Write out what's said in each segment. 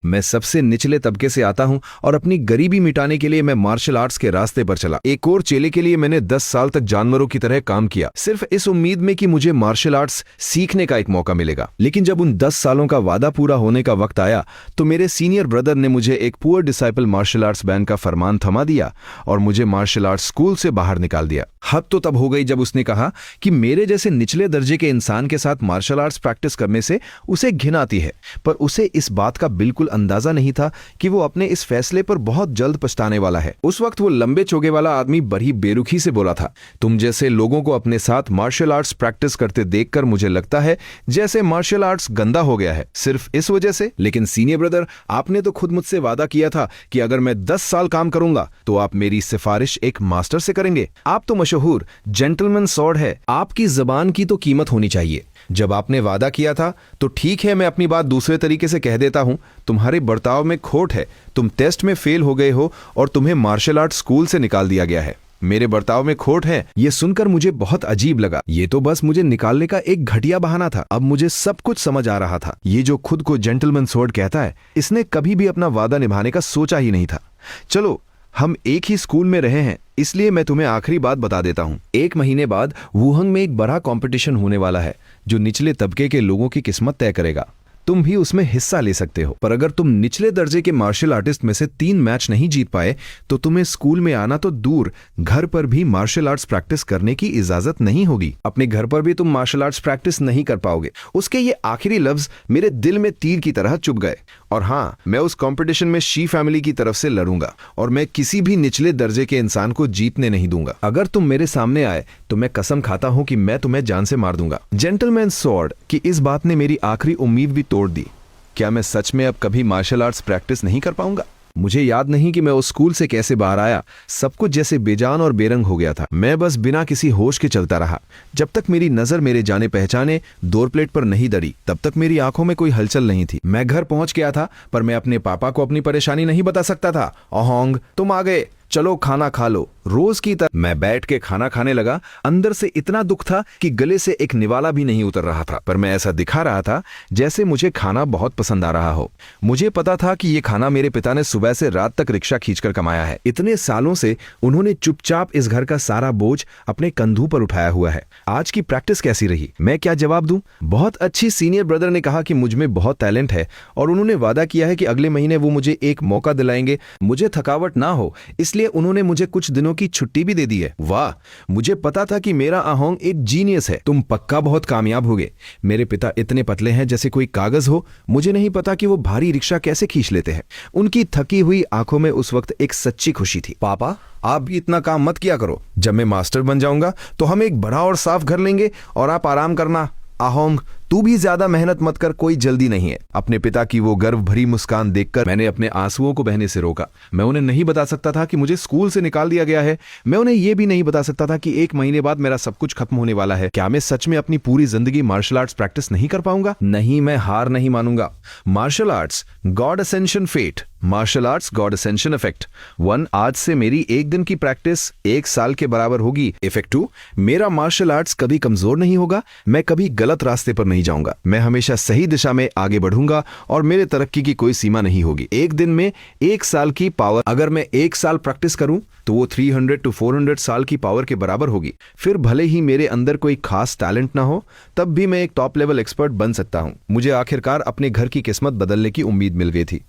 मैं सबसे निचले तबके से आता हूं और अपनी गरीबी मिटाने के लिए मैं मार्शल आर्ट्स के रास्ते पर चला। एक और चेले के लिए मैंने 10 साल तक जानवरों की तरह काम किया, सिर्फ इस उम्मीद में कि मुझे मार्शल आर्ट्स सीखने का एक मौका मिलेगा। लेकिन जब उन 10 सालों का वादा पूरा होने का वक्त आया तो मेरे सीनियर ब्रदर ने मुझे एक poor disciple martial arts ban का फरमान थमा दिया और मुझे मार्शल आर्ट्स स्कूल से बाहर निकाल दिया। हद तो तब हो गई जब उसने कहा कि मेरे जैसे निचले दर्जे के इंसान के साथ मार्शल आर्ट्स प्रैक्टिस करने से उसे घिन आती है। पर उसे इस बात का बिल्कुल अंदाजा नहीं था कि वो अपने इस फैसले पर बहुत जल्द पछताने वाला है। उस वक्त वो लंबे चोगे वाला आदमी बड़ी बेरुखी से बोला था, तुम जैसे लोगों को अपने साथ मार्शल आर्ट्स प्रैक्टिस करते देखकर मुझे लगता है जैसे मार्शल आर्ट्स गंदा हो गया है, सिर्फ इस वजह से। लेकिन सीनियर ब्रदर, आपने तो खुद मुझसे वादा किया था कि अगर मैं 10 साल काम करूंगा तो आप मेरी सिफारिश एक मास्टर से करेंगे। आप तो मशहूर जेंटलमैन सॉर्ड है, आपकी जबान की तो कीमत होनी चाहिए। जब आपने वादा किया था तो ठीक है, मैं अपनी बात दूसरे तरीके से कह देता हूं, तुम्हारे बर्ताव में खोट है। तुम टेस्ट में फेल हो गए हो और तुम्हें मार्शल आर्ट स्कूल से निकाल दिया गया है। मेरे बर्ताव में खोट है, यह सुनकर मुझे बहुत अजीब लगा। ये तो बस मुझे निकालने का एक घटिया बहाना था। अब मुझे सब कुछ समझ आ रहा था। ये जो खुद को जेंटलमैन सॉर्ड कहता है, इसने कभी भी अपना वादा निभाने का सोचा ही नहीं था। चलो, हम एक ही स्कूल में रहे हैं, इसलिए मैं तुम्हें आखिरी बात बता देता हूं। 1 महीने बाद वुहांग में एक बड़ा कंपटीशन होने वाला है जो निचले तबके के लोगों की किस्मत तय करेगा। तुम भी उसमें हिस्सा ले सकते हो, पर अगर तुम निचले दर्जे के मार्शल आर्टिस्ट में से 3 मैच नहीं जीत पाए तो तुम्हें स्कूल में आना तो दूर, घर पर भी मार्शल आर्ट्स प्रैक्टिस करने की इजाजत नहीं होगी। अपने घर पर भी तुम मार्शल आर्ट्स प्रैक्टिस नहीं कर पाओगे। उसके ये आखिरी लफ्ज मेरे दिल में तीर की तरह चुभ गए। और हाँ, मैं उस कंपटीशन में शी फैमिली की तरफ से लड़ूंगा और मैं किसी भी निचले दर्जे के इंसान को जीतने नहीं दूंगा। अगर तुम मेरे सामने आए तो मैं कसम खाता हूं कि मैं तुम्हें जान से मार दूंगा। जेंटलमैन सॉर्ड की इस बात ने मेरी आखिरी उम्मीद भी तोड़ दी। क्या मैं सच में अब कभी मार्शल आर्ट्स प्रैक्टिस नहीं कर पाऊंगा? मुझे याद नहीं कि मैं उस स्कूल से कैसे बाहर आया। सब कुछ जैसे बेजान और बेरंग हो गया था। मैं बस बिना किसी होश के चलता रहा जब तक मेरी नजर मेरे जाने पहचाने डोर प्लेट पर नहीं दड़ी। तब तक मेरी आंखों में कोई हलचल नहीं थी। मैं घर पहुंच गया था, पर मैं अपने पापा को अपनी परेशानी नहीं बता सकता था। अहोंग, तुम आ गए, चलो खाना खा लो। रोज की तरह मैं बैठ के खाना खाने लगा। अंदर से इतना दुख था कि गले से एक निवाला भी नहीं उतर रहा था, पर मैं ऐसा दिखा रहा था जैसे मुझे खाना बहुत पसंद आ रहा हो। मुझे पता था कि ये खाना मेरे पिता ने सुबह से रात तक रिक्शा खींचकर कमाया है। इतने सालों से उन्होंने चुपचाप इस घर का सारा बोझ अपने कंधों पर उठाया हुआ है। आज की प्रैक्टिस कैसी रही? मैं क्या जवाब दूं? बहुत अच्छी। सीनियर ब्रदर ने कहा कि मुझ में बहुत टैलेंट है और उन्होंने वादा किया है कि अगले महीने वो मुझे एक मौका दिलाएंगे, मुझे थकावट ना हो, इसलिए उन्होंने मुझे कुछ दिनों की छुट्टी भी दे दी है। वाह, मुझे पता था कि मेरा अहोंग एक जीनियस है। तुम पक्का बहुत कामयाब होगे। मेरे पिता इतने पतले हैं जैसे कोई कागज हो। मुझे नहीं पता कि वो भारी रिक्शा कैसे खींच लेते हैं। उनकी थकी हुई आंखों में उस वक्त एक सच्ची खुशी थी। पापा, आप भी इतना काम मत किया करो। जब मैं मास्टर बन जाऊंगा तो हम एक बड़ा और साफ घर लेंगे और आप आराम करना। अहोंग, तू भी ज्यादा मेहनत मत कर, कोई जल्दी नहीं है। अपने पिता की वो गर्व भरी मुस्कान देखकर मैंने अपने आंसुओं को बहने से रोका। मैं उन्हें नहीं बता सकता था कि मुझे स्कूल से निकाल दिया गया है। मैं उन्हें यह भी नहीं बता सकता था कि 1 महीने बाद मेरा सब कुछ खत्म होने वाला है। क्या मैं सच में अपनी पूरी जिंदगी मार्शल आर्ट्स प्रैक्टिस नहीं कर पाऊंगा? नहीं, मैं हार नहीं मानूंगा। Martial arts god ascension fate, martial arts god ascension effect 1। आज से मेरी 1 दिन की प्रैक्टिस 1 साल के बराबर होगी। इफेक्ट 2, मेरा मार्शल आर्ट्स कभी कमजोर नहीं होगा। मैं कभी गलत रास्ते पर नहीं जाऊंगा। मैं हमेशा सही दिशा में आगे बढ़ूंगा और मेरे तरक्की की कोई सीमा नहीं होगी। 1 दिन में 1 साल की पावर, अगर मैं 1 साल प्रैक्टिस करूं तो वो 300 to 400 साल की पावर के बराबर होगी। फिर भले ही मेरे अंदर कोई खास टैलेंट ना हो, तब भी मैं एक टॉप लेवल एक्सपर्ट बन सकता हूं। मुझे आखिरकार अपने घर की किस्मत बदलने की उम्मीद मिल गई थी।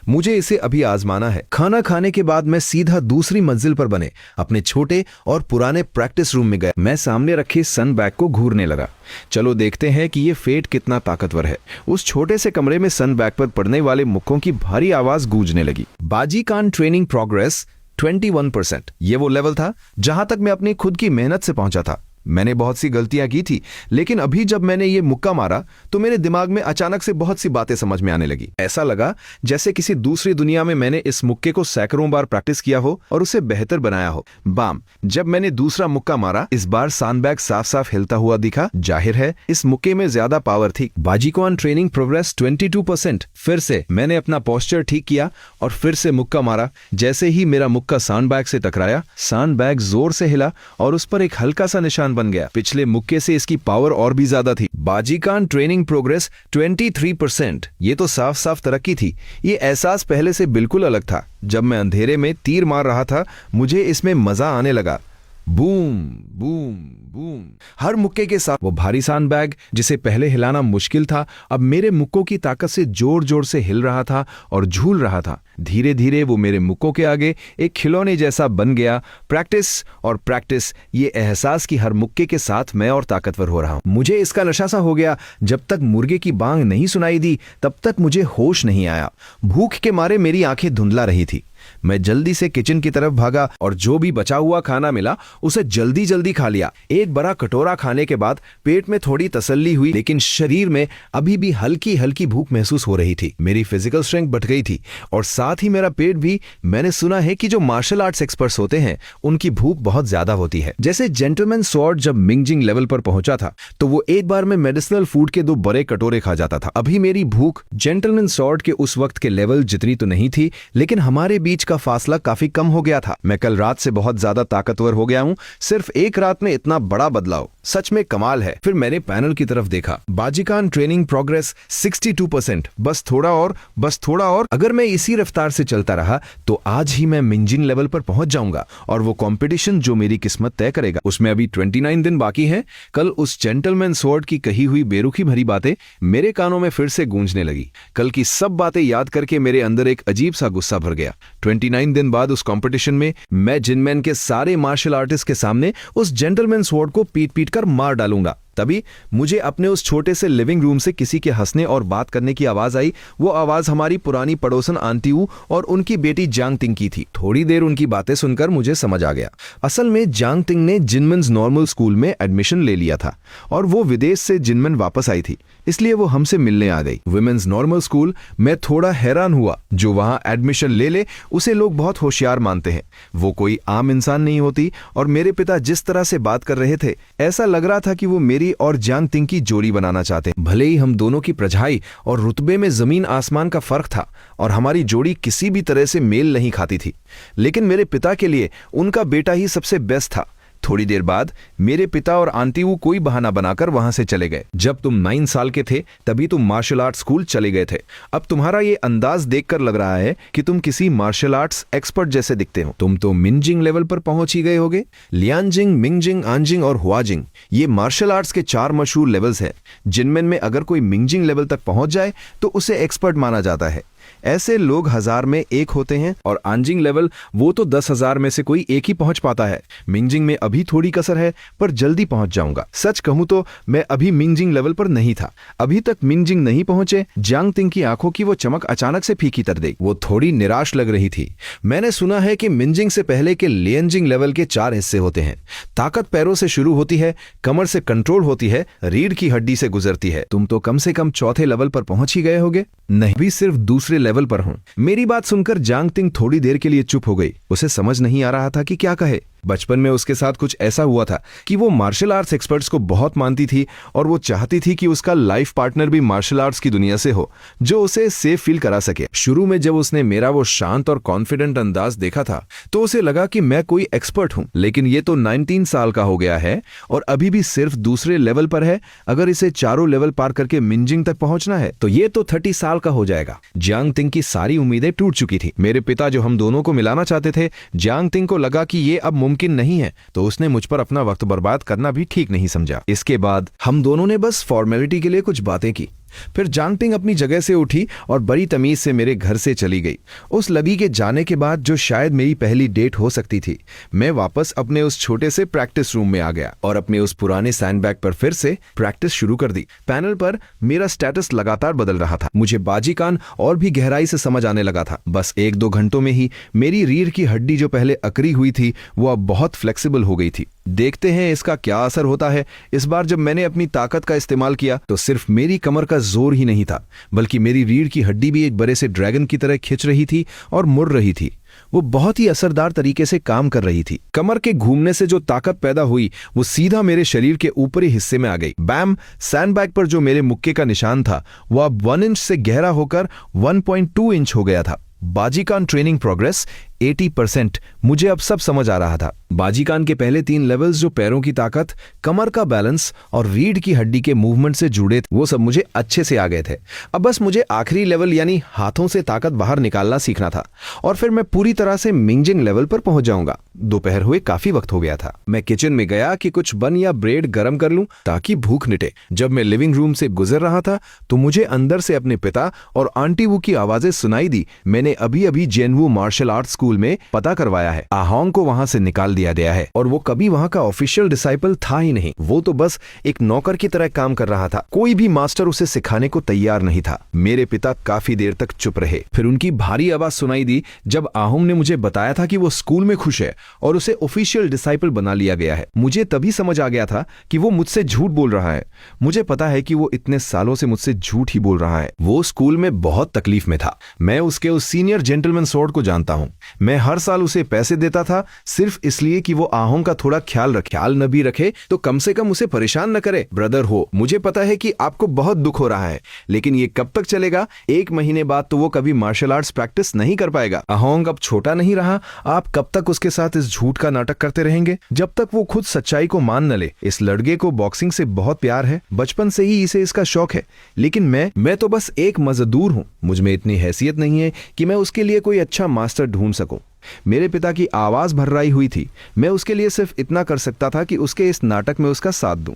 मुझे इसे अभी आजमाना है। खाना खाने के बाद मैं सीधा दूसरी मंजिल पर बने अपने छोटे और पुराने प्रैक्टिस रूम में गया। मैं सामने रखे सन बैग को घूरने लगा। चलो देखते हैं कि ये फेट कितना ताकतवर है। उस छोटे से कमरे में सन बैग पर पड़ने वाले मुक्कों की भारी आवाज गूंजने लगी। बाजी कान ट्रेनिंग प्रोग्रेस 21%। ये वो लेवल था जहां तक मैं अपनी खुद की मेहनत से पहुंचा था। मैंने बहुत सी गलतियां की थी, लेकिन अभी जब मैंने ये मुक्का मारा तो मेरे दिमाग में अचानक से बहुत सी बातें समझ में आने लगी। ऐसा लगा जैसे किसी दूसरी दुनिया में मैंने इस मुक्के को सैकड़ों बार प्रैक्टिस किया हो और उसे बेहतर बनाया हो। बाम, जब मैंने दूसरा मुक्का मारा, इस बार सैंडबैग साफ साफ हिलता हुआ दिखा। जाहिर है इस मुक्के में ज्यादा पावर थी। बाजीकॉन ट्रेनिंग प्रोग्रेस 22%। फिर से मैंने अपना पोस्चर ठीक किया और फिर से मुक्का मारा। जैसे ही मेरा मुक्का सैंडबैग से टकराया, सैंडबैग जोर से हिला और उस पर एक हल्का सा निशान पहलवान बन गया। पिछले मुक्के से इसकी पावर और भी ज्यादा थी। बाजीकान ट्रेनिंग प्रोग्रेस 23%। ये तो साफ साफ तरक्की थी। ये एहसास पहले से बिल्कुल अलग था। जब मैं अंधेरे में तीर मार रहा था, मुझे इसमें मजा आने लगा। Boom boom boom. हर मुक्के के साथ वो भारी सैंडबैग, जिसे पहले हिलाना मुश्किल था, अब मेरे मुक्कों की ताकत से जोर जोर से हिल रहा था और झूल रहा था। धीरे धीरे वो मेरे मुक्कों के आगे एक खिलौने जैसा बन गया। प्रैक्टिस और प्रैक्टिस, ये एहसास कि हर मुक्के के साथ मैं और ताकतवर हो रहा हूं। मुझे इसका नशा सा हो गया। जब तक मुर्गे की बांग नहीं सुनाई दी, तब तक मुझे होश नहीं आया। भूख के मारे मेरी आंखें धुंधला रही थी। मैं जल्दी से किचन की तरफ भागा और जो भी बचा हुआ खाना मिला उसे जल्दी जल्दी खा लिया। एक बड़ा कटोरा खाने के बाद पेट में थोड़ी तसल्ली हुई, लेकिन शरीर में अभी भी हल्की हल्की भूख महसूस हो रही थी। मेरी फिजिकल स्ट्रेंथ बढ़ गई थी और साथ ही मेरा पेट भी। मैंने सुना है कि जो मार्शल आर्ट्स एक्सपर्ट्स होते हैं, उनकी भूख बहुत ज्यादा होती है। जैसे जेंटलमैन स्वॉर्ड जब मिंगजिंग लेवल पर पहुंचा था, तो वो एक बार में मेडिसिनल फूड के 2 बड़े कटोरे खा जाता था। अभी मेरी भूख जेंटलमैन स्वॉर्ड के उस वक्त के लेवल जितनी तो नहीं थी, लेकिन हमारे बीच का फासला काफी कम हो गया था। मैं कल रात से बहुत ज्यादा ताकतवर हो गया हूं। सिर्फ एक रात में इतना बड़ा बदलाव सच में कमाल है। फिर मैंने पैनल की तरफ देखा। बाजीकान ट्रेनिंग प्रोग्रेस 62%। बस थोड़ा और, बस थोड़ा और। अगर मैं इसी रफ्तार से चलता रहा तो आज ही मैं मिंजिंग लेवल पर पहुंच जाऊंगा और वो कंपटीशन जो मेरी किस्मत तय करेगा। उसमें अभी 29 दिन बाकी है। कल उस जेंटलमैन स्वॉर्ड की कही हुई बेरुखी भरी बातें मेरे कानों में फिर से गूंजने लगी। कल की सब बातें याद करके मेरे अंदर एक अजीब सा गुस्सा भर गया। 29 दिन बाद उस कंपटीशन में मैं जिनमैन के सारे मार्शल आर्टिस्ट के सामने उस जेंटलमैन स्वॉर्ड को पीट पीट कर मार डालूंगा। तभी मुझे अपने उस छोटे से लिविंग रूम से किसी के हंसने और बात करने की आवाज आई। वो आवाज हमारी पुरानी पड़ोसन आंटी वू और उनकी बेटी जांग तिंग की थी। थोड़ी देर उनकी बातें सुनकर मुझे समझ आ गया। असल में जांग तिंग ने जिनमैन्स नॉर्मल स्कूल में एडमिशन ले लिया था और वो विदेश से जिनमैन वापस आई थी, इसलिए वो हमसे मिलने आ गई। Women's normal school. मैं थोड़ा हैरान हुआ। जो वहां एडमिशन ले ले उसे लोग बहुत होशियार मानते हैं। वो कोई आम इंसान नहीं होती। और मेरे पिता जिस तरह से बात कर रहे थे, ऐसा लग रहा था कि वो मेरी और जांग तिंग की जोड़ी बनाना चाहते हैं। भले ही हम दोनों की प्रजाई और रुतबे में जमीन आसमान का फर्क था और हमारी जोड़ी किसी भी तरह से मेल नहीं खाती थी, लेकिन मेरे पिता के लिए उनका बेटा ही सबसे बेस्ट था। थोड़ी देर बाद मेरे पिता और आंटी वो कोई बहाना बनाकर वहां से चले गए। जब तुम 9 साल के थे तभी तुम मार्शल आर्ट स्कूल चले गए थे। अब तुम्हारा ये अंदाज देखकर लग रहा है कि तुम किसी मार्शल आर्ट्स एक्सपर्ट जैसे दिखते हो। तुम तो मिंजिंग लेवल पर पहुंच ही गए होगे। लियांजिंग, मिंगजिंग, आंजिंग और हुआजिंग, ये मार्शल आर्ट्स के 4 मशहूर लेवल्स हैं, जिनमें अगर कोई मिंजिंग लेवल तक पहुंच जाए तो उसे एक्सपर्ट माना जाता है। ऐसे लोग 1000 में एक होते हैं। और आंजिंग लेवल, वो तो 10,000 में से कोई एक ही पहुंच पाता है। मिंजिंग में अभी थोड़ी कसर है, पर जल्दी पहुंच जाऊंगा। सच कहूं तो मैं अभी मिंजिंग लेवल पर नहीं था। अभी तक मिंजिंग नहीं पहुंचे। जांग तिंग की आंखों की वो चमक अचानक से फीकी तर गई। वो थोड़ी निराश लग रही थी। मैंने सुना है कि मिंजिंग से पहले के लियांजिंग लेवल के 4 हिस्से होते हैं। ताकत पैरों से शुरू होती है, कमर से कंट्रोल होती है, रीढ़ की हड्डी से गुजरती है। तुम तो कम से कम चौथे लेवल पर पहुंच ही गए होगे। नहीं, भी सिर्फ दूसरे लेवल पर हूं। मेरी बात सुनकर जांग तिंग थोड़ी देर के लिए चुप हो गई। उसे समझ नहीं आ रहा था कि क्या कहे। बचपन में उसके साथ कुछ ऐसा हुआ था कि वो मार्शल आर्ट्स एक्सपर्ट्स को बहुत मानती थी और वो चाहती थी कि उसका लाइफ पार्टनर भी मार्शल आर्ट्स की दुनिया से हो, जो उसे सेफ फील करा सके। शुरू में जब उसने मेरा वो शांत और कॉन्फिडेंट अंदाज देखा था तो उसे लगा कि मैं कोई एक्सपर्ट हूं, लेकिन ये तो 19 साल का हो गया है और अभी भी सिर्फ दूसरे लेवल पर है। अगर इसे चारों लेवल पार करके मिंजिंग तक पहुंचना है तो ये तो 30 साल का हो जाएगा। जांग तिंग की सारी उम्मीदें टूट चुकी थी। मेरे पिता जो हम दोनों को मिलाना चाहते थे, जांग तिंग को लगा कि ये अब मुमकिन नहीं है, तो उसने मुझ पर अपना वक्त बर्बाद करना भी ठीक नहीं समझा। इसके बाद हम दोनों ने बस फॉर्मेलिटी के लिए कुछ बातें की। फिर जांग तिंग अपनी जगह से उठी और बड़ी तमीज से मेरे घर से चली गई। उस लबी के जाने के बाद, जो शायद मेरी पहली डेट हो सकती थी, मैं वापस अपने उस छोटे से प्रैक्टिस रूम में आ गया और अपने उस पुराने सैंडबैग पर फिर से प्रैक्टिस शुरू कर दी। पैनल पर मेरा स्टेटस लगातार बदल रहा था। मुझे बाजीकान और भी गहराई से समझ आने लगा था। बस 1-2 घंटों में ही मेरी रीढ़ की हड्डी जो पहले अकड़ी हुई थी, वो अब बहुत फ्लेक्सिबल हो गई थी। देखते हैं इसका क्या असर होता है। इस बार जब मैंने अपनी ताकत का इस्तेमाल किया तो सिर्फ मेरी कमर का जोर ही नहीं था, बल्कि मेरी रीढ़ की हड्डी भी एक बड़े से ड्रैगन की तरह खिंच रही थी और मुड़ रही थी। वो बहुत ही असरदार तरीके से काम कर रही थी। कमर के घूमने से जो ताकत पैदा हुई वो सीधा मेरे शरीर के ऊपरी हिस्से में आ गई। बैम! सैंडबैग पर जो मेरे मुक्के का निशान था वो अब 1 इंच से गहरा होकर 1.2 इंच हो गया था। बाजीकान ट्रेनिंग प्रोग्रेस 80%। मुझे अब सब समझ आ रहा था। बाजीकान के पहले 3 लेवल्स जो पैरों की ताकत, कमर का बैलेंस और रीढ़ की हड्डी के मूवमेंट से जुड़े थे, वो सब मुझे अच्छे से आ गए थे। अब बस मुझे आखिरी लेवल यानी हाथों से ताकत बाहर निकालना सीखना था और फिर मैं पूरी तरह से मिंजिंग लेवल पर पहुंच जाऊंगा। दोपहर हुए काफी वक्त हो गया था। मैं किचन में गया कि कुछ बन या ब्रेड गरम कर लूं ताकि भूख मिटे। जब मैं लिविंग रूम से गुजर रहा था तो मुझे अंदर से अपने पिता और आंटी वू की आवाजें सुनाई दी। मैंने अभी अभी जेनवू मार्शल आर्ट स्कूल में पता करवाया है। आहोंग को वहां से निकाल दिया गया है और वो कभी वहां का ऑफिशियल डिसाइपल था ही नहीं। वो तो बस एक नौकर की तरह काम कर रहा था। कोई भी मास्टर उसे सिखाने को तैयार नहीं था। मेरे पिता काफी देर तक चुप रहे। फिर उनकी भारी आवाज सुनाई दी जब आहोंग ने मुझे बताया था कि वो स्कूल में खुश है और उसे ऑफिशियल डिसाइपल बना लिया गया है। मुझे तभी समझ आ गया था कि वो मुझसे झूठ बोल रहा है। मुझे पता है कि वो इतने सालों से मुझसे झूठ ही बोल रहा है। वो स्कूल में बहुत तकलीफ में था। मैं उसके उस सीनियर जेंटलमैन स्वॉर्ड को जानता हूं। मैं हर साल उसे पैसे देता था सिर्फ इसलिए कि वो आहोंग का थोड़ा ख्याल न भी रखे तो कम से कम उसे परेशान न करे। ब्रदर हो, मुझे पता है कि आपको बहुत दुख हो रहा है, लेकिन ये कब तक चलेगा? 1 महीने बाद तो वो कभी मार्शल आर्ट्स प्रैक्टिस नहीं कर पाएगा। आहोंग अब छोटा नहीं रहा। आप कब तक उसके साथ इस झूठ का नाटक करते रहेंगे जब तक वो खुद सच्चाई को मान न ले? इस लड़के को बॉक्सिंग से बहुत प्यार है, बचपन से ही इसे इसका शौक है, लेकिन मैं तो बस एक मजदूर हूं। मुझ में इतनी हैसियत नहीं है कि मैं उसके लिए कोई अच्छा मास्टर ढूंढ सकूं। मेरे पिता की आवाज भर्राई हुई थी। मैं उसके लिए सिर्फ इतना कर सकता था कि उसके इस नाटक में उसका साथ दूं।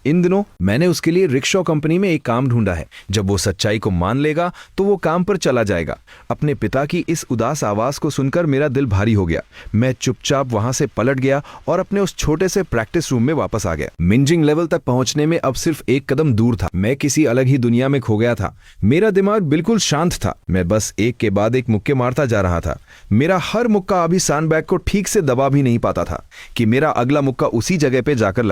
इन दिनों मैंने उसके लिए रिक्शा कंपनी में एक काम ढूंढा है। जब वो सच्चाई को मान लेगा तो वो काम पर चला जाएगा। अपने पिता की इस उदास आवाज को सुनकर मेरा दिल भारी हो गया। मैं चुपचाप वहां से पलट गया और अपने उस छोटे से प्रैक्टिस रूम में वापस आ गया। मिंजिंग लेवल तक पहुंचने में अब सिर्फ एक कदम दूर था। मैं किसी अलग ही दुनिया में खो गया था। मेरा दिमाग बिल्कुल शांत था। मैं बस एक के बाद एक मुक्के मारता जा रहा था। मेरा हर मुक्का अभी सैंडबैग को ठीक से दबा भी नहीं पाता था कि मेरा अगला मुक्का उसी जगह पे जाकर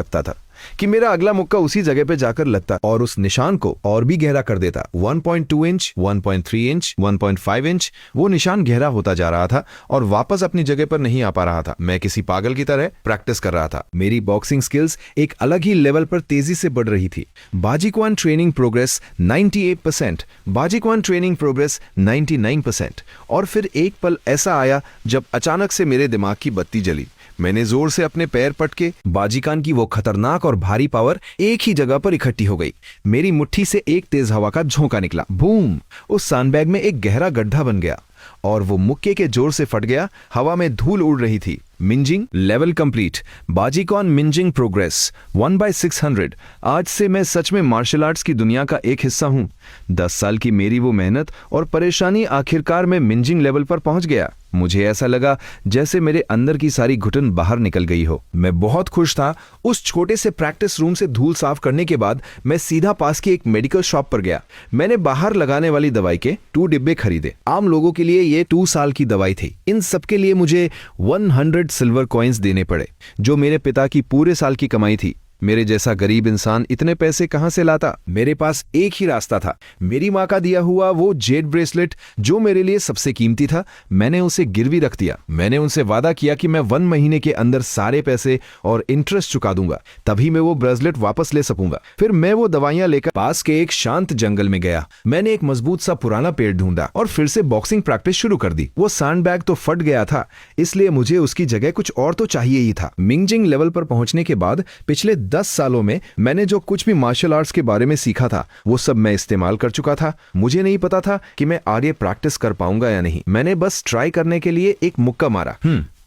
लगता और उस निशान को और भी गहरा कर देता। 1.2 इंच, 1.3 इंच, 1.5 इंच, वो निशान गहरा होता जा रहा था और वापस अपनी जगह पर नहीं आ पा रहा था। मैं किसी पागल की तरह प्रैक्टिस कर रहा था। मेरी बॉक्सिंग स्किल्स एक अलग ही लेवल पर तेजी से बढ़ रही थी। बाजीक्वान ट्रेनिंग प्रोग्रेस 98%, बाजीक्वान ट्रेनिंग प्रोग्रेस 99%। और फिर एक पल ऐसा आया जब अचानक से मेरे दिमाग की बत्ती जली। मैंने जोर से अपने पैर पटके। बाजीकान की वो खतरनाक और भारी पावर एक ही जगह पर इकट्ठी हो गई। मेरी मुट्ठी से एक तेज हवा का झोंका निकला। बूम! उस सैंडबैग में एक गहरा गड्ढा बन गया और वो मुक्के के जोर से फट गया। हवा में धूल उड़ रही थी। मिंजिंग लेवल कंप्लीट। बाजीकॉन मिंजिंग प्रोग्रेस 1/600। आज से मैं सच में मार्शल आर्ट्स की दुनिया का एक हिस्सा हूं। 10 साल की मेरी वो मेहनत और परेशानी आखिरकार मैं मिंजिंग लेवल पर पहुंच गया। मुझे ऐसा लगा जैसे मेरे अंदर की सारी घुटन बाहर निकल गई हो। मैं बहुत खुश था। उस छोटे से प्रैक्टिस रूम से धूल साफ करने के बाद मैं सीधा पास की एक मेडिकल शॉप पर गया। मैंने बाहर लगाने वाली दवाई के 2 डिब्बे खरीदे। आम लोगों के लिए ये 2 साल की दवाई थी। इन सब के लिए मुझे 100 सिल्वर कॉइन्स देने पड़े, जो मेरे पिता की पूरे साल की कमाई थी। मेरे जैसा गरीब इंसान इतने पैसे कहां से लाता? मेरे पास एक ही रास्ता था। मेरी मां का दिया हुआ वो जेड ब्रेसलेट जो मेरे लिए सबसे कीमती था, मैंने उसे गिरवी रख दिया। मैंने उनसे वादा किया कि मैं 1 महीने के अंदर सारे पैसे और इंटरेस्ट चुका दूंगा, तभी मैं वो ब्रेसलेट वापस ले सकूंगा। फिर मैं वो दवाइयां लेकर पास के एक शांत जंगल में गया। मैंने एक मजबूत सा पुराना पेड़ ढूंढा और फिर से बॉक्सिंग प्रैक्टिस शुरू कर दी। वो सैंडबैग तो फट गया था, इसलिए मुझे उसकी जगह कुछ और तो चाहिए ही था। मिंजिंग लेवल पर पहुंचने के बाद पिछले 10 सालों में मैंने जो कुछ भी मार्शल आर्ट्स के बारे में सीखा था वो सब मैं इस्तेमाल कर चुका था। मुझे नहीं पता था कि मैं आगे प्रैक्टिस कर पाऊंगा या नहीं। मैंने बस ट्राई करने के लिए एक मुक्का मारा।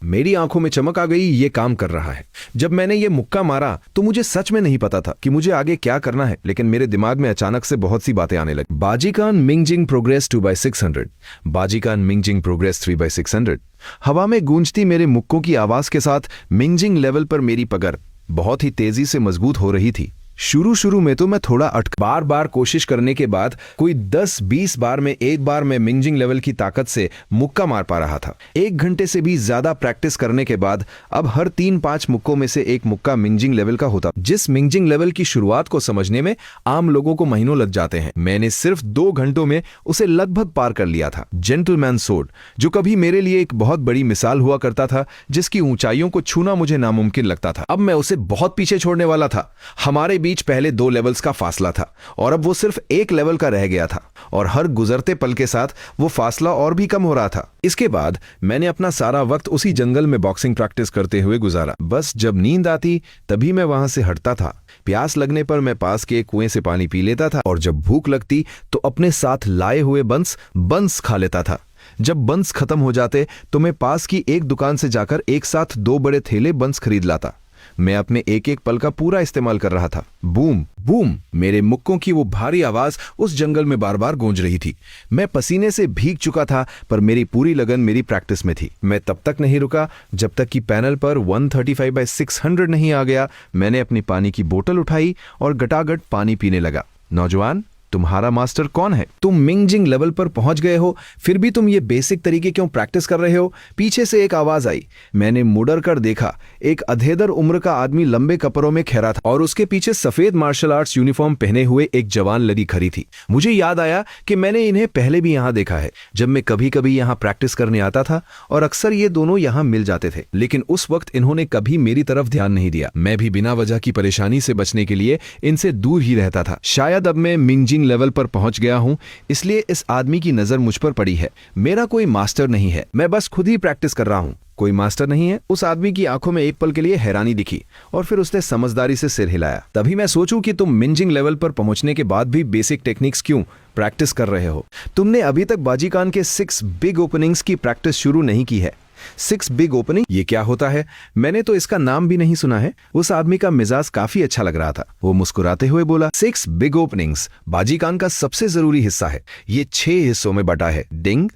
मेरी आंखों में चमक आ गई, ये काम कर रहा है। जब मैंने ये मुक्का मारा तो मुझे सच में नहीं पता था कि मुझे आगे क्या करना है, लेकिन मेरे दिमाग में अचानक से बहुत सी बातें आने लगी। बाजीकान मिंजिंग प्रोग्रेस 2/600, बाजीकान मिंजिंग प्रोग्रेस 3/600। हवा में गूंजती मेरे मुक्कों की आवाज के साथ मिंजिंग लेवल पर मेरी पकड़ बहुत ही तेजी से मजबूत हो रही थी। शुरू में तो मैं थोड़ा बार बार कोशिश करने के बाद कोई 10-20 बार में एक बार मैं मिंजिंग लेवल की ताकत से मुक्का मार पा रहा था। 1 घंटे से भी ज्यादा प्रैक्टिस करने के बाद अब हर 3-5 मुक्कों में से एक मुक्का मिंजिंग लेवल का होता। जिस मिंजिंग लेवल की शुरुआत को समझने में आम लोगों को महीनों लग जाते हैं, मैंने सिर्फ 2 घंटों में उसे लगभग पार कर लिया था। जेंटलमैन स्वॉर्ड, जो कभी मेरे लिए एक बहुत बड़ी मिसाल हुआ करता था, जिसकी ऊंचाइयों को छूना मुझे नामुमकिन लगता था, अब मैं उसे बहुत पीछे छोड़ने वाला था। हमारे बीच पहले 2 लेवल्स का फासला था और अब वो सिर्फ 1 लेवल का रह गया था और हर गुजरते पल के साथ वो फासला और भी कम हो रहा था। इसके बाद मैंने अपना सारा वक्त उसी जंगल में बॉक्सिंग प्रैक्टिस करते हुए गुजारा। बस जब नींद आती तभी मैं वहां से हटता था। प्यास लगने पर मैं पास के एक कुएं से पानी पी लेता था और जब भूख लगती तो अपने साथ लाए हुए बंस खा लेता था। जब बंस खत्म हो जाते तो मैं पास की एक दुकान से जाकर एक साथ 2 बड़े थैले बंस खरीद लाता। मैं अपने एक एक पल का पूरा इस्तेमाल कर रहा था। बूम बूम, मेरे मुक्कों की वो भारी आवाज उस जंगल में बार बार गूंज रही थी। मैं पसीने से भीग चुका था पर मेरी पूरी लगन मेरी प्रैक्टिस में थी। मैं तब तक नहीं रुका जब तक कि पैनल पर 135/600 नहीं आ गया। मैंने अपनी पानी की बोतल उठाई और गटागट पानी पीने लगा। नौजवान, तुम्हारा मास्टर कौन है? तुम मिंगजिंग लेवल पर पहुंच गए हो, फिर भी तुम ये बेसिक तरीके क्यों प्रैक्टिस कर रहे हो? पीछे से एक आवाज आई। मैंने मुड़कर कर देखा। एक अधेदर उम्र का आदमी लंबे कपड़ों में खड़ा था और उसके पीछे सफेद मार्शल आर्ट्स यूनिफॉर्म पहने हुए एक जवान लड़की खड़ी थी। मुझे याद आया कि मैंने इन्हें पहले भी यहाँ देखा है, जब मैं कभी कभी यहाँ प्रैक्टिस करने आता था और अक्सर ये दोनों यहाँ मिल जाते थे। लेकिन उस वक्त इन्होंने कभी मेरी तरफ ध्यान नहीं दिया। मैं भी बिना वजह की परेशानी से बचने के लिए इनसे दूर ही रहता था। शायद अब मैं मिंगजिंग लेवल पर पहुंच गया हूं, इसलिए इस आदमी की नजर मुझ पर पड़ी है। मेरा कोई मास्टर नहीं है, मैं बस खुद ही प्रैक्टिस कर रहा हूं। कोई मास्टर नहीं है? उस आदमी की आंखों में एक पल के लिए हैरानी दिखी और फिर उसने समझदारी से सिर हिलाया। तभी मैं सोचूं कि तुम मिंजिंग लेवल पर पहुंचने के बाद भी बेसिक टेक्निक्स क्यों प्रैक्टिस कर रहे हो? तुमने अभी तक बाजीकान के 6 बिग ओपनिंग्स की प्रैक्टिस शुरू नहीं की है। 6 बिग ओपनिंग, ये क्या होता है? मैंने तो इसका नाम भी नहीं सुना है। उस आदमी का मिजाज काफी अच्छा लग रहा था। वो मुस्कुराते हुए बोला, 6 बिग ओपनिंग्स बाजीकान का सबसे जरूरी हिस्सा है। ये 6 हिस्सों में बटा है। डिंग,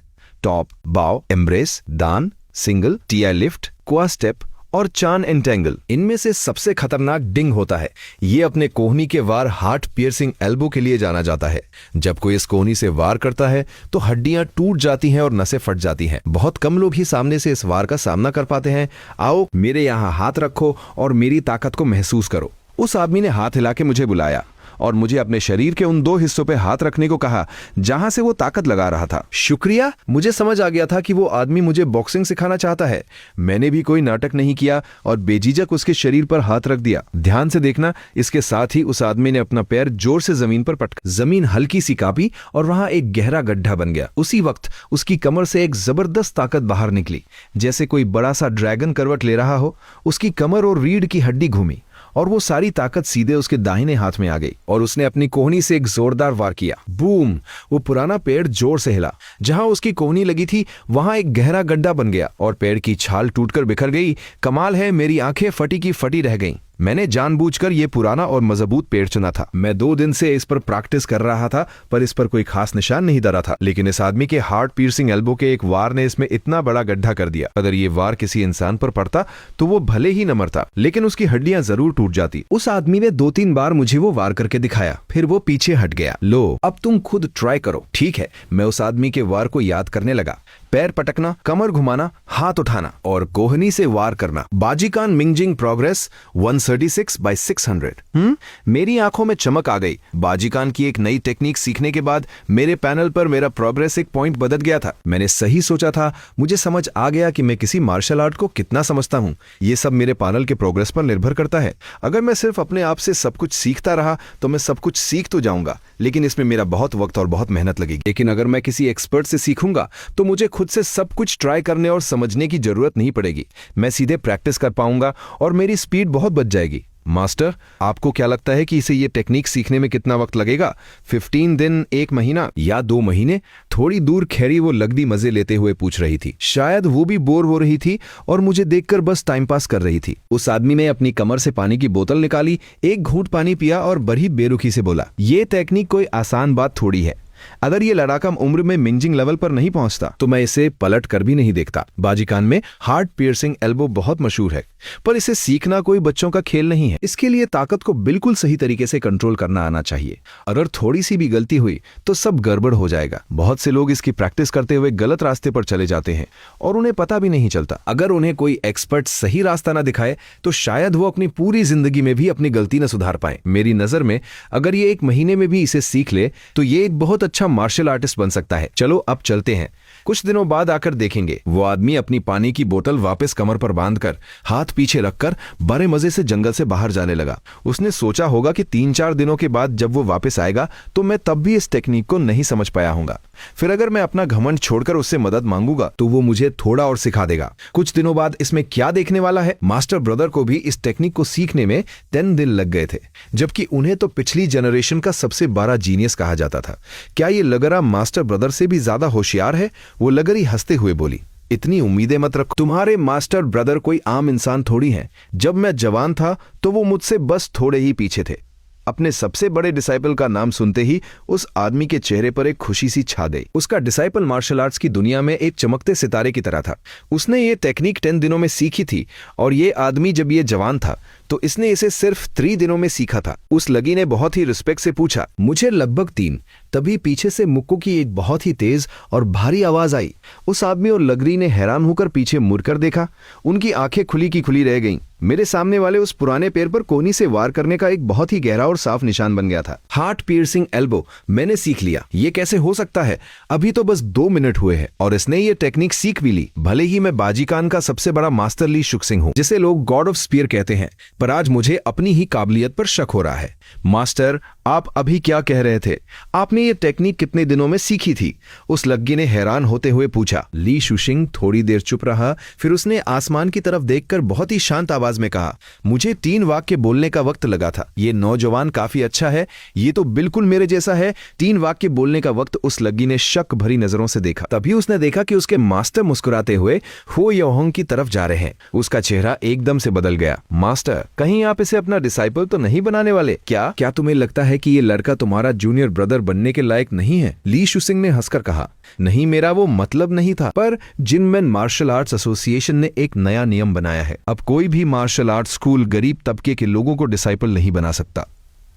टॉप, बाव, एम्ब्रेस, दान, सिंगल, टीआई लिफ्ट, क्वा स्टेप और चान एंटेंगल। इनमें से सबसे खतरनाक डिंग होता है। ये अपने कोहनी के वार हार्ट पियर्सिंग एल्बो के लिए जाना जाता है। जब कोई इस कोहनी से वार करता है तो हड्डियां टूट जाती हैं और नसें फट जाती हैं। बहुत कम लोग ही सामने से इस वार का सामना कर पाते हैं। आओ मेरे यहाँ हाथ रखो और मेरी ताकत को महसूस करो। उस आदमी ने हाथ हिला के मुझे बुलाया और मुझे अपने शरीर के उन 2 हिस्सों पे हाथ रखने को कहा जहां से वो ताकत लगा रहा था। शुक्रिया। मुझे समझ आ गया था कि वो आदमी मुझे बॉक्सिंग सिखाना चाहता है। मैंने भी कोई नाटक नहीं किया और बेझिझक उसके शरीर पर हाथ रख दिया। ध्यान से देखना, इसके साथ ही उस आदमी ने अपना पैर जोर से जमीन पर पटका। जमीन हल्की सी कांपी और वहां एक गहरा गड्ढा बन गया। उसी वक्त उसकी कमर से एक जबरदस्त ताकत बाहर निकली, जैसे कोई बड़ा सा ड्रैगन करवट ले रहा हो। उसकी कमर और रीढ़ की हड्डी घूमी और वो सारी ताकत सीधे उसके दाहिने हाथ में आ गई और उसने अपनी कोहनी से एक जोरदार वार किया। बूम! वो पुराना पेड़ जोर से हिला। जहां उसकी कोहनी लगी थी वहां एक गहरा गड्ढा बन गया और पेड़ की छाल टूटकर बिखर गई। कमाल है, मेरी आंखें फटी की फटी रह गईं। मैंने जानबूझकर ये पुराना और मजबूत पेड़ चुना था। मैं 2 दिन से इस पर प्रैक्टिस कर रहा था पर इस पर कोई खास निशान नहीं धरा था। लेकिन इस आदमी के हार्ट पियर्सिंग एल्बो के एक वार ने इसमें इतना बड़ा गड्ढा कर दिया। अगर ये वार किसी इंसान पर पड़ता तो वो भले ही न मरता, लेकिन उसकी हड्डियां जरूर टूट जाती। उस आदमी ने 2-3 बार मुझे वो वार करके दिखाया, फिर वो पीछे हट गया। लो, अब तुम खुद ट्राई करो। ठीक है। मैं उस आदमी के वार को याद करने लगा। पैर पटकना, कमर घुमाना, हाथ उठाना और कोहनी से वार करना। बाजीकान मिंगजिंग प्रोग्रेस 136/600। मेरी आंखों में चमक आ गई। बाजीकान की एक नई टेक्निक सीखने के बाद मेरे पैनल पर मेरा प्रोग्रेस एक पॉइंट बदल गया था। मैंने सही सोचा था। मुझे समझ आ गया कि मैं किसी मार्शल आर्ट को कितना समझता हूँ। ये सब मेरे पैनल के प्रोग्रेस पर निर्भर करता है। अगर मैं सिर्फ अपने आप से सब कुछ सीखता रहा तो मैं सब कुछ सीख तो जाऊंगा, लेकिन इसमें मेरा बहुत वक्त और बहुत मेहनत लगेगी। लेकिन अगर मैं किसी एक्सपर्ट से सीखूंगा तो मुझे खुद से सब कुछ ट्राई करने और समझने की जरूरत नहीं पड़ेगी। मैं सीधे प्रैक्टिस कर पाऊंगा और मेरी स्पीड बहुत बच जाएगी। मास्टर, आपको क्या लगता है कि इसे ये टेक्निक सीखने में कितना वक्त लगेगा? 15 दिन, 1 महीना या 2 महीने? थोड़ी दूर खैरी वो लगदी मजे लेते हुए पूछ रही थी। शायद वो भी बोर हो रही थी और मुझे देखकर बस टाइम पास कर रही थी। उस आदमी ने अपनी कमर से पानी की बोतल निकाली, एक घूंट पानी पिया और बड़ी बेरुखी से बोला, ये टेक्निक कोई आसान बात थोड़ी है। अगर ये लड़का कम उम्र में मिंजिंग लेवल पर नहीं पहुंचता तो मैं इसे पलट कर भी नहीं देखता। बाजीकान में हार्ट पियर्सिंग एल्बो बहुत मशहूर है, पर इसे सीखना कोई बच्चों का खेल नहीं है। इसके लिए ताकत को बिल्कुल सही तरीके से कंट्रोल करना आना चाहिए। अगर थोड़ी सी भी गलती हुई तो सब गड़बड़ हो जाएगा। बहुत से लोग इसकी प्रैक्टिस करते हुए गलत रास्ते पर चले जाते हैं और उन्हें पता भी नहीं चलता। अगर उन्हें कोई एक्सपर्ट सही रास्ता ना दिखाए तो शायद वो अपनी पूरी जिंदगी में भी अपनी गलती न सुधार पाए। मेरी नजर में अगर ये 1 महीने में भी इसे सीख ले तो ये एक बहुत अच्छा मार्शल आर्टिस्ट बन सकता है। चलो अब चलते हैं। कुछ दिनों बाद आकर देखेंगे। वो आदमी अपनी पानी की बोतल वापस कमर पर बांधकर हाथ पीछे रखकर बड़े मजे से जंगल से बाहर जाने लगा। उसने सोचा होगा कि 3-4 दिनों के बाद जब वो वापस आएगा तो मैं तब भी इस टेक्निक को नहीं समझ पाया हूंगा। फिर अगर मैं अपना घमंड छोड़कर उससे मदद मांगूंगा तो वो मुझे थोड़ा और सिखा देगा। कुछ दिनों बाद इसमें क्या देखने वाला है। मास्टर ब्रदर को भी इस टेक्निक को सीखने में 10 दिन लग गए थे, जबकि उन्हें तो पिछली जनरेशन का सबसे बड़ा जीनियस कहा जाता था। क्या ये लगरा मास्टर ब्रदर से भी ज्यादा होशियार है? वो लगरी हंसते हुए बोली, इतनी उम्मीदें मत रखो। तुम्हारे मास्टर ब्रदर कोई आम इंसान थोड़ी हैं। जब मैं जवान था तो वो मुझसे बस थोड़े ही पीछे थे। अपने सबसे बड़े डिसाइपल का नाम सुनते ही उस आदमी के चेहरे पर एक खुशी सी छा गई। उसका डिसाइपल मार्शल आर्ट्स की दुनिया में एक चमकते सितारे की तरह था। उसने ये टेक्निक 10 दिनों में सीखी थी और ये आदमी जब ये जवान था तो इसने इसे सिर्फ 3 दिनों में सीखा था। उस लगी ने बहुत ही रिस्पेक्ट से पूछा, मुझे लगभग 3। तभी पीछे से मुक्कू की एक बहुत ही तेज और भारी आवाज आई। उस आदमी और लगरी ने हैरान होकर पीछे मुड़कर देखा। उनकी आंखें खुली की खुली रह गईं। मेरे सामने वाले उस पुराने पैर पर कोहनी से वार करने का एक बहुत ही गहरा और साफ निशान बन गया था। हार्ट पियर्सिंग एल्बो मैंने सीख लिया। ये कैसे हो सकता है? अभी तो बस 2 मिनट हुए हैं और इसने ये टेक्निक सीख भी ली। भले ही मैं बाजीकान का सबसे बड़ा मास्टर ली शुक्सिंग हूँ, जिसे लोग गॉड ऑफ स्पीयर कहते हैं, पर आज मुझे अपनी ही काबिलियत पर शक हो रहा है। मास्टर, आप अभी क्या कह रहे थे? आपने ये टेक्निक कितने दिनों में सीखी थी? उस लग्गी ने हैरान होते हुए पूछा। ली शुशिंग थोड़ी देर चुप रहा, फिर उसने आसमान की तरफ देखकर बहुत ही शांत आवाज में कहा, मुझे 3 वाक्य बोलने का वक्त लगा था। ये नौजवान काफी अच्छा है। ये तो बिल्कुल मेरे जैसा है। 3 वाक्य बोलने का वक्त। उस लग्गी ने शक भरी नजरों से देखा। तभी उसने देखा कि उसके मास्टर मुस्कुराते हुए हो योहोंग की तरफ जा रहे हैं। उसका चेहरा एकदम से बदल गया। मास्टर, कहीं आप इसे अपना डिसाइपल तो नहीं बनाने वाले? क्या तुम्हें लगता है कि ये लड़का तुम्हारा जूनियर ब्रदर बनने के लायक नहीं है? ली शुसिंग ने हंसकर कहा, नहीं, मेरा वो मतलब नहीं था। पर जिनमैन मार्शल आर्ट्स एसोसिएशन ने एक नया नियम बनाया है। अब कोई भी मार्शल आर्ट्स स्कूल गरीब तबके के लोगों को डिसाइपल नहीं बना सकता।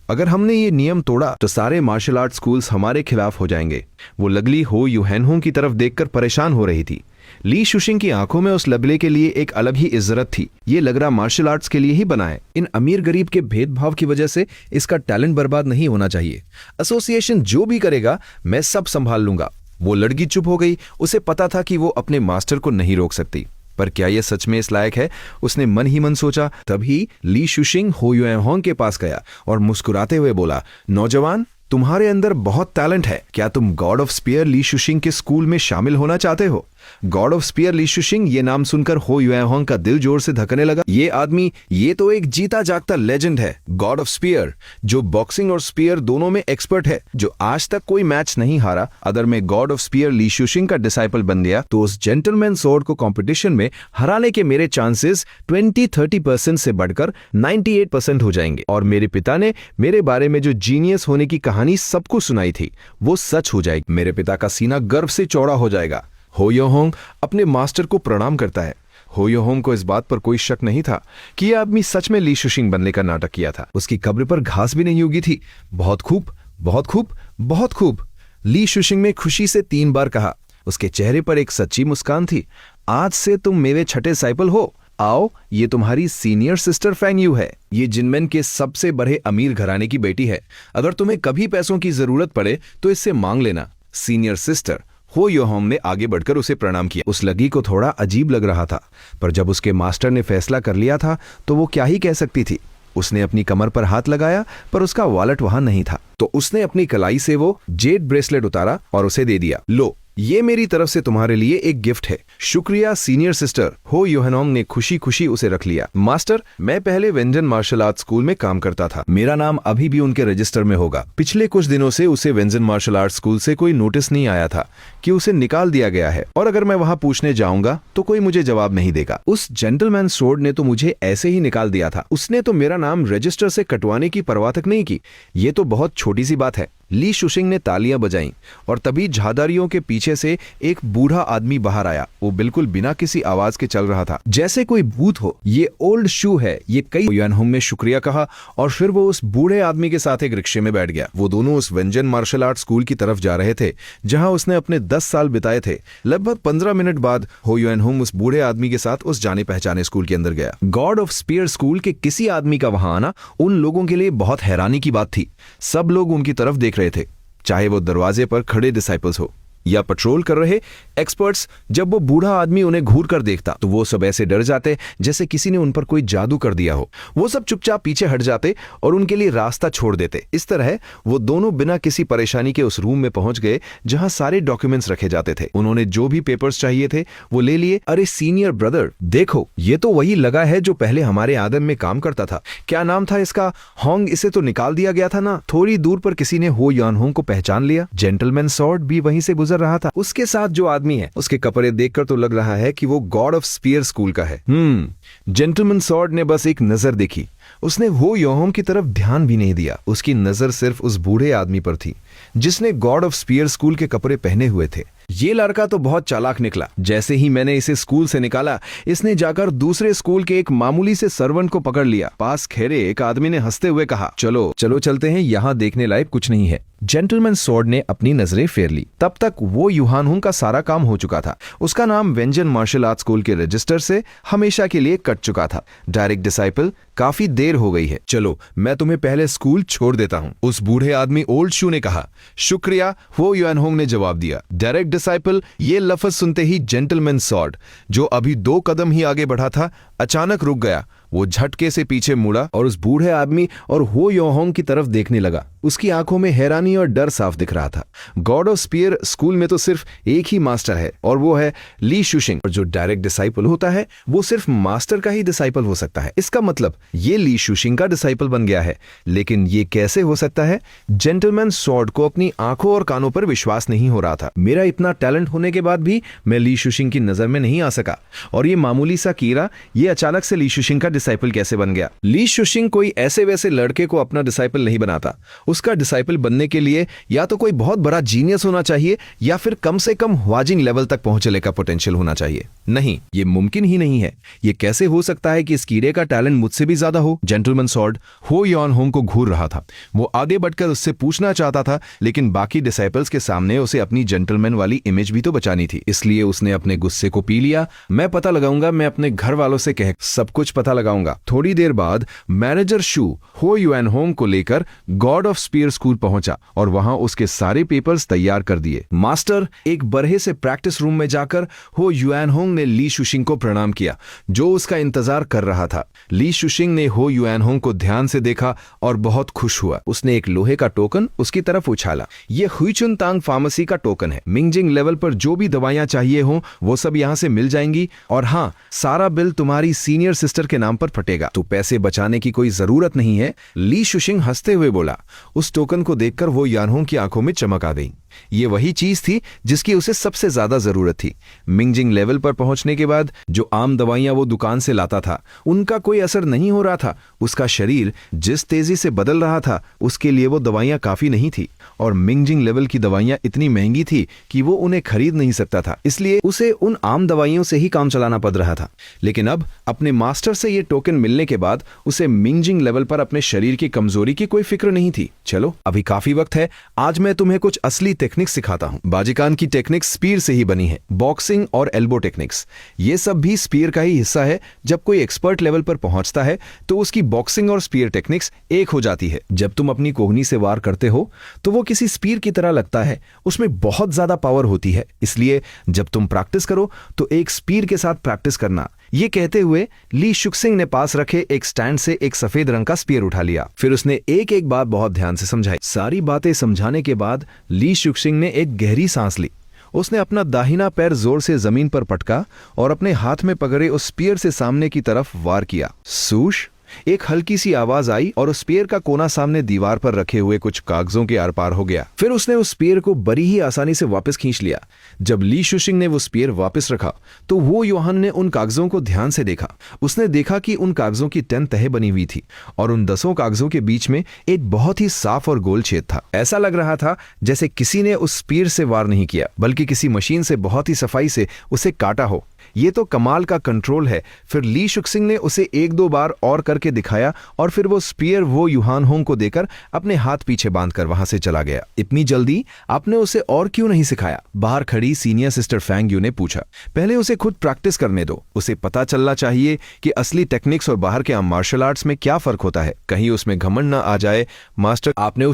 अगर हमने ये नियम तोड़ा तो सारे मार्शल आर्ट स्कूल्स हमारे खिलाफ हो जाएंगे। वो लगली हो यूहैनहोंग की तरफ देखकर परेशान हो रही थी। ली शुशिंग की आंखों में उस लबले के लिए एक अलग ही इज्जत थी। ये लगरा मार्शल आर्ट्स के लिए ही बना है। इन अमीर गरीब के भेदभाव की वजह से इसका टैलेंट बर्बाद नहीं होना चाहिए। एसोसिएशन जो भी करेगा मैं सब संभाल लूंगा। वो लड़की चुप हो गई। उसे पता था कि वो अपने मास्टर को नहीं रोक सकती, पर क्या यह सच में इस लायक है? उसने मन ही मन सोचा। तभी ली शुशिंग हो युएहोंग के पास गया और मुस्कुराते हुए बोला, नौजवान, तुम्हारे अंदर बहुत टैलेंट है। क्या तुम गॉड ऑफ स्पीयर ली शुशिंग के स्कूल में शामिल होना चाहते हो? गॉड ऑफ स्पीयर ली शुशिंग, ये नाम सुनकर हो युएहोंग का दिल जोर से धड़कने लगा। ये आदमी, ये तो एक जीता जागता लेजेंड है। गॉड ऑफ स्पीयर, जो बॉक्सिंग और स्पीयर दोनों में एक्सपर्ट है, जो आज तक कोई मैच नहीं हारा। अगर मैं गॉड ऑफ स्पीयर ली शुशिंग का डिसाइपल बन गया तो उस जेंटलमैन स्वॉर्ड को कंपटीशन में हराने के मेरे चांसेस 20-30% से बढ़कर 98% हो जाएंगे। और मेरे पिता ने मेरे बारे में जो जीनियस होने की कहानी सबको सुनाई थी, वो सच हो जाएगी। मेरे पिता का सीना गर्व से चौड़ा हो जाएगा। हो योहोंग अपने मास्टर को प्रणाम करता है। हो योहोंग को इस बात पर कोई शक नहीं था कि यह आदमी सच में ली शुशिंग बनने का नाटक किया था। उसकी कब्र पर घास भी नहीं उगी थी। बहुत खूब, बहुत खूब, बहुत खूब, ली शुशिंग ने खुशी से 3 बार कहा। उसके चेहरे पर एक सच्ची मुस्कान थी। आज से तुम मेरे छठे डिसाइपल हो। आओ, ये तुम्हारी सीनियर सिस्टर फैंग यू है। ये जिनमैन के सबसे बड़े अमीर घराने की बेटी है। अगर तुम्हें कभी पैसों की जरूरत पड़े तो इससे मांग लेना। Senior sister. हो योहोंग ने आगे बढ़कर उसे प्रणाम किया। उस लगी को थोड़ा अजीब लग रहा था, पर जब उसके मास्टर ने फैसला कर लिया था तो वो क्या ही कह सकती थी। उसने अपनी कमर पर हाथ लगाया, पर उसका वॉलेट वहां नहीं था। तो उसने अपनी कलाई से वो जेड ब्रेसलेट उतारा और उसे दे दिया। लो, ये मेरी तरफ से तुम्हारे लिए एक गिफ्ट है। शुक्रिया सीनियर सिस्टर। हो यूहैनहोंग ने खुशी खुशी उसे रख लिया। मास्टर, मैं पहले वेंजन मार्शल आर्ट स्कूल में काम करता था। मेरा नाम अभी भी उनके रजिस्टर में होगा। पिछले कुछ दिनों से उसे वेंजन मार्शल आर्ट स्कूल से कोई नोटिस नहीं आया था कि उसे निकाल दिया गया है, और अगर मैं वहां पूछने जाऊंगा तो कोई मुझे जवाब नहीं देगा। उस जेंटलमैन स्वॉर्ड ने तो मुझे ऐसे ही निकाल दिया था। उसने तो मेरा नाम रजिस्टर से कटवाने की परवाह तक नहीं की। ये तो बहुत छोटी सी बात है। ली शुशिंग ने तालियां बजाईं और तभी झादारियों के पीछे से एक बूढ़ा आदमी बाहर आया। वो बिल्कुल बिना किसी आवाज के चल रहा था, जैसे कोई भूत हो। ये ओल्ड शू है। ये कई युएनहोंग ने शुक्रिया कहा और फिर वो उस बूढ़े आदमी के साथ एक रिक्शे में बैठ गया। वो दोनों उस वेंजन मार्शल आर्ट स्कूल की तरफ जा रहे थे जहां उसने अपने 10 साल बिताए थे। लगभग 15 मिनट बाद हो युएनहोंग उस बूढ़े आदमी के साथ उस जाने पहचाने स्कूल के अंदर गया। गॉड ऑफ स्पीयर स्कूल के किसी आदमी का वहां आना उन लोगों के लिए बहुत हैरानी की बात थी। सब लोग उनकी तरफ देख रहे थे, चाहे वो दरवाजे पर खड़े डिसाइपल्स हो या पेट्रोल कर रहे एक्सपर्ट्स, जब वो बूढ़ा आदमी उन्हें घूर कर देखता तो वो सब ऐसे डर जाते जैसे किसी ने उन पर कोई जादू कर दिया हो। वो सब चुपचाप पीछे हट जाते और उनके लिए रास्ता छोड़ देते। इस तरह वो दोनों बिना किसी परेशानी के उस रूम में पहुंच गए जहां सारे डॉक्यूमेंट्स रखे जाते थे। उन्होंने जो भी पेपर्स चाहिए थे वो ले लिए। अरे सीनियर ब्रदर, देखो ये तो वही लगा है जो पहले हमारे आदम में काम करता था। क्या नाम था इसका? होंग। इसे तो निकाल दिया गया था ना। थोड़ी दूर पर किसी ने हो यान होंग को पहचान लिया। जेंटलमैन सॉर्ड भी वहीं से गुजर रहा था। उसके साथ जो आदमी है उसके कपड़े देखकर तो लग रहा है कि वो गॉड ऑफ स्पीयर स्कूल का है। जेंटलमैन सॉर्ड ने बस एक नजर देखी। उसने हो योहोम की तरफ ध्यान भी नहीं दिया। उसकी नजर सिर्फ उस बूढ़े आदमी पर थी जिसने गॉड ऑफ स्पीयर स्कूल के कपड़े पहने हुए थे। ये लड़का तो बहुत चालाक निकला। जैसे ही मैंने इसे स्कूल से निकाला, इसने जाकर दूसरे स्कूल के एक मामूली से सर्वेंट को पकड़ लिया। पास खड़े एक आदमी ने हंसते हुए कहा, चलो चलो चलते हैं, यहाँ देखने लायक कुछ नहीं है। जेंटलमैन सॉर्ड ने अपनी नजरें फेर ली। तब तक वो युहान हुंग का सारा काम हो चुका था। उसका नाम वेंजन मार्शल आर्ट स्कूल के रजिस्टर से हमेशा के लिए कट चुका था। डायरेक्ट डिसाइपल, काफी देर हो गई है, चलो मैं तुम्हें पहले स्कूल छोड़ देता हूँ, उस बूढ़े आदमी ओल्ड शू ने कहा। शुक्रिया, वो युहान हुंग ने जवाब दिया। डायरेक्ट डिसाइपल, ये लफ्ज सुनते ही जेंटलमैन सॉर्ड, जो अभी 2 कदम ही आगे बढ़ा था, अचानक रुक गया। वो झटके से पीछे मुड़ा और उस बूढ़े आदमी और हो योहोंग की तरफ देखने लगा। उसकी आंखों में हैरानी और डर साफ दिख रहा था। गॉड ऑफ स्पीयर स्कूल में तो सिर्फ एक ही मास्टर है और वो है ली शुशिंग। और जो डायरेक्ट डिसाइपल होता है वो सिर्फ मास्टर का ही डिसाइपल हो सकता है। इसका मतलब ये ली शुशिंग का डिसाइपल बन गया है। लेकिन ये कैसे हो सकता है? जेंटलमैन सॉर्ड को अपनी आंखों और कानों पर विश्वास नहीं हो रहा था। मेरा इतना टैलेंट होने के बाद भी मैं ली शुशिंग की नजर में नहीं आ सका, और ये मामूली सा कीड़ा ये अचानक से ली शुशिंग का डिसाइपल कैसे बन गया? ली शुशिंग कोई ऐसे वैसे लड़के को अपना डिसाइपल नहीं बनाता। उसका डिसाइपल बनने के लिए या तो कोई बहुत बड़ा जीनियस होना चाहिए या फिर कम से कम ह्वाजिंग लेवल तक पहुंचने का पोटेंशियल होना चाहिए। नहीं, ये मुमकिन ही नहीं है। ये कैसे हो सकता है कि इस कीड़े का टैलेंट मुझसे भी ज्यादा हो? जेंटलमैन सॉर्ड हो यान होंग को घूर रहा था। वो आगे बढ़कर उससे पूछना चाहता था, लेकिन बाकी डिसाइपल्स के सामने उसे अपनी जेंटलमैन वाली इमेज भी तो बचानी थी। इसलिए उसने अपने गुस्से को पी लिया। मैं पता लगाऊंगा, मैं अपने घर वालों से कह सब कुछ पता लगाऊंगा। थोड़ी देर बाद मैनेजर शू हो युआन होंग को लेकर गॉड ऑफ स्पीयर स्कूल पहुंचा और वहां उसके सारे पेपर्स तैयार कर दिए। मास्टर एक बरहे से प्रैक्टिस रूम में जाकर हो युआन होंग ने ली शुशिंग को प्रणाम किया, जो उसका इंतजार कर रहा था। ली शुशिंग ने हो युआन होंग को ध्यान से देखा और बहुत खुश हुआ। उसने एक लोहे का टोकन उसकी तरफ उछाला। ये हुईचुन तांग फार्मेसी का टोकन है। मिंगजिंग लेवल पर जो भी दवाइयां चाहिए हो वो सब यहाँ से मिल जाएंगी, और हाँ, सारा बिल तुम्हारी सीनियर सिस्टर के नाम पर फटेगा। तो पैसे बचाने की कोई जरूरत नहीं है। ली शुशिंग हंसते हुए बोला। उस टोकन को देखकर वो यानहोंग की आंखों में चमक आ गई। ये वही चीज थी जिसकी उसे सबसे ज्यादा जरूरत थी। मिंगजिंग लेवल पर पहुंचने के बाद जो आम दवाइयां वो दुकान से लाता था उनका कोई असर नहीं हो रहा था। उसका शरीर जिस तेजी से बदल रहा था उसके लिए वो दवाइयां काफी नहीं थी, और मिंगजिंग लेवल की दवाइयां इतनी महंगी थी कि वो उन्हें खरीद नहीं सकता था। इसलिए उसे उन आम दवाइयों से ही काम चलाना पड़ रहा था। लेकिन अब अपने मास्टर से ये टोकन मिलने के बाद उसे मिंगजिंग लेवल पर अपने शरीर की कमजोरी की कोई फिक्र नहीं थी। चलो अभी काफी वक्त है, आज मैं तुम्हें कुछ असली टेक्निक्स सिखाता हूं। बाजिकान की टेक्निक्स स्पीयर से ही बनी है। बॉक्सिंग और एल्बो टेक्निक्स, ये सब भी स्पीयर का ही हिस्सा है। जब कोई एक्सपर्ट लेवल पर पहुंचता है तो उसकी बॉक्सिंग और स्पीयर टेक्निक्स एक हो जाती है। जब तुम अपनी कोहनी से वार करते हो तो वो किसी स्पीयर की तरह लगता है। उसमें बहुत ज्यादा पावर होती है। इसलिए जब तुम प्रैक्टिस करो तो एक स्पीयर के साथ प्रैक्टिस करना। ये कहते हुए ली शुक्सिंग ने पास रखे एक स्टैंड से एक सफेद रंग का स्पीयर उठा लिया। फिर उसने एक एक बात बहुत ध्यान से समझाई। सारी बातें समझाने के बाद ली शुक्सिंग ने एक गहरी सांस ली। उसने अपना दाहिना पैर जोर से जमीन पर पटका और अपने हाथ में पकड़े उस स्पीयर से सामने की तरफ वार किया। सूश, एक हल्की सी आवाज आई और उस स्पीयर का कोना सामने दीवार पर रखे हुए कुछ कागजों के आर पार हो गया। फिर उसने उस स्पीयर को बड़ी ही आसानी से वापस खींच लिया। जब ली शुशिंग ने वो स्पीयर वापस रखा तो वो योहान ने उन कागजों को ध्यान से देखा। उसने देखा कि उन कागजों की 10 तह बनी हुई थी और उन 10 कागजों के बीच में एक बहुत ही साफ और गोल छेद था। ऐसा लग रहा था जैसे किसी ने उस स्पीयर से वार नहीं किया, बल्कि किसी मशीन से बहुत ही सफाई से उसे काटा हो। ये तो कमाल का कंट्रोल है। फिर ली शुक्सिंग ने उसे एक दो बार और करके दिखाया और फिर वो स्पीयर वो युहान होंग को देकर अपने हाथ पीछे बांधकर वहां से चला गया। इतनी जल्दी आपने उसे और क्यों नहीं सिखाया? बाहर खड़ी सीनियर सिस्टर फैंग यू ने पूछा। पहले उसे खुद प्रैक्टिस करने दो, उसे पता चलना चाहिए कि असली टेक्निक्स और बाहर के मार्शल आर्ट्स में क्या फर्क होता है। कहीं उसमें घमंड ना आ जाए। मास्टर आपने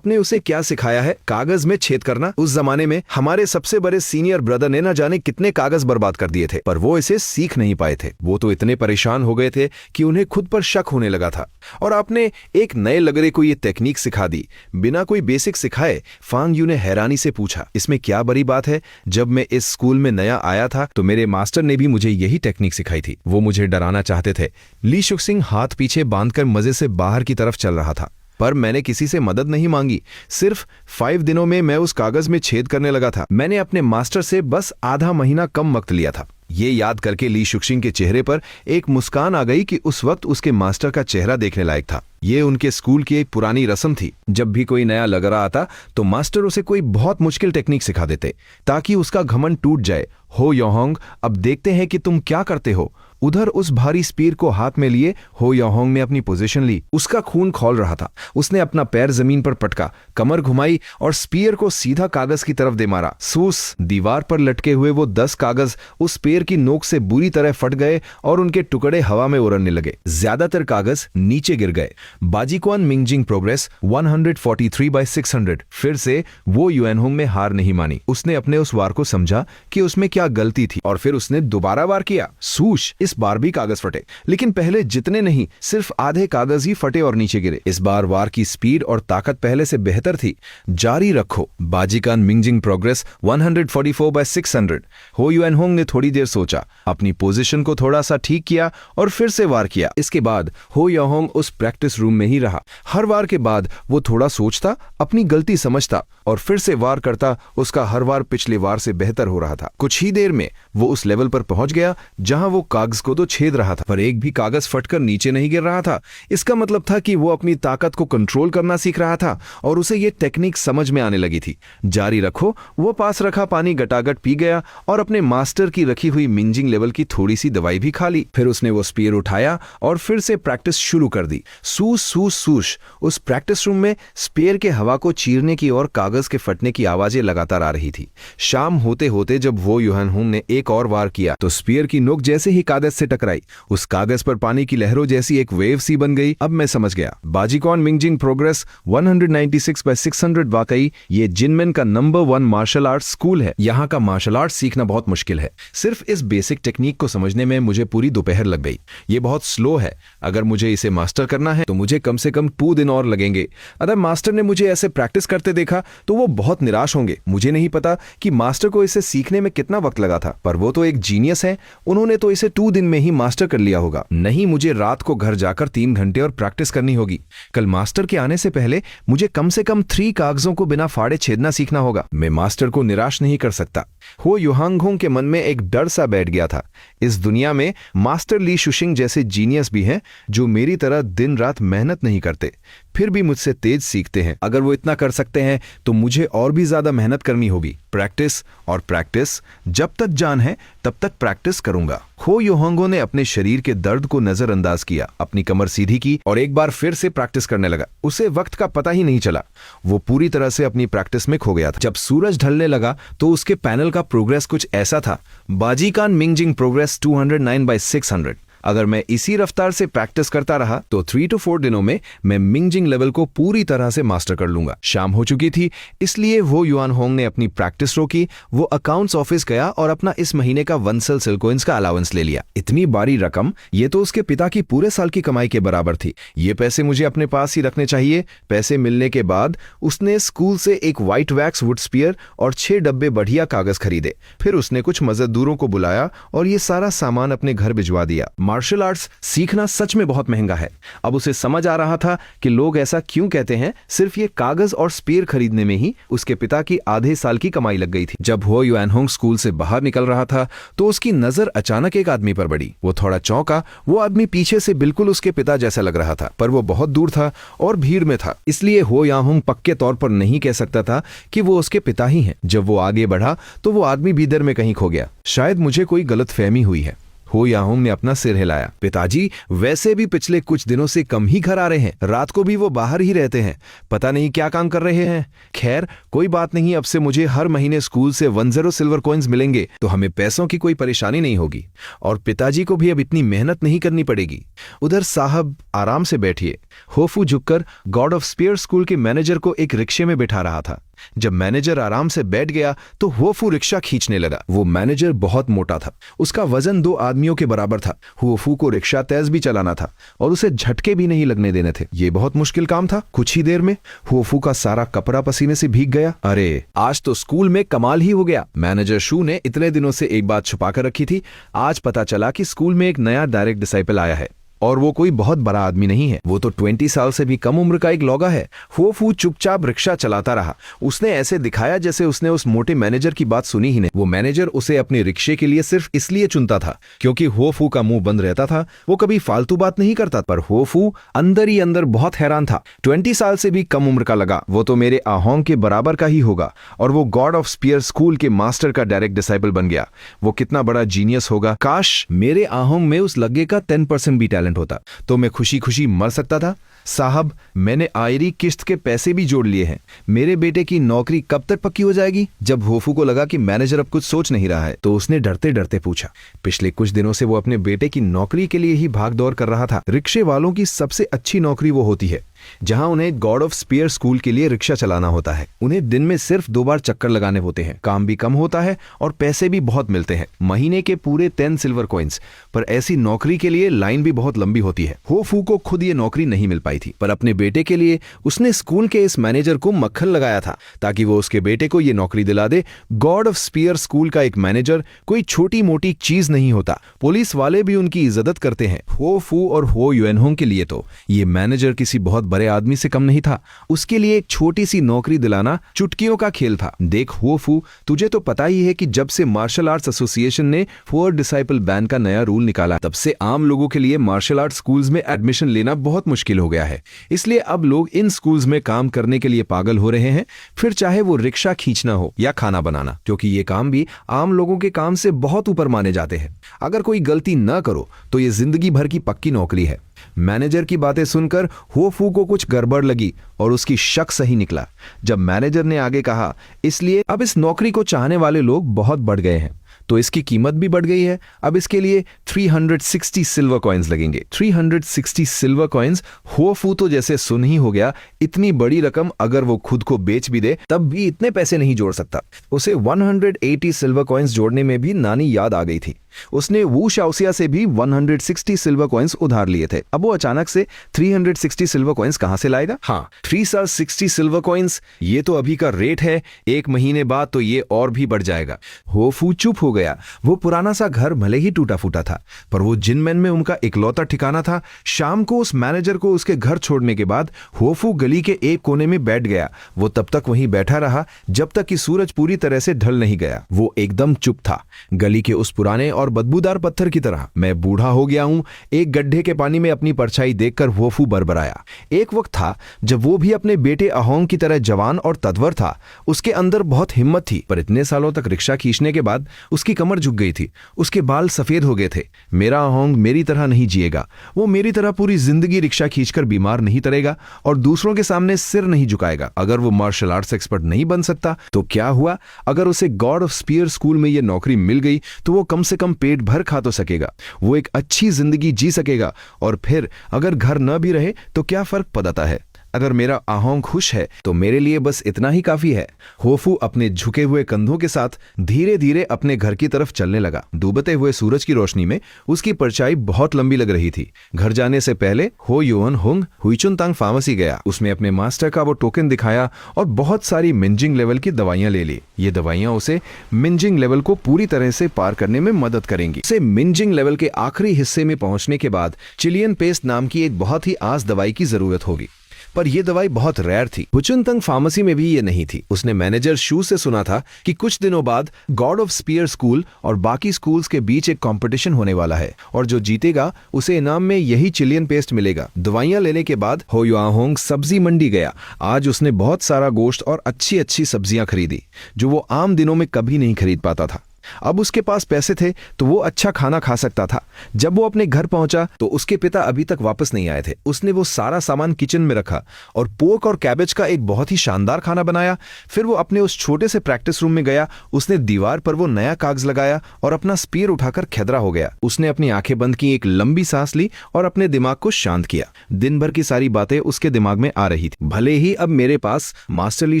उसे क्या सिखाया है? कागज में छेद करना। उस जमाने में हमारे सबसे बड़े सीनियर ब्रदर ने न जाने कितने कागज बर्बाद कर दिए थे, पर वो इसे सीख नहीं पाए थे। वो तो इतने परेशान हो गए थे कि उन्हें खुद पर शक होने लगा था। और आपने एक नए लगरे को ये टेक्निक सिखा दी बिना कोई बेसिक सिखाए? फांग यू ने हैरानी से पूछा। इसमें क्या बड़ी बात है? जब मैं इस स्कूल में नया आया था तो मेरे मास्टर ने भी मुझे यही टेक्निक सिखाई थी। वो मुझे डराना चाहते थे। ली शुक्सिंग हाथ पीछे बांधकर मजे से बाहर की तरफ चल रहा था। पर मैंने किसी से मदद नहीं मांगी। सिर्फ 5 दिनों में मैं उस कागज में छेद करने लगा था। मैंने अपने मास्टर से बस आधा महीना कम वक्त लिया था। ये याद करके ली शुक्सिंग के चेहरे पर एक मुस्कान आ गई कि उस वक्त उसके मास्टर का चेहरा देखने लायक था। ये उनके स्कूल की एक पुरानी रस्म थी। जब भी कोई नया लगरा आता तो मास्टर उसे कोई बहुत मुश्किल टेक्निक सिखा देते ताकि उसका घमंड टूट जाए। हो योहोंग, अब देखते हैं कि तुम क्या करते हो। उधर उस भारी स्पीर को हाथ में लिए हो योहोंग ने अपनी पोजीशन ली। उसका खून खौल रहा था। उसने अपना पैर जमीन पर पटका, कमर घुमाई और स्पीयर को सीधा कागज की तरफ दे मारा। सूस दीवार पर लटके हुए वो 10 कागज उस पेड़ की नोक से बुरी तरह फट गए और उनके टुकड़े हवा में उड़ने लगे। ज्यादातर कागज नीचे गिर गए। बाजीक्वान मिंगजिंग प्रोग्रेस 143/600। फिर से वो युएनहोंग ने हार नहीं मानी। उसने अपने उस वार को समझा कि उसमें क्या गलती थी और फिर उसने दोबारा वार किया। सूश, इस बार भी कागज फटे, लेकिन पहले जितने नहीं, सिर्फ आधे कागज ही फटे और नीचे गिरे। इस बार वार की स्पीड और ताकत पहले से बेहतर थी। जारी रखो। बाजीकान मिंगजिंग प्रोग्रेस 144/600। हो युएनहोंग ने थोड़ी देर सोचा, अपनी पोजीशन को थोड़ा सा ठीक किया और फिर से वार किया। इसके बाद हो योहोंग उस प्रैक्टिस रूम में ही रहा। हर वार के बाद वो थोड़ा सोचता, अपनी गलती समझता और फिर से वार करता। उसका हर वार पिछले वार से बेहतर हो रहा था। कुछ ही देर में वो उस लेवल पर पहुंच गया जहां वो कागज को तो छेद रहा था, पर एक भी कागज फटकर नीचे नहीं गिर रहा था। इसका मतलब था कि वो अपनी ताकत को कंट्रोल करना सीख रहा था और उसे ये टेक्निक समझ में आने लगी थी। जारी रखो। वो पास रखा पानी गटागट पी गया और अपने मास्टर की रखी हुई मिंजिंग लेवल की थोड़ी सी दवाई भी खा ली। फिर उसने वो स्पीयर उठाया और फिर से प्रैक्टिस शुरू कर दी। सूस सूस सूश। उस प्रैक्टिस रूम में स्पीयर के हवा को चीरने की और कागज के फटने की आवाजें लगातार आ रही थी। शाम होते होते जब वो युएनहोंग ने एक और वार किया तो स्पीयर की नोक जैसे ही कागज से टकराई, उस कागज पर पानी की लहरों जैसी एक वेव सी बन गई। अब मैं समझ गया। बाजीकॉन मिंगजिंग प्रोग्रेस 196/600 वाकई ये जिनमेन का नंबर 1 मार्शल आर्ट्स स्कूल है। यहाँ का मार्शल आर्ट्स सीखना बहुत मुश्किल है। सिर्फ इस बेसिक टेक्निक को समझने में मुझे पूरी दोपहर लग गई। ये बहुत स्लो है। अगर मुझे इसे मास्टर करना है तो मुझे कम से कम 2 दिन और लगेंगे। अगर मास्टर ने मुझे ऐसे प्रैक्टिस करते देखा तो वो बहुत निराश होंगे। मुझे नहीं पता कि मास्टर को इसे सीखने में कितना वक्त लगा था, पर वो तो एक जीनियस है। उन्होंने तो इसे 2 दिन में ही मास्टर कर लिया होगा। नहीं, मुझे रात को घर जाकर 3 घंटे और प्रैक्टिस करनी होगी। कल मास्टर के आने से पहले मुझे कम से कम 3 कागजों को बिना फाड़े छेदना सीखना होगा। मैं मास्टर को निराश नहीं कर सकता। हो युहांगहोंग के मन में एक डर सा बैठ गया था। इस दुनिया में मास्टर ली शुशिंग जैसे जीनियस भी हैं जो मेरी तरह दिन रात मेहनत नहीं करते, फिर भी मुझसे तेज सीखते हैं। अगर वो इतना कर सकते हैं तो मुझे और भी ज्यादा मेहनत करनी होगी। प्रैक्टिस और प्रैक्टिस। जब तक जान है तब तक प्रैक्टिस करूंगा। हो युहांगो ने अपने शरीर के दर्द को नजरअंदाज किया, अपनी कमर सीधी की और एक बार फिर से प्रैक्टिस करने लगा। उसे वक्त का पता ही नहीं चला। वो पूरी तरह से अपनी प्रैक्टिस में खो गया था। जब सूरज ढलने लगा तो उसके पैनल का प्रोग्रेस कुछ ऐसा था। बाजीकान मिंगजिंग प्रोग्रेस 209/600। अगर मैं इसी रफ्तार से प्रैक्टिस करता रहा तो 3 to 4 दिनों में मैं मिंगजिंग लेवल को पूरी तरह से मास्टर कर लूंगा। शाम हो चुकी थी, इसलिए वो युआनहोंग ने अपनी प्रैक्टिस रोकी। वो अकाउंट्स ऑफिस गया और अपना इस महीने का 1 सेल सिल्कोइंस का अलाउंस ले लिया। इतनी बारी रकम, ये तो उसके पिता की पूरे साल की कमाई के बराबर थी। ये पैसे मुझे अपने पास ही रखने चाहिए। पैसे मिलने के बाद उसने स्कूल से एक व्हाइट वैक्स वुड स्पीयर और 6 डब्बे बढ़िया कागज खरीदे। फिर उसने कुछ मजदूरों को बुलाया और ये सारा सामान अपने घर भिजवा दिया। मार्शल आर्ट्स सीखना सच में बहुत महंगा है। अब उसे समझ आ रहा था कि लोग ऐसा क्यों कहते हैं। सिर्फ ये कागज और स्पेयर खरीदने में ही उसके पिता की आधे साल की कमाई लग गई थी। जब हो युएनहोंग स्कूल से बाहर निकल रहा था तो उसकी नजर अचानक एक आदमी पर पड़ी। वो थोड़ा चौंका। वो आदमी पीछे से बिल्कुल उसके पिता जैसा लग रहा था, पर वो बहुत दूर था और भीड़ में था, इसलिए हो युएनहोंग पक्के तौर पर नहीं कह सकता था कि वो उसके पिता ही हैं। जब वो आगे बढ़ा तो वो आदमी भीतर में कहीं खो गया। शायद मुझे कोई गलतफहमी हुई है। हो युएनहोंग ने अपना सिर हिलाया। पिताजी वैसे भी पिछले कुछ दिनों से कम ही घर आ रहे हैं, रात को भी वो बाहर ही रहते हैं, पता नहीं क्या काम कर रहे हैं। खैर कोई बात नहीं, अब से मुझे हर महीने स्कूल से 10 सिल्वर कॉइन्स मिलेंगे तो हमें पैसों की कोई परेशानी नहीं होगी और पिताजी को भी अब इतनी मेहनत नहीं करनी पड़ेगी। उधर साहब आराम से बैठिए। होफू झुककर गॉड ऑफ स्पेयर स्कूल के मैनेजर को एक रिक्शे में बिठा रहा था। जब मैनेजर आराम से बैठ गया तो होफू रिक्शा खींचने लगा। वो मैनेजर बहुत मोटा था, उसका वजन 2 आदमियों के बराबर था। होफू को रिक्शा तेज भी चलाना था और उसे झटके भी नहीं लगने देने थे। ये बहुत मुश्किल काम था। कुछ ही देर में होफू का सारा कपड़ा पसीने से भीग गया। अरे आज तो स्कूल में कमाल ही हो गया। मैनेजर शू ने इतने दिनों से एक बात छुपा कर रखी थी। आज पता चला कि स्कूल में एक नया डायरेक्ट डिसाइपल आया है और वो कोई बहुत बड़ा आदमी नहीं है, वो तो 20 साल से भी कम उम्र का एक लौगा है। होफू चुपचाप रिक्शा चलाता रहा। उसने ऐसे दिखाया जैसे उसने उस मोटे मैनेजर की बात सुनी ही नहीं। वो मैनेजर उसे अपने रिक्शे के लिए सिर्फ इसलिए चुनता था क्योंकि होफू का मुंह बंद रहता था। वो कभी फालतू बात नहीं करता। पर होफू अंदर ही अंदर बहुत हैरान था। 20 साल से भी कम उम्र का लगा, वो तो मेरे आहोंग के बराबर का ही होगा और वो गॉड ऑफ स्पेयर स्कूल के मास्टर का डायरेक्ट डिसाइपल बन गया। वो कितना बड़ा जीनियस होगा। काश मेरे आहोंग में उस लगे का 10% भी टैलेंट होता तो मैं खुशी खुशी मर सकता था। साहब मैंने आयरी किस्त के पैसे भी जोड़ लिए हैं। मेरे बेटे की नौकरी कब तक पक्की हो जाएगी? जब होफू को लगा कि मैनेजर अब कुछ सोच नहीं रहा है तो उसने डरते डरते पूछा। पिछले कुछ दिनों से वो अपने बेटे की नौकरी के लिए ही भाग दौड़ कर रहा था। रिक्शे वालों की सबसे अच्छी नौकरी वो होती है जहां उन्हें गॉड ऑफ स्पेयर स्कूल के लिए रिक्शा चलाना होता है। उन्हें दिन में सिर्फ 2 बार चक्कर लगाने होते हैं। काम भी कम होता है और पैसे भी बहुत मिलते हैं, महीने के पूरे 10 सिल्वर कॉइन्स। पर ऐसी नौकरी के लिए लाइन भी बहुत लंबी होती है। होफू को खुद ये नौकरी नहीं मिल पाई थी, पर अपने बेटे के लिए उसने स्कूल के इस मैनेजर को मक्खन लगाया था ताकि वो उसके बेटे को ये नौकरी दिला दे। गॉड ऑफ स्पेयर स्कूल का एक मैनेजर कोई छोटी मोटी चीज नहीं होता। पुलिस वाले भी उनकी इज्जत करते हैं। होफू और हो युएनहोंग के लिए तो ये मैनेजर किसी बहुत बड़े आदमी से कम नहीं था। उसके लिए एक छोटी सी नौकरी दिलाना चुटकियों का खेल था। देख होफू, तुझे तो पता ही है कि जब से मार्शल आर्ट्स एसोसिएशन ने 4 डिसाइपल बैन का नया रूल निकाला तब से आम लोगों के लिए मार्शल आर्ट स्कूल्स में एडमिशन लेना बहुत मुश्किल हो गया है। इसलिए अब लोग इन स्कूल्स में काम करने के लिए पागल हो रहे हैं, फिर चाहे वो रिक्शा खींचना हो या खाना बनाना, क्योंकि ये काम भी आम लोगों के काम से बहुत ऊपर माने जाते हैं। अगर कोई गलती न करो तो ये जिंदगी भर की पक्की नौकरी है। मैनेजर की बातें सुनकर होफू को कुछ गड़बड़ लगी और उसकी शक सही निकला। जब मैनेजर ने आगे कहा, इसलिए अब इस नौकरी को चाहने वाले लोग बहुत बढ़ गए हैं तो इसकी कीमत भी बढ़ गई है। अब इसके लिए 360 सिल्वर कॉइन्स लगेंगे। 360 सिल्वर कॉइन्स। होफू तो जैसे सुन ही हो गया। इतनी बड़ी रकम अगर वो खुद को बेच भी दे तब भी इतने पैसे नहीं जोड़ सकता। उसे 180 सिल्वर कॉइन्स जोड़ने में भी नानी याद आ गई थी। उसने वू शाओसिया से भी 160 सिल्वर कॉइन्स उधार लिए थे। अब वो अचानक से 360 सिल्वर कॉइन्स कहां से लाएगा? हाँ, 360 सिल्वर कॉइन्स, ये तो अभी का रेट है। 1 महीने बाद तो ये और भी बढ़ जाएगा। होफू चुप हो गया। वो पुराना सा घर भले ही टूटा फूटा था, पर वो जिनमेन में उनका इकलौता ठिकाना था। शाम को उस मैनेजर को उसके घर छोड़ने के बाद होफू गली के एक कोने में बैठ गया। वो तब तक वहीं बैठा रहा जब तक कि सूरज पूरी तरह से ढल नहीं गया। वो एकदम चुप था, गली के उस पुराने और बदबूदार पत्थर की तरह। मैं बूढ़ा हो गया हूं, एक गड्ढे के पानी में अपनी परछाई देखकर होफू बरबराया। एक वक्त था जब वो भी अपने बेटे अहोंग की तरह जवान और तत्वर था। उसके अंदर बहुत हिम्मत थी, पर इतने सालों तक रिक्शा खींचने के बाद उसकी कमर झुक गई थी। उसके बाल सफेद हो गए थे। मेरा अहोंग मेरी तरह नहीं जिएगा। वो मेरी तरह पूरी जिंदगी रिक्शा खींचकर बीमार नहीं तरेगा और दूसरों के सामने सिर नहीं झुकाएगा। अगर वो मार्शल आर्ट्स एक्सपर्ट नहीं बन सकता तो क्या हुआ? अगर उसे गॉड ऑफ स्पेयर स्कूल में ये नौकरी मिल गई तो वो कम से कम पेट भर खा तो सकेगा। वो एक अच्छी जिंदगी जी सकेगा और फिर अगर घर न भी रहे तो क्या फर्क पड़ता है? अगर मेरा आहोंग खुश है तो मेरे लिए बस इतना ही काफी है। होफू अपने झुके हुए कंधों के साथ धीरे धीरे अपने घर की तरफ चलने लगा। डूबते हुए सूरज की रोशनी में उसकी परछाई बहुत लंबी लग रही थी। घर जाने से पहले हो युअन होंग हुईचुनतांग फार्मेसी गया। उसने अपने मास्टर का वो टोकन दिखाया और बहुत सारी मिंजिंग लेवल की दवाइयां ले ली। ये दवाइयां उसे मिंजिंग लेवल को पूरी तरह से पार करने में मदद करेंगी। उसे मिंजिंग लेवल के आखिरी हिस्से में पहुंचने के बाद चिलियन पेस्ट नाम की एक बहुत ही आस दवाई की जरूरत होगी, पर यह दवाई बहुत रेयर थी। हुचुनतंग फार्मेसी में भी ये नहीं थी। उसने मैनेजर शू से सुना था कि कुछ दिनों बाद गॉड ऑफ स्पीयर स्कूल और बाकी स्कूल्स के बीच एक कंपटीशन होने वाला है और जो जीतेगा उसे इनाम में यही चिलियन पेस्ट मिलेगा। दवाइयां लेने के बाद हो युआहोंग सब्जी मंडी गया। आज उसने बहुत सारा गोश्त और अच्छी अच्छी सब्जियां खरीदी जो वो आम दिनों में कभी नहीं खरीद पाता था। अब उसके पास पैसे थे तो वो अच्छा खाना खा सकता था। जब वो अपने घर पहुंचा तो उसके पिता अभी तक वापस नहीं आए थे। उसने वो सारा सामान किचन में रखा और पोर्क और कैबेज का एक बहुत ही शानदार खाना बनाया। फिर वो अपने उस छोटे से प्रैक्टिस रूम में गया। उसने दीवार पर वो नया कागज लगाया और अपना स्पीयर उठाकर खैदरा हो गया। उसने अपनी आंखें बंद की, एक लंबी सांस ली और अपने दिमाग को शांत किया। दिन भर की सारी बातें उसके दिमाग में आ रही थी। भले ही अब मेरे पास मास्टर ली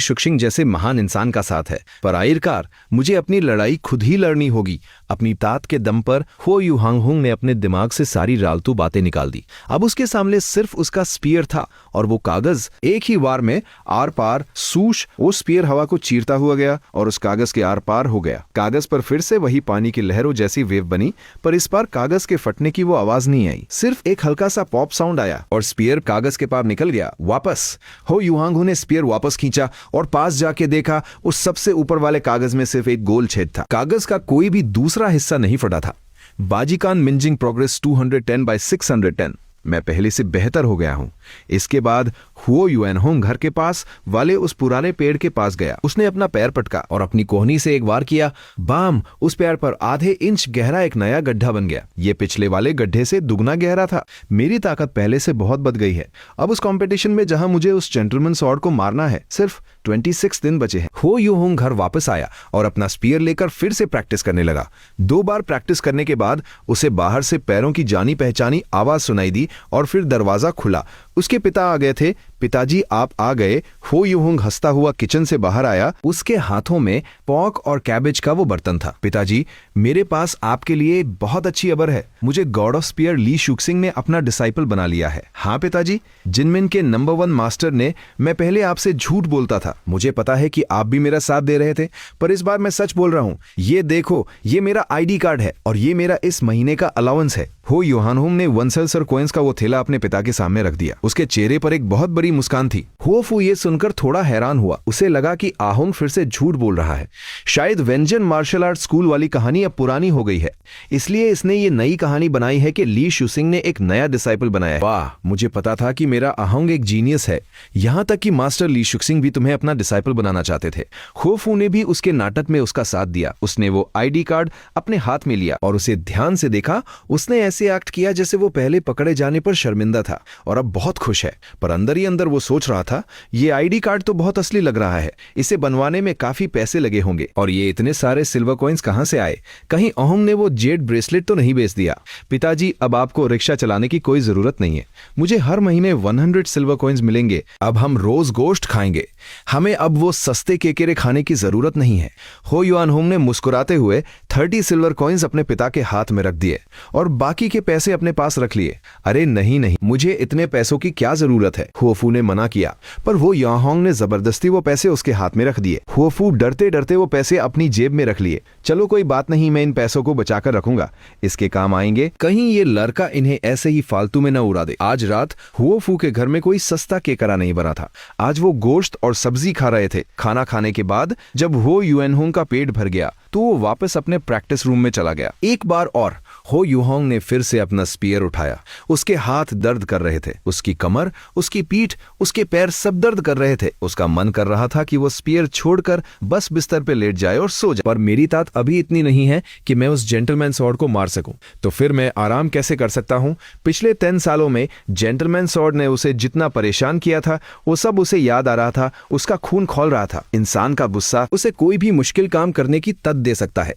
शुक्शिंग जैसे महान इंसान का साथ है, पर आखिरकार मुझे अपनी लड़ाई खुद ही लड़नी होगी। अपनी तात के दम पर हो युआहोंग ने अपने दिमाग से सारी रालतू बातें निकाल दी। अब उसके सामने सिर्फ उसका स्पीयर था और वो कागज एक ही वार में आर पार सूश। वो स्पीयर हवा को चीरता हुआ गया और उस कागज के आर पार हो गया। कागज पर फिर से वही पानी की लहरों जैसी वेव बनी, पर इस बार कागज के फटने की वो आवाज नहीं आई। सिर्फ एक हल्का सा पॉप साउंड आया और स्पीयर कागज के पार निकल गया। वापस हो युआहोंग ने स्पीयर वापस खींचा और पास जाके देखा उस सबसे ऊपर वाले कागज में सिर्फ एक गोल छेद था। कागज का कोई भी दूसरा हिस्सा नहीं फटा था। बाजीकान मिंजिंग प्रोग्रेस 210/610। मैं पहले से बेहतर हो गया हूं। इसके बाद हुओ युआनहोंग घर के पास वाले उस पुराने पेड़ के पास गया। उसने अपना पैर पटका और अपनी कोहनी से एक वार किया। बाम! उस पेड़ पर आधे इंच गहरा एक नया गड्ढा बन गया। ये पिछले वाले गड्ढे से दुगना गहरा था। मेरी ताकत पहले से बहुत बढ़ गई है। अब उस कंपटीशन में जहां मुझे उस जेंटलमैन सॉर्ड को मारना है, सिर्फ 26 दिन बचे हैं। हो युआहोंग घर वापस आया और अपना स्पीयर लेकर फिर से प्रैक्टिस करने लगा। 2 बार प्रैक्टिस करने के बाद उसे बाहर से पैरों की जानी पहचानी आवाज सुनाई दी और फिर दरवाजा खुला। उसके पिता आ गए थे। पिताजी, आप आ गए। हो युआहोंग हंसता हुआ किचन से बाहर आया। उसके हाथों में पॉक और कैबेज का वो बर्तन था। पिताजी, मेरे पास आपके लिए बहुत अच्छी खबर है। मुझे गॉड ऑफ स्पीयर ली शुक्सिंग ने अपना डिसाइपल बना लिया है। हाँ पिताजी, जिनमिन के नंबर 1 मास्टर ने, मैं पहले आपसे झूठ बोलता था। मुझे पता है कि आप भी मेरा साथ दे रहे थे, पर इस बार मैं सच बोल रहा हूँ। ये देखो, ये मेरा आईडी कार्ड है और ये मेरा इस महीने का अलाउंस है। हो युआनहोंग ने 1 सेल्सर कॉइंस का वो थैला अपने पिता के सामने रख दिया। उसके चेहरे पर एक बहुत बड़ी मुस्कान थी। हुओफू ये सुनकर थोड़ा हैरान हुआ। उसे लगा कि आहोंग फिर से झूठ बोल रहा है। शायद वेंजन मार्शल आर्ट स्कूल वाली कहानी अब पुरानी हो गई है, इसलिए इसने ये नई कहानी बनाई है कि ली शुसिंग ने एक नया डिसाइपल बनाया है। वाह, मुझे पता था कि मेरा आहोंग एक जीनियस है। यहां तक कि मास्टर ली शुसिंग भी तुम्हें अपना डिसाइपल बनाना चाहते थे। हुओफू ने भी उसके नाटक में उसका साथ दिया। उसने वो आईडी कार्ड अपने हाथ में लिया और उसे ध्यान से देखा। उसने ऐसे एक्ट किया जैसे वो पहले पकड़े जाने पर शर्मिंदा था और अब बहुत खुश है, पर अंदर ही अंदर वो सोच रहा था, ये आईडी कार्ड तो बहुत असली लग रहा है। इसे बनवाने में काफी पैसे लगे होंगे और ये इतने सारे सिल्वर कॉइंस कहां से आए? कहीं अहोंग ने वो जेड ब्रेसलेट तो नहीं बेच दिया? पिताजी, अब आपको रिक्शा चलाने की कोई जरूरत नहीं है। मुझे हर महीने 100 सिल्वर कॉइंस मिलेंगे। अब हम रोज गोश्त खाएंगे। हमें अब वो सस्ते केकेरे खाने की जरूरत नहीं है। हो युआनहोंग ने मुस्कुराते हुए 30 सिल्वर कॉइंस अपने पिता के हाथ में रख दिए और बाकी के पैसे अपने पास रख लिए। अरे नहीं नहीं, मुझे इतने पैसों की क्या जरूरत है? हुओफू ने मना किया, पर हो युआनहोंग ने जबरदस्ती वो पैसे उसके हाथ में रख दिए। हुओफू डरते डरते वो पैसे अपनी जेब में रख लिए। चलो कोई बात नहीं, मैं इन पैसों को बचाकर रखूंगा, इसके काम आएंगे। कहीं ये लड़का इन्हें ऐसे ही फालतू में न उड़ा दे। आज रात हुओफू के घर में कोई सस्ता केकरा नहीं बना था। आज वो गोश्त और सब्जी खा रहे थे। खाना खाने के बाद जब हो युआनहोंग का पेट भर गया तो वो वापस अपने प्रैक्टिस रूम में चला गया। एक बार और हो युआनहोंग ने फिर से अपना स्पीयर उठाया। उसके हाथ दर्द कर रहे थे, उसकी कमर, उसकी पीठ, उसके पैर सब दर्द कर रहे थे। उसका मन कर रहा था कि वो स्पीयर छोड़कर बस बिस्तर पे लेट जाए और सो जाए, पर मेरी ताकत अभी इतनी नहीं है कि मैं उस जेंटलमैन सॉर्ड को मार सकूं। तो फिर मैं आराम कैसे कर सकता हूं? पिछले 10 सालों में जेंटलमैन सॉर्ड ने उसे जितना परेशान किया था वो सब उसे याद आ रहा था। उसका खून खौल रहा था। इंसान का गुस्सा उसे कोई भी मुश्किल काम करने की तद दे सकता है।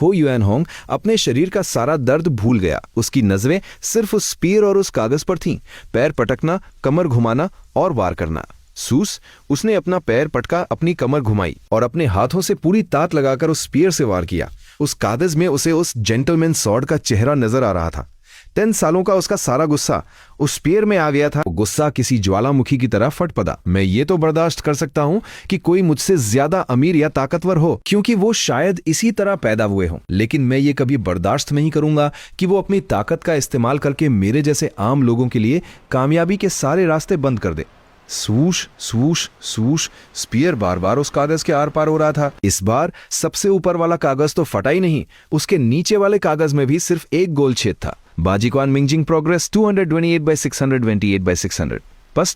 हो युएनहोंग अपने शरीर का सारा दर्द भूल गया। उसकी नजरें सिर्फ उस स्पीयर और उस कागज पर थीं। पैर पटकना, कमर घुमाना और वार करना। सूस, उसने अपना पैर पटका, अपनी कमर घुमाई और अपने हाथों से पूरी ताकत लगाकर उस स्पीयर से वार किया। उस कागज में उसे उस जेंटलमैन सॉर्ड का चेहरा नजर आ रहा था। 10 सालों का उसका सारा गुस्सा उस स्पीयर में आ गया था। गुस्सा किसी ज्वालामुखी की तरह फट पड़ा। मैं ये तो बर्दाश्त कर सकता हूं कि कोई मुझसे ज्यादा अमीर या ताकतवर हो, क्योंकि वो शायद इसी तरह पैदा हुए हों, लेकिन मैं ये कभी बर्दाश्त नहीं करूंगा कि वो अपनी ताकत का इस्तेमाल करके मेरे जैसे आम लोगों के लिए कामयाबी के सारे रास्ते बंद कर दे। स्वूश स्वूश स्वूश, स्पीयर बार बार उस कागज के आर पार हो रहा था। इस बार सबसे ऊपर वाला कागज तो फटा ही नहीं, उसके नीचे वाले कागज में भी सिर्फ एक गोल छेद था। बाजीकॉन मिंजिंग प्रोग्रेस 228/628/600। बस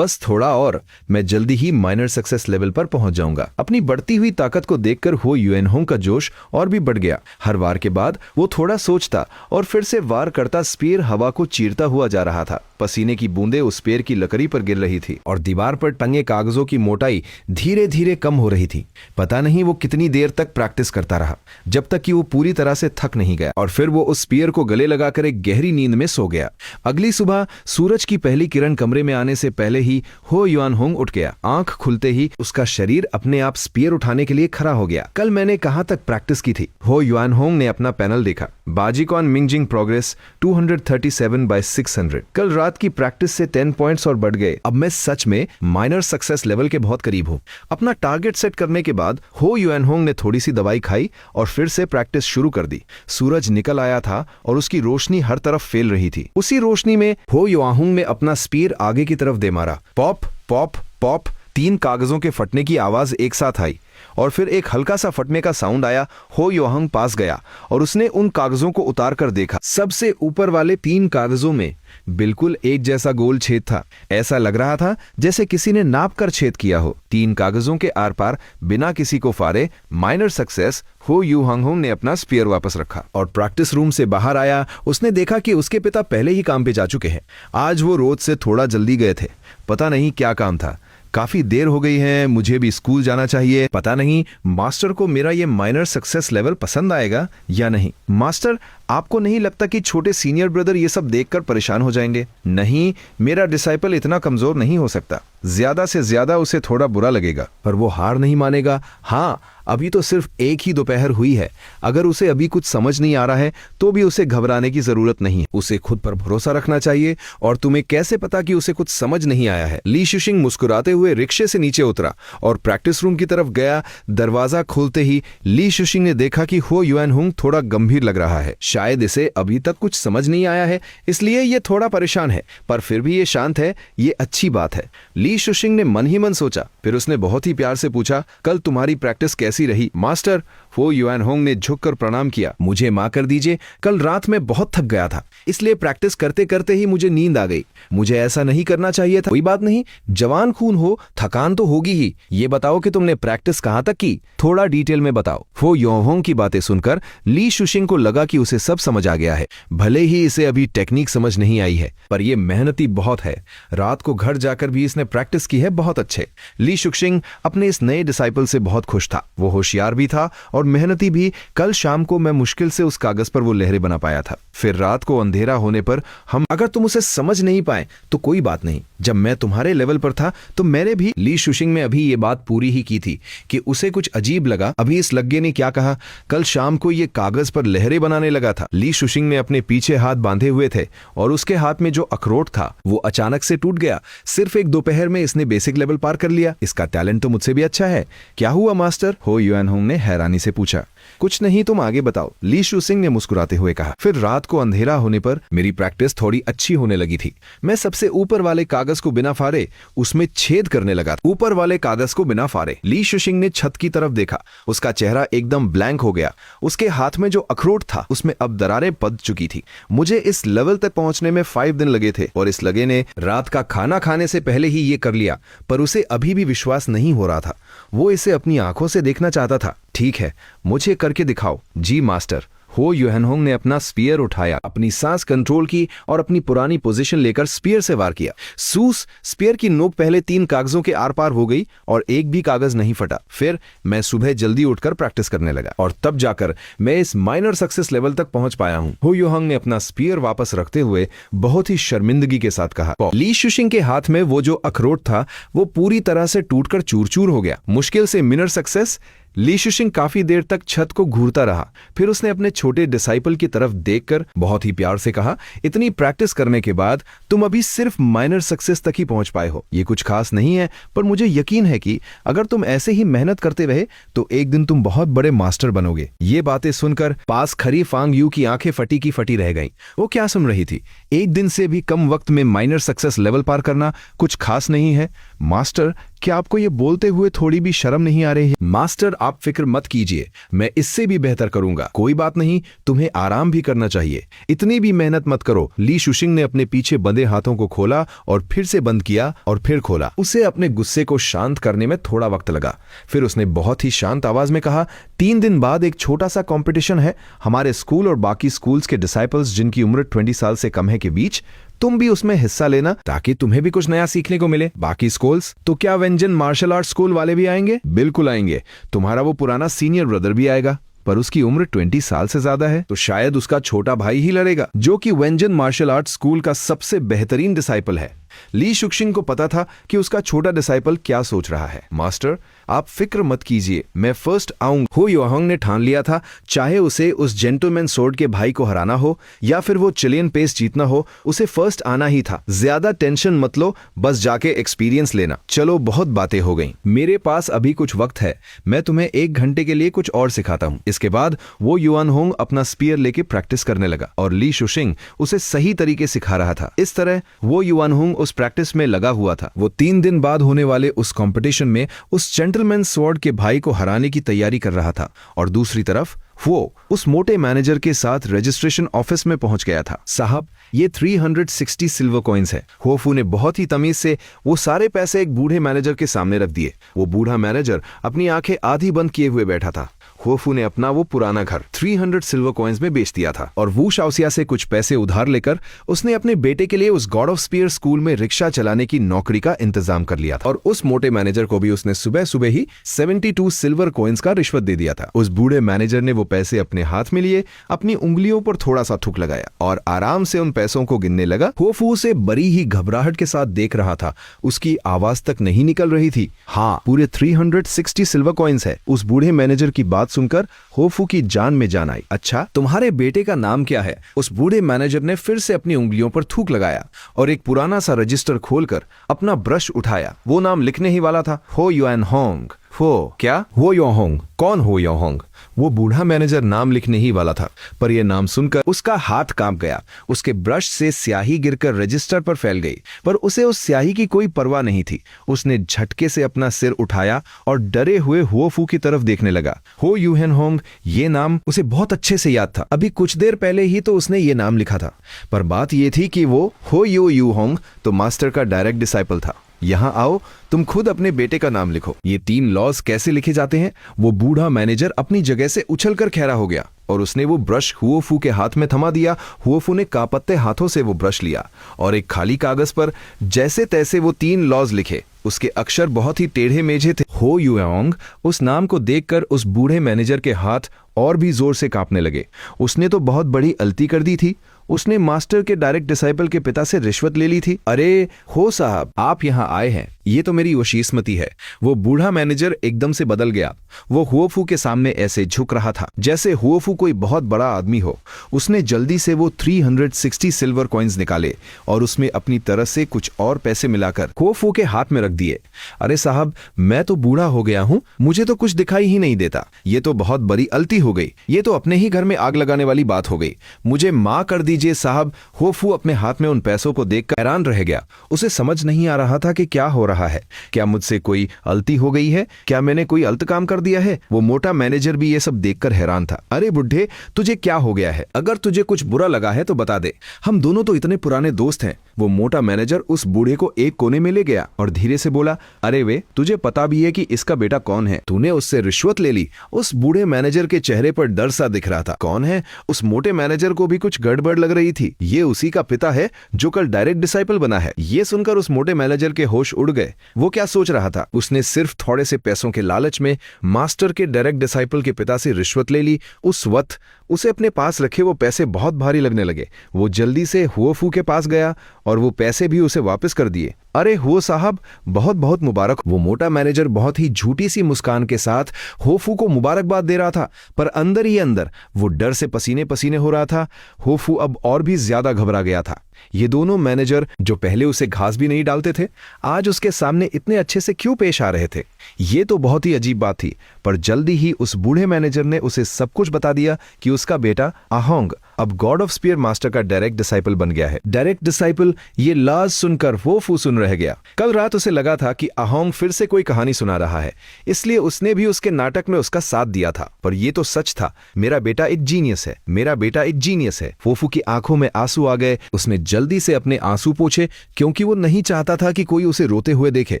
थोड़ा और मैं जल्दी ही माइनर सक्सेस लेवल पर पहुंच जाऊंगा। अपनी बढ़ती हुई ताकत को देखकर हो युएनहोंग का जोश और भी बढ़ गया। हर वार के बाद वो थोड़ा सोचता और फिर से वार करता स्पीयर हवा को चीरता हुआ जा रहा था। पसीने की बूंदें उस पेड़ की लकड़ी पर गिर रही थी और दीवार पर टंगे कागजों की मोटाई धीरे धीरे कम हो रही थी। पता नहीं वो कितनी देर तक प्रैक्टिस करता रहा, जब तक कि वो पूरी तरह से थक नहीं गया और फिर वो उस स्पीयर को गले लगाकर एक गहरी नींद में सो गया। अगली सुबह सूरज की पहली किरण कमरे में आने से पहले ही हो युएनहोंग उठ गया। आंख खुलते ही उसका शरीर अपने आप स्पीयर उठाने के लिए खड़ा हो गया। कल मैंने कहां तक प्रैक्टिस की थी? हो युएनहोंग ने अपना पैनल देखा। बाजीकॉन मिंजिंग प्रोग्रेस 237/600। कल रात की प्रैक्टिस से 10 पॉइंट्स और बढ़ गए। अब मैं सच में माइनर सक्सेस लेवल के बहुत करीब हूं। अपना टारगेट सेट करने के बाद हो युएनहोंग ने थोड़ी सी दवाई खाई और फिर से प्रैक्टिस शुरू कर दी। सूरज निकल आया था और उसकी रोशनी हर तरफ फैल रही थी। उसी रोशनी में हो युएनहोंग ने अपना स्पीयर आगे की तरफ दे मारा। पॉप पॉप पॉप, 3 कागजों के फटने की आवाज एक साथ आई और फिर एक हल्का सा फटने का साउंड आया। हो युएनहोंग पास गया और उसने उन कागजों को उतार कर देखा। सबसे ऊपर वाले 3 कागजों में बिल्कुल एक जैसा गोल छेद था। ऐसा लग रहा था जैसे किसी ने नाप कर छेद किया हो। 3 कागजों के आर पार बिना किसी को फाड़े माइनर सक्सेस हो युएनहोंग ने अपना स्पीयर वापस रखा और प्रैक्टिस रूम से बाहर आया। उसने देखा कि उसके पिता पहले ही काम पे जा चुके हैं। आज वो रोज से थोड़ा जल्दी गए थे। पता नहीं क्या काम था। काफी देर हो गई है, मुझे भी स्कूल जाना चाहिए। पता नहीं मास्टर को मेरा ये माइनर सक्सेस लेवल पसंद आएगा या नहीं। मास्टर, आपको नहीं लगता कि छोटे सीनियर ब्रदर ये सब देखकर परेशान हो जाएंगे? नहीं, मेरा डिसाइपल इतना कमजोर नहीं हो सकता। ज्यादा से ज्यादा उसे थोड़ा बुरा लगेगा, पर वो हार नहीं मानेगा। हाँ, अभी तो सिर्फ एक ही दोपहर हुई है। अगर उसे अभी कुछ समझ नहीं आ रहा है तो भी उसे घबराने की जरूरत नहीं है। उसे खुद पर भरोसा रखना चाहिए। और तुम्हें कैसे पता कि उसे कुछ समझ नहीं आया है? ली शुशिंग मुस्कुराते हुए रिक्शे से नीचे उतरा और प्रैक्टिस रूम की तरफ गया। दरवाजा खोलते ही ली शुशिंग ने देखा कि हो युएनहोंग थोड़ा गंभीर लग रहा है। शायद इसे अभी तक कुछ समझ नहीं आया है, इसलिए ये थोड़ा परेशान है, पर फिर भी ये शांत है। ये अच्छी बात है, ली शुशिंग ने मन ही मन सोचा। फिर उसने बहुत ही प्यार से पूछा, कल तुम्हारी प्रैक्टिस कैसी रही? मास्टर, हो युएनहोंग ने झुककर प्रणाम किया। मुझे माफ कर दीजिए, कल रात में बहुत थक गया था, इसलिए प्रैक्टिस करते करते ही मुझे नींद आ गई। मुझे ऐसा नहीं करना चाहिए था। कोई बात नहीं, जवान खून हो, थकान तो होगी ही। ये बताओ कि तुमने प्रैक्टिस कहां तक की? थोड़ा डिटेल में बताओ। हो युएनहोंग की बातें सुनकर ली शुशिंग को लगा कि उसे सब समझ आ गया है। भले ही इसे अभी टेक्निक समझ नहीं आई है, पर यह मेहनती बहुत है। रात को घर जाकर भी इसने प्रैक्टिस की है बहुत अच्छे। ली शुशिंग अपने इस नए डिसाइपल से बहुत खुश था। वो होशियार भी था और मेहनती भी। कल शाम को मैं मुश्किल से उस कागज पर वो लहरें बना पाया था। फिर रात को अंधेरा होने पर अगर तुम उसे समझ नहीं पाए तो कोई बात नहीं। जब मैं तुम्हारे लेवल पर था तो मैंने भी। ली शुशिंग ने अभी ये बात पूरी ही की थी कि उसे कुछ अजीब लगा। अभी इस लग्गे ने क्या कहा? कल शाम को ये कागज पर लहरें बनाने लगा था। ली शुशिंग ने अपने पीछे हाथ बांधे हुए थे और उसके हाथ में जो अखरोट था वो अचानक से टूट गया। सिर्फ एक दोपहर में इसने बेसिक लेवल पार कर लिया। इसका टैलेंट तो मुझसे भी अच्छा है। क्या हुआ मास्टर? हो युएनहोंग ने हैरानी से पूछा। कुछ नहीं, तुम आगे बताओ, ली शुशिंग ने मुस्कुराते हुए कहा। फिर रात को अंधेरा होने पर मेरी प्रैक्टिस थोड़ी अच्छी होने लगी थी। मैं सबसे ऊपर वाले कागज को बिना फाड़े उसमें छेद करने लगा। ऊपर वाले कागज को बिना फाड़े। ली शुशिंग ने छत की तरफ देखा। उसका चेहरा एकदम ब्लैंक हो गया। उसके हाथ में जो अखरोट था उसमें अब दरारें पड़ चुकी थी। मुझे इस लेवल तक पहुंचने में 5 दिन लगे थे और इस लगे ने रात का खाना खाने से पहले ही ये कर लिया, पर उसे अभी भी विश्वास नहीं हो रहा था। वो इसे अपनी आंखों से देखना चाहता था। ठीक है, मुझे करके दिखाओ। जी मास्टर, हो यूएनहोंग ने अपना स्पीयर उठाया, अपनी सांस कंट्रोल की और अपनी पुरानी पोजीशन लेकर स्पीयर से वार किया। सूस स्पीयर की नोक पहले 3 कागजों के आर पार हो गई और एक भी कागज नहीं फटा। फिर मैं सुबह जल्दी उठकर प्रैक्टिस करने लगा और तब जाकर मैं इस माइनर सक्सेस लेवल तक पहुंच पाया हूं। हो यूएनहोंग ने अपना स्पीयर वापस रखते हुए बहुत ही शर्मिंदगी के साथ कहा। ली शुशिंग के हाथ में वो जो अखरोट था वो पूरी तरह से टूटकर चूर-चूर हो गया। मुश्किल से मिनर सक्सेस। ली शुशिंग काफी देर तक छत को घूरता रहा। फिर उसने अपने छोटे डिसाइपल की तरफ देखकर बहुत ही प्यार से कहा, इतनी प्रैक्टिस करने के बाद तुम अभी सिर्फ माइनर सक्सेस तक ही पहुंच पाए हो। ये कुछ खास नहीं है, पर मुझे यकीन है कि अगर तुम ऐसे ही मेहनत करते रहे तो एक दिन तुम बहुत बड़े मास्टर बनोगे। ये बातें सुनकर पास खड़ी फांग यू की आंखें फटी की फटी रह गईं। वो क्या सुन रही थी? एक दिन से भी कम वक्त में माइनर सक्सेस लेवल पार करना कुछ खास नहीं है। मास्टर, क्या आपको ये बोलते हुए थोड़ी भी शर्म नहीं आ रही है? मास्टर, आप फिक्र मत कीजिए, मैं इससे भी बेहतर करूंगा। कोई बात नहीं, तुम्हें आराम भी करना चाहिए, इतनी भी मेहनत मत करो। ली शुशिंग ने अपने पीछे बंधे हाथों को खोला और फिर से बंद किया और फिर खोला। उसे अपने गुस्से को शांत करने में थोड़ा वक्त लगा। फिर उसने बहुत ही शांत आवाज में कहा, 3 दिन बाद एक छोटा सा कंपटीशन है हमारे स्कूल और बाकी स्कूल्स के डिसाइपल्स जिनकी उम्र 20 साल से कम है के बीच। तुम भी उसमें हिस्सा लेना ताकि तुम्हें भी कुछ नया सीखने को मिले। बाकी स्कूल्स तो क्या व्यंजन मार्शल आर्ट स्कूल वाले भी आएंगे? बिल्कुल आएंगे। तुम्हारा वो पुराना सीनियर ब्रदर भी आएगा, पर उसकी उम्र 20 साल से ज्यादा है, तो शायद उसका छोटा भाई ही लड़ेगा, जो कि व्यंजन मार्शल आर्ट स्कूल का सबसे बेहतरीन डिसाइपल है। ली शुशिंग को पता था कि उसका छोटा डिसाइपल क्या सोच रहा है। मास्टर, आप फिक्र मत कीजिए, मैं फर्स्ट आऊंगा। हो यूएनहोंग ने ठान लिया था, चाहे उसे उस जेंटलमैन सोर्ड के भाई को हराना हो या फिर वो चिलियन पेस जीतना हो, उसे फर्स्ट आना ही था। ज्यादा टेंशन मत लो, बस जाके एक्सपीरियंस लेना। चलो, बहुत बातें हो गई, मेरे पास अभी कुछ वक्त है, मैं तुम्हें 1 घंटे के लिए कुछ और सिखाता हूँ। इसके बाद वो यूएनहोंग अपना स्पीयर लेके प्रैक्टिस करने लगा और ली शुशिंग उसे सही तरीके सिखा रहा था। इस तरह वो यूएनहोंग उस प्रैक्टिस में लगा हुआ था। वो 3 दिन बाद होने वाले उस कंपटीशन में उस जेंटलमैन स्वॉर्ड के भाई को हराने की तैयारी कर रहा था और दूसरी तरफ वो उस मोटे मैनेजर के साथ रजिस्ट्रेशन ऑफिस में पहुंच गया था। साहब, ये 360 सिल्वर कॉइन्स है। होफू ने बहुत ही तमीज से वो सारे पैसे एक बूढ़े मैनेजर के सामने रख दिए। वो बूढ़ा मैनेजर अपनी आंखें आधी बंद किए हुए बैठा था। होफू ने अपना वो पुराना घर 300 सिल्वर कॉइन्स में बेच दिया था और वू शाओसिया से कुछ पैसे उधार लेकर उसने अपने बेटे के लिए उस गॉड ऑफ स्पीयर स्कूल में रिक्शा चलाने की नौकरी का इंतजाम कर लिया था। और उस मोटे मैनेजर को भी उसने सुबह सुबह ही 72 सिल्वर कॉइन्स का रिश्वत दे दिया था। उस बूढ़े मैनेजर ने वो पैसे अपने हाथ में लिए, अपनी उंगलियों पर थोड़ा सा थूक लगाया और आराम से उन पैसों को गिनने लगा। होफू उसे बड़ी ही घबराहट के साथ देख रहा था, उसकी आवाज तक नहीं निकल रही थी। हाँ, पूरे 360 सिल्वर कॉइन्स है। उस बूढ़े मैनेजर की बात सुनकर होफू की जान में जान आई। अच्छा, तुम्हारे बेटे का नाम क्या है? उस बूढ़े मैनेजर ने फिर से अपनी उंगलियों पर थूक लगाया और एक पुराना सा रजिस्टर खोलकर अपना ब्रश उठाया। वो नाम लिखने ही वाला था, हो यूएनहोंग। हो क्या? हो यूएनहोंग? कौन हो यूएनहोंग? वो बूढ़ा मैनेजर नाम लिखने ही वाला था, पर यह नाम सुनकर उसका हाथ कांप गया। उसके ब्रश से स्याही गिरकर रजिस्टर पर फैल गई, पर उसे उस स्याही की कोई परवाह नहीं थी। उसने झटके से अपना सिर उठाया और डरे हुए होफू की तरफ देखने लगा। हो यूएनहोंग, ये नाम उसे बहुत अच्छे से याद था। अभी कुछ देर पहले ही तो उसने ये नाम लिखा था, पर बात यह थी कि वो हो यूएनहोंग तो मास्टर का डायरेक्ट डिसाइपल था। यहाँ आओ, तुम खुद अपने बेटे का नाम लिखो। ये 3 लॉज कैसे लिखे जाते हैं? वो बूढ़ा मैनेजर अपनी जगह से उछलकर खड़ा हो गया और उसने वो ब्रश हुओफू के हाथ में थमा दिया। हुओफू ने कांपते हाथों से वो ब्रश लिया और एक खाली कागज पर जैसे तैसे वो 3 लॉज लिखे। उसके अक्षर बहुत ही टेढ़े मेढ़े थे। हो यूएनहोंग, उस नाम को देखकर उस बूढ़े मैनेजर के हाथ और भी जोर से कांपने लगे। उसने तो बहुत बड़ी गलती कर दी थी। उसने मास्टर के डायरेक्ट डिसाइपल के पिता से रिश्वत ले ली थी। अरे हो साहब, आप यहाँ आए हैं, ये तो मेरी वशीस्मती है। वो बूढ़ा मैनेजर एकदम से बदल गया। वो हुओफू के सामने ऐसे झुक रहा था जैसे हुओफू कोई बहुत बड़ा आदमी हो। उसने जल्दी से वो 360 सिल्वर कॉइन्स निकाले और उसमें अपनी तरफ से कुछ और पैसे मिलाकर हुओफू के हाथ में रख दिए। अरे साहब, मैं तो बूढ़ा हो गया हूँ, मुझे तो कुछ दिखाई ही नहीं देता। ये तो बहुत बड़ी गलती हो गई। ये तो अपने ही घर में आग लगाने वाली बात हो गई। मुझे माफ कर दीजिए साहब। होफू अपने हाथ में उन पैसों को देखकर हैरान रह गया। उसे समझ नहीं आ रहा था कि क्या हो रहा है। क्या मुझसे कोई गलती हो गई है? क्या मैंने कोई गलत काम कर दिया है? वो मोटा मैनेजर भी ये सब देखकर हैरान था। अरे बुढ़े, तुझे क्या हो गया है? अगर तुझे कुछ बुरा लगा है तो बता दे, हम दोनों तो इतने पुराने दोस्त हैं। वो मोटा मैनेजर उस बूढ़े को एक कोने में ले गया और धीरे से बोला, अरे वे, तुझे पता भी है कि इसका बेटा कौन है? तूने उससे रिश्वत ले ली। उस बूढ़े मैनेजर के चेहरे पर डर सा दिख रहा था। कौन है? उस मोटे मैनेजर को भी कुछ गड़बड़ लग रही थी। ये उसी का पिता है जो कल डायरेक्ट डिसाइपल बना है। ये सुनकर उस मोटे मैनेजर के होश उड़ गए। वो क्या सोच रहा था? उसने सिर्फ थोड़े से पैसों के लालच में मास्टर के डायरेक्ट डिसाइपल के पिता से रिश्वत ले ली। उस वक्त उसे अपने पास रखे वो पैसे बहुत भारी लगने लगे। वो जल्दी से हुओफू के पास गया और वो पैसे भी उसे वापस कर दिए। अरे हुओ साहब, बहुत बहुत मुबारक। वो मोटा मैनेजर बहुत ही झूठी सी मुस्कान के साथ होफू को मुबारकबाद दे रहा था, पर अंदर ही अंदर वो डर से पसीने पसीने हो रहा था। होफू अब और भी ज्यादा घबरा गया था। ये दोनों मैनेजर जो पहले उसे घास भी नहीं डालते थे, आज उसके सामने इतने अच्छे से क्यों पेश आ रहे थे? ये तो बहुत ही अजीब बात थी। पर जल्दी ही उस बूढ़े मैनेजर ने उसे सब कुछ बता दिया कि उसका बेटा अहोंग अब गॉड ऑफ स्पीयर मास्टर का डायरेक्ट डिसाइपल बन गया है। डायरेक्ट डिसाइपल, ये लाज सुनकर होफू सुन रह गया। कल रात उसे लगा था कि अहोंग फिर से कोई कहानी सुना रहा है, इसलिए उसने भी उसके नाटक में उसका साथ दिया था। पर ये तो सच था। मेरा बेटा एक जीनियस है, मेरा बेटा एक जीनियस है। होफू की आंखों में आंसू आ गए। उसने जल्दी से अपने आंसू पोंछे, क्योंकि वो नहीं चाहता था कि कोई उसे रोते हुए देखे।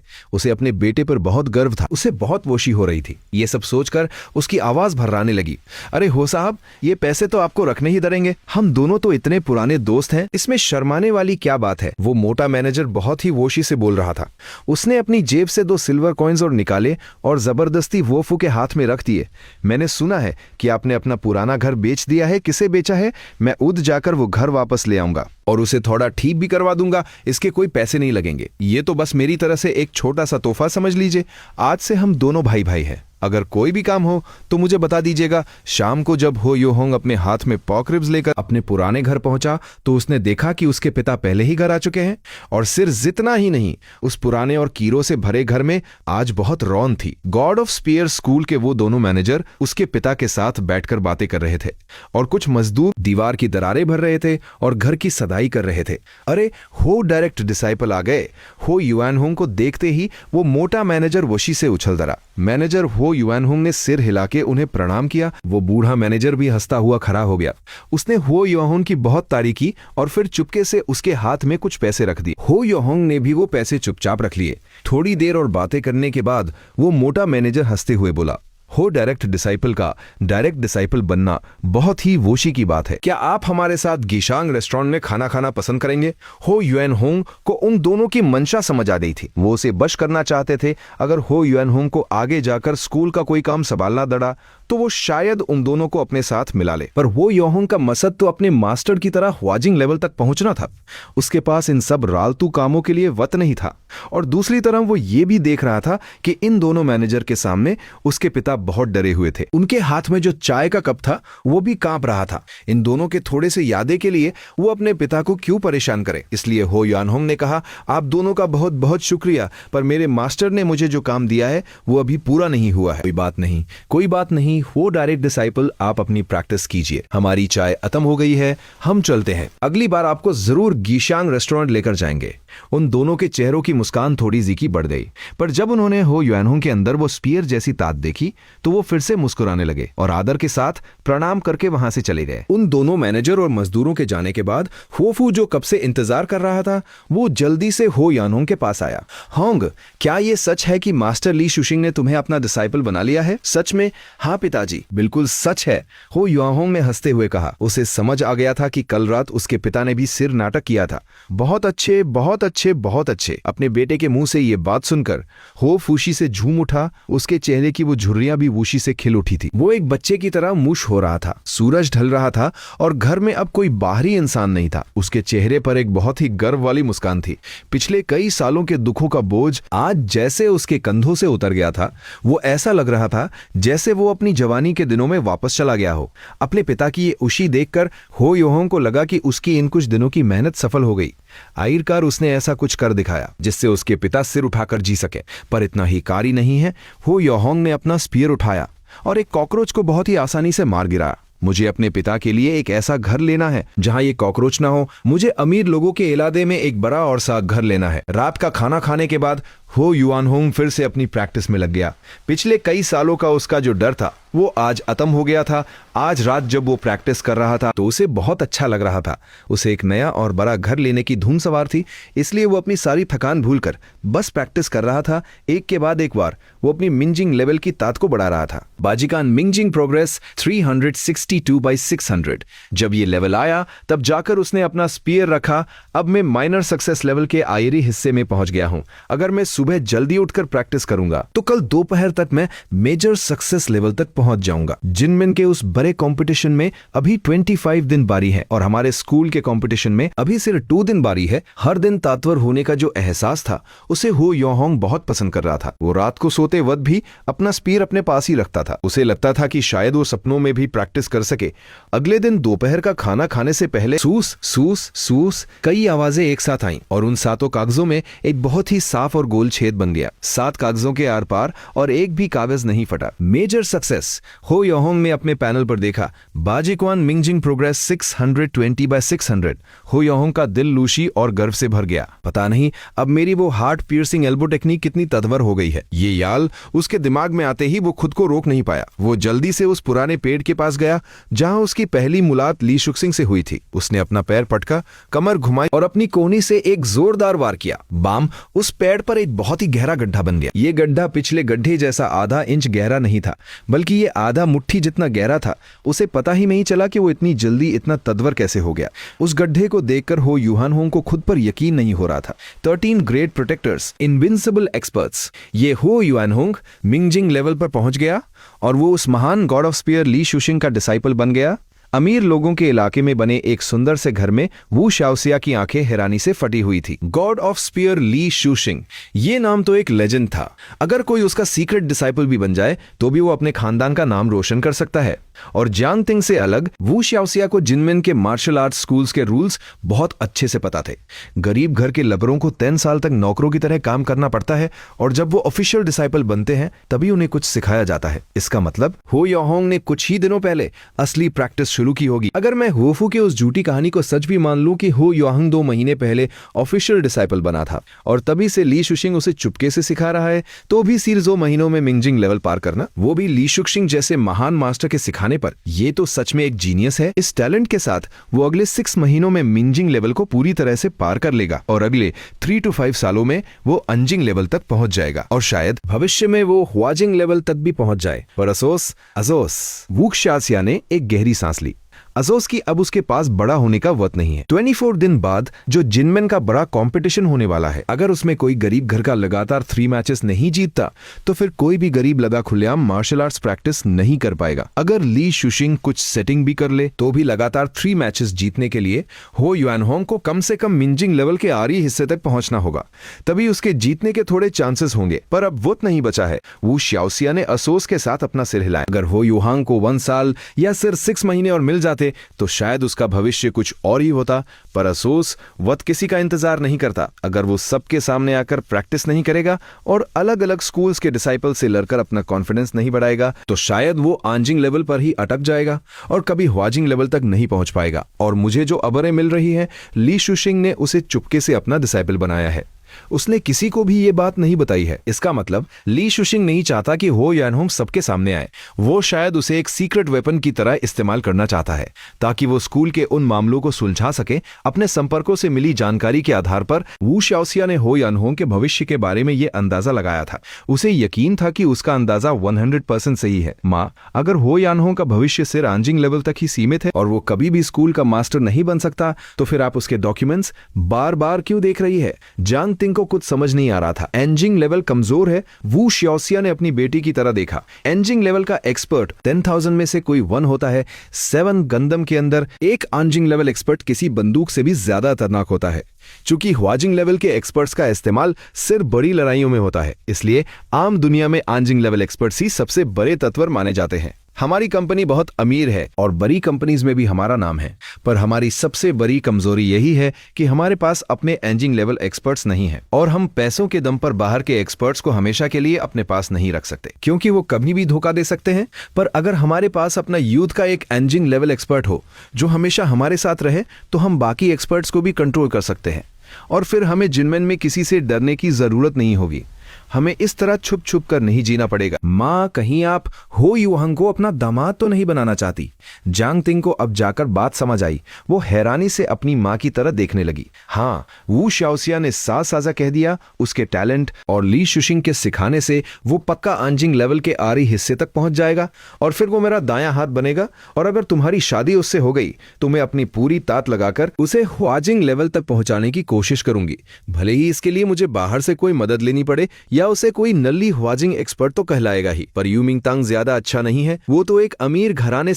उसे अपने बेटे पर बहुत गर्व था। उसे बहुत वोशी हो रही थी। ये सब सोचकर उसकी आवाज भर्राने लगी। अरे हो साहब, ये पैसे तो आपको रखने ही धरेंगे। हम दोनों तो इतने पुराने दोस्त हैं, इसमें शर्माने वाली क्या बात है? वो मोटा मैनेजर बहुत ही वोशी से बोल रहा था। उसने अपनी जेब से 2 सिल्वर कॉइन्स और निकाले और जबरदस्ती वोफू के हाथ में रख दिए। मैंने सुना है कि आपने अपना पुराना घर बेच दिया है। किसे बेचा है? मैं उद जाकर वो घर वापस ले आऊंगा और उसे थोड़ा ठीक भी करवा दूंगा। इसके कोई पैसे नहीं लगेंगे। ये तो बस मेरी तरह से एक छोटा सा तोहफा समझ लीजिए। आज से हम दोनों भाई भाई हैं। अगर कोई भी काम हो तो मुझे बता दीजिएगा। शाम को जब हो योहोंग अपने हाथ में पॉक रिब्स लेकर अपने पुराने घर पहुंचा तो उसने देखा कि उसके पिता पहले ही घर आ चुके हैं। और सिर्फ जितना ही नहीं, उस पुराने और कीरों से भरे घर में आज बहुत रौन थी। गॉड ऑफ स्पीयर स्कूल के वो दोनों मैनेजर उसके पिता के साथ बैठकर बातें कर रहे थे और कुछ मजदूर दीवार की दरारें भर रहे थे और घर की सदाई कर रहे थे। अरे हो डायरेक्ट डिसाइपल आ गए। हो युआनहोंग को देखते ही वो मोटा मैनेजर वशी से उछल धरा। मैनेजर हो युआनहोंग ने सिर हिला के उन्हें प्रणाम किया। वो बूढ़ा मैनेजर भी हंसता हुआ खड़ा हो गया। उसने हो युआनहोंग की बहुत तारीफ की और फिर चुपके से उसके हाथ में कुछ पैसे रख दिए। हो युआनहोंग ने भी वो पैसे चुपचाप रख लिए। थोड़ी देर और बातें करने के बाद वो मोटा मैनेजर हंसते हुए बोला, हो डायरेक्ट डिसाइपल का डायरेक्ट डिसाइपल बनना बहुत ही वोशी की बात है। क्या आप हमारे साथ गिशांग रेस्टोरेंट में खाना खाना पसंद करेंगे? हो युआनहोंग को उन दोनों की मंशा समझ आ गई थी। वो उसे बश करना चाहते थे। अगर हो युआनहोंग को आगे जाकर स्कूल का कोई काम संभालना दड़ा तो वो शायद उन दोनों को अपने साथ मिला ले। पर हो युआनहोंग का मकसद तो अपने मास्टर की तरह ह्वाजिंग लेवल तक पहुंचना था। उसके पास इन सब रालतू कामों के लिए वक्त नहीं था। और दूसरी तरफ वो ये भी देख रहा था कि इन दोनों मैनेजर के सामने उसके पिता बहुत डरे हुए थे। उनके हाथ में जो चाय का कप था वो भी कांप रहा था। इन दोनों के थोड़े से यादे के लिए वो अपने पिता को क्यों परेशान करे? इसलिए हो युआनहोंग ने कहा, आप दोनों का बहुत बहुत शुक्रिया, पर मेरे मास्टर ने मुझे जो काम दिया है वो अभी पूरा नहीं हुआ है। कोई बात नहीं, कोई बात नहीं। हो डायरेक्ट डिसाइपल, आप अपनी प्रैक्टिस कीजिए। हमारी चाय खत्म हो गई है, हम चलते हैं। अगली बार आपको जरूर गिशांग रेस्टोरेंट लेकर जाएंगे। उन दोनों के चेहरों की मुस्कान थोड़ी जीकी बढ़ गई। पर जब उन्होंने हो युआनहोंग के अंदर वो स्पीयर जैसी ताक देखी तो वो फिर से मुस्कुराने लगे और आदर के साथ प्रणाम करके वहां से चले गए। उन दोनों मैनेजर और मजदूरों के जाने के बाद होफू, जो कब से इंतजार कर रहा था, वो जल्दी से हो युआनहोंग के पास आया। होंग, क्या ये सच है कि मास्टर ली शुशिंग ने तुम्हें अपना डिसाइपल बना लिया है? सच में? हाँ पिताजी, बिल्कुल सच है, हो युआनहोंग ने हंसते हुए कहा। उसे समझ आ गया था कि कल रात उसके पिता ने भी सिर नाटक किया था। बहुत अच्छे, बहुत अच्छे, बहुत अच्छे। अपने बेटे के मुंह से ये बात सुनकर हो फूशी से झूम उठा। उसके चेहरे की वो झुर्रियां भी वूशी से खिल उठी थी। वो एक बच्चे की तरह मुश हो रहा था। सूरज ढल रहा था और घर में अब कोई बाहरी इंसान नहीं था। उसके चेहरे पर एक बहुत ही गर्व वाली मुस्कान थी। पिछले कई सालों के दुखों का बोझ आज जैसे उसके कंधों से उतर गया था। वो ऐसा लग रहा था जैसे वो अपनी जवानी के दिनों में वापस चला गया हो। अपने पिता की ये खुशी देखकर हो युआनहोंग को लगा कि उसकी इन कुछ दिनों की मेहनत सफल हो गई। आखिरकार उसने ऐसा कुछ कर दिखाया जिससे उसके पिता सिर उठाकर जी सके। पर इतना ही कारी नहीं है। हो युआनहोंग ने अपना स्पीयर उठाया और एक कॉकरोच को बहुत ही आसानी से मार गिराया। मुझे अपने पिता के लिए एक ऐसा घर लेना है जहां ये कॉकरोच ना हो। मुझे अमीर लोगों के इलाके में एक बड़ा और साफ घर लेना है। रात का खाना खाने के बाद हो युआनहोंग फिर से अपनी प्रैक्टिस में लग गया। पिछले कई सालों का उसका जो डर था वो आज खत्म हो गया था। आज रात जब वो प्रैक्टिस कर रहा था तो उसे बहुत अच्छा लग रहा था। उसे एक नया और बड़ा घर लेने की धूम सवार थी, इसलिए वो अपनी सारी थकान भूलकर बस प्रैक्टिस कर रहा था। एक के बाद एक बार वो अपनी मिंजिंग लेवल की ताकत को बढ़ा रहा था। बाजीकान मिंजिंग प्रोग्रेस 362/600। जब ये लेवल आया तब जाकर उसने अपना स्पीयर रखा। अब मैं माइनर सक्सेस लेवल के आखिरी हिस्से में पहुंच गया हूं। अगर मैं सुबह जल्दी उठकर प्रैक्टिस करूंगा तो कल दोपहर तक मैं मेजर सक्सेस लेवल तक पहुंच जाऊंगा। जिनमेन के उस बड़े कंपटीशन में अभी 25 दिन बारी है और हमारे स्कूल के कंपटीशन में अभी सिर्फ 2 दिन बारी है। हर दिन ताकतवर होने का जो एहसास था उसे हो युआनहोंग बहुत पसंद कर रहा था। वो रात को सोते वक्त भी अपना स्पीयर अपने पास ही रखता था। उसे लगता था कि शायद वो सपनों में भी प्रैक्टिस कर सके। अगले दिन दोपहर का खाना खाने से पहले सूस सूस सूस कई आवाजें एक साथ आईं और उन 7 कागजों में एक बहुत ही साफ और गोल छेद बन गया। 7 कागजों के आर पार और एक भी कागज नहीं फटा। मेजर सक्सेस हो युआनहोंग ने अपने पैनल पर देखा। बाजीक्वान मिंजिंग प्रोग्रेस 620/600। हो युआनहोंग का दिल लूशी और गर्व से भर गया। पता नहीं अब मेरी वो हार्ट पियर्सिंग एल्बो टेक्निक कितनी तदवर हो गई है। ये याल उसके दिमाग में आते ही वो खुद को रोक नहीं पाया। वो जल्दी से उस पुराने पेड़ के पास गया जहां उसकी पहली मुलाकात ली शुक्सिंग से हुई थी। उसने अपना पैर पटका, कमर घुमाई और अपनी कोहनी से एक जोरदार वार किया। बाम उस पेड़ पर एक बहुत ही गहरा गड्ढा बन गया। ये गड्ढा पिछले गड्ढे जैसा आधा इंच गहरा नहीं था, बल्कि ये आधा मुट्ठी जितना गहरा था। उसे पता ही नहीं चला कि वो इतनी जल्दी इतना तदवर कैसे हो गया। उस गड्ढे को देखकर हो युआनहोंग को खुद पर यकीन नहीं हो रहा था। 13 ग्रेट प्रोटेक्टर्स, इनविंसिबल एक्सपर्ट्स। ये हो युआनहोंग मिंजिंग लेवल पर पहुंच गया और वो उस महान गॉड ऑफ स्पीयर ली शुशिंग का डिसाइपल बन गया। अमीर लोगों के इलाके में बने एक सुंदर से घर में वू शाओसिया की आंखें हैरानी से फटी हुई थी। गॉड ऑफ स्पीयर ली शुशिंग, ये नाम तो एक लेजेंड था। अगर कोई उसका सीक्रेट डिसाइपल भी बन जाए तो भी वो अपने खानदान का नाम रोशन कर सकता है। और जियांग तिंग से अलग वू शाओसिया को जिनमेन के मार्शल आर्ट्स स्कूल्स के रूल्स बहुत अच्छे से पता थे। गरीब घर के लबरों को 3 साल तक नौकरों की तरह काम करना पड़ता है और जब वो ऑफिशियल डिसाइपल बनते हैं तभी उन्हें कुछ सिखाया जाता है। इसका मतलब हो युआनहोंग ने कुछ ही दिनों पहले असली प्रैक्टिस शुरू की होगी। अगर मैं होफू के उस झूठी कहानी को सच भी मान लूं कि हो युआनहोंग 2 महीने पहले ऑफिशियल डिसाइपल बना था और तभी से ली शुशिंग उसे चुपके से सिखा रहा है, तो भी सिर्फ 2 महीनों में मिंजिंग लेवल पार करना, वो भी ली शुशिंग जैसे महान मास्टर के सिखाने पर, ये तो सच में एक जीनियस है। इस टैलेंट के साथ वो अगले 6 महीनों में मिंजिंग लेवल को पूरी तरह से पार कर लेगा और अगले 3 to 5 सालों में वो अंजिंग लेवल तक पहुंच जाएगा और शायद भविष्य में वो हुआजिंग लेवल तक भी पहुंच जाए। पर अजोस वू शाओसिया ने एक गहरी सांस ली। अजोस की अब उसके पास बड़ा होने का वक्त नहीं है। 24 दिन बाद जो जिनमेन का बड़ा कंपटीशन होने वाला है, अगर उसमें कोई गरीब घर का लगातार 3 मैचेस नहीं जीतता तो फिर कोई भी गरीब लगा खुलेआम मार्शल आर्ट्स प्रैक्टिस नहीं कर पाएगा। अगर ली शुशिंग कुछ सेटिंग भी कर ले तो भी लगातार 3 मैचेस जीतने के लिए हो युआनहोंग को कम से कम मिंजिंग लेवल के आखिरी हिस्से तक पहुंचना होगा, तभी उसके जीतने के थोड़े चांसेस होंगे। पर अब वक्त नहीं बचा है। वू शाओसिया ने अफसोस के साथ अपना सिर हिलाया। अगर हो युआनहोंग को 1 साल या सिर्फ 6 महीने और मिल जाते तो शायद उसका भविष्य कुछ और ही होता। पर अफसोस वक्त किसी का इंतजार नहीं करता। अगर वो सबके सामने आकर प्रैक्टिस नहीं करेगा और अलग अलग स्कूल्स के डिसाइपल से लड़कर अपना कॉन्फिडेंस नहीं बढ़ाएगा तो शायद वो आंजिंग लेवल पर ही अटक जाएगा और कभी हुआजिंग लेवल तक नहीं पहुंच पाएगा। और मुझे जो खबरें मिल रही है, ली शुशिंग ने उसे चुपके से अपना डिसाइपल बनाया है। उसने किसी को भी ये बात नहीं बताई है। इसका मतलब ली शुशिंग नहीं चाहता कि हो युआनहोंग सबके सामने आए। वो शायद उसे एक सीक्रेट वेपन की तरह इस्तेमाल करना चाहता है ताकि वो स्कूल के उन मामलों को सुलझा सके। अपने संपर्कों से मिली जानकारी के आधार पर वू शाओसिया ने हो युआनहोंग के भविष्य के बारे में ये अंदाजा लगाया था। उसे यकीन था कि उसका अंदाजा 100% सही है। माँ, अगर हो युआनहोंग का भविष्य सिर्फ आंजिंग लेवल तक ही सीमित है और वो कभी भी स्कूल का मास्टर नहीं बन सकता तो फिर आप उसके डॉक्यूमेंट्स बार बार क्यों देख रही है? जियांग तिंग को कुछ समझ नहीं आ रहा था। एंजिंग लेवल कमजोर है। वू शाओसिया ने अपनी बेटी की तरह देखा। एंजिंग लेवल का एक्सपर्ट 10,000 में से कोई 1 होता है। 7 गंदम के अंदर एक आंजिंग लेवल एक्सपर्ट किसी बंदूक से भी ज्यादा खतरनाक होता है। चूंकि हुआजिंग लेवल के एक्सपर्ट्स का इस्तेमाल सिर्फ बड़ी लड़ाइयों में होता है, इसलिए आम दुनिया में आंजिंग लेवल एक्सपर्ट्स ही सबसे बड़े तत्वर माने जाते हैं। हमारी कंपनी बहुत अमीर है और बड़ी कंपनीज में भी हमारा नाम है, पर हमारी सबसे बड़ी कमजोरी यही है कि हमारे पास अपने एंजिंग लेवल एक्सपर्ट्स नहीं है और हम पैसों के दम पर बाहर के एक्सपर्ट्स को हमेशा के लिए अपने पास नहीं रख सकते क्योंकि वो कभी भी धोखा दे सकते हैं। पर अगर हमारे पास अपना यूथ का एक एंजिंग लेवल एक्सपर्ट हो जो हमेशा हमारे साथ रहे तो हम बाकी एक्सपर्ट्स को भी कंट्रोल कर सकते हैं और फिर हमें जिनमेन में किसी से डरने की जरूरत नहीं होगी। हमें इस तरह छुप छुप कर नहीं जीना पड़ेगा। माँ, कहीं आप हो युआंग को अपना दामाद तो नहीं बनाना चाहती? जांग तिंग को अब जाकर बात समझ आई। वो हैरानी से अपनी माँ की तरह देखने लगी। हाँ, वू शाओसिया ने साज साजा कह दिया। उसके टैलेंट और ली शुशिंग के सिखाने से वो पक्का आंजिंग लेवल के आरी हिस्से तक पहुंच जाएगा और फिर वो मेरा दायां हाथ बनेगा। और अगर तुम्हारी शादी उससे हो गई तो मैं अपनी पूरी ताकत लगाकर उसे ह्वाजिंग लेवल तक पहुंचाने की कोशिश करूंगी। भले ही इसके लिए मुझे बाहर से कोई मदद लेनी पड़े या उसे कोई नल्ली ह्वाजिंग एक्सपर्ट तो कहलाएगा ही। पर यू मिंगतांग ज्यादा अच्छा नहीं है। वो तो एक अमीर घराने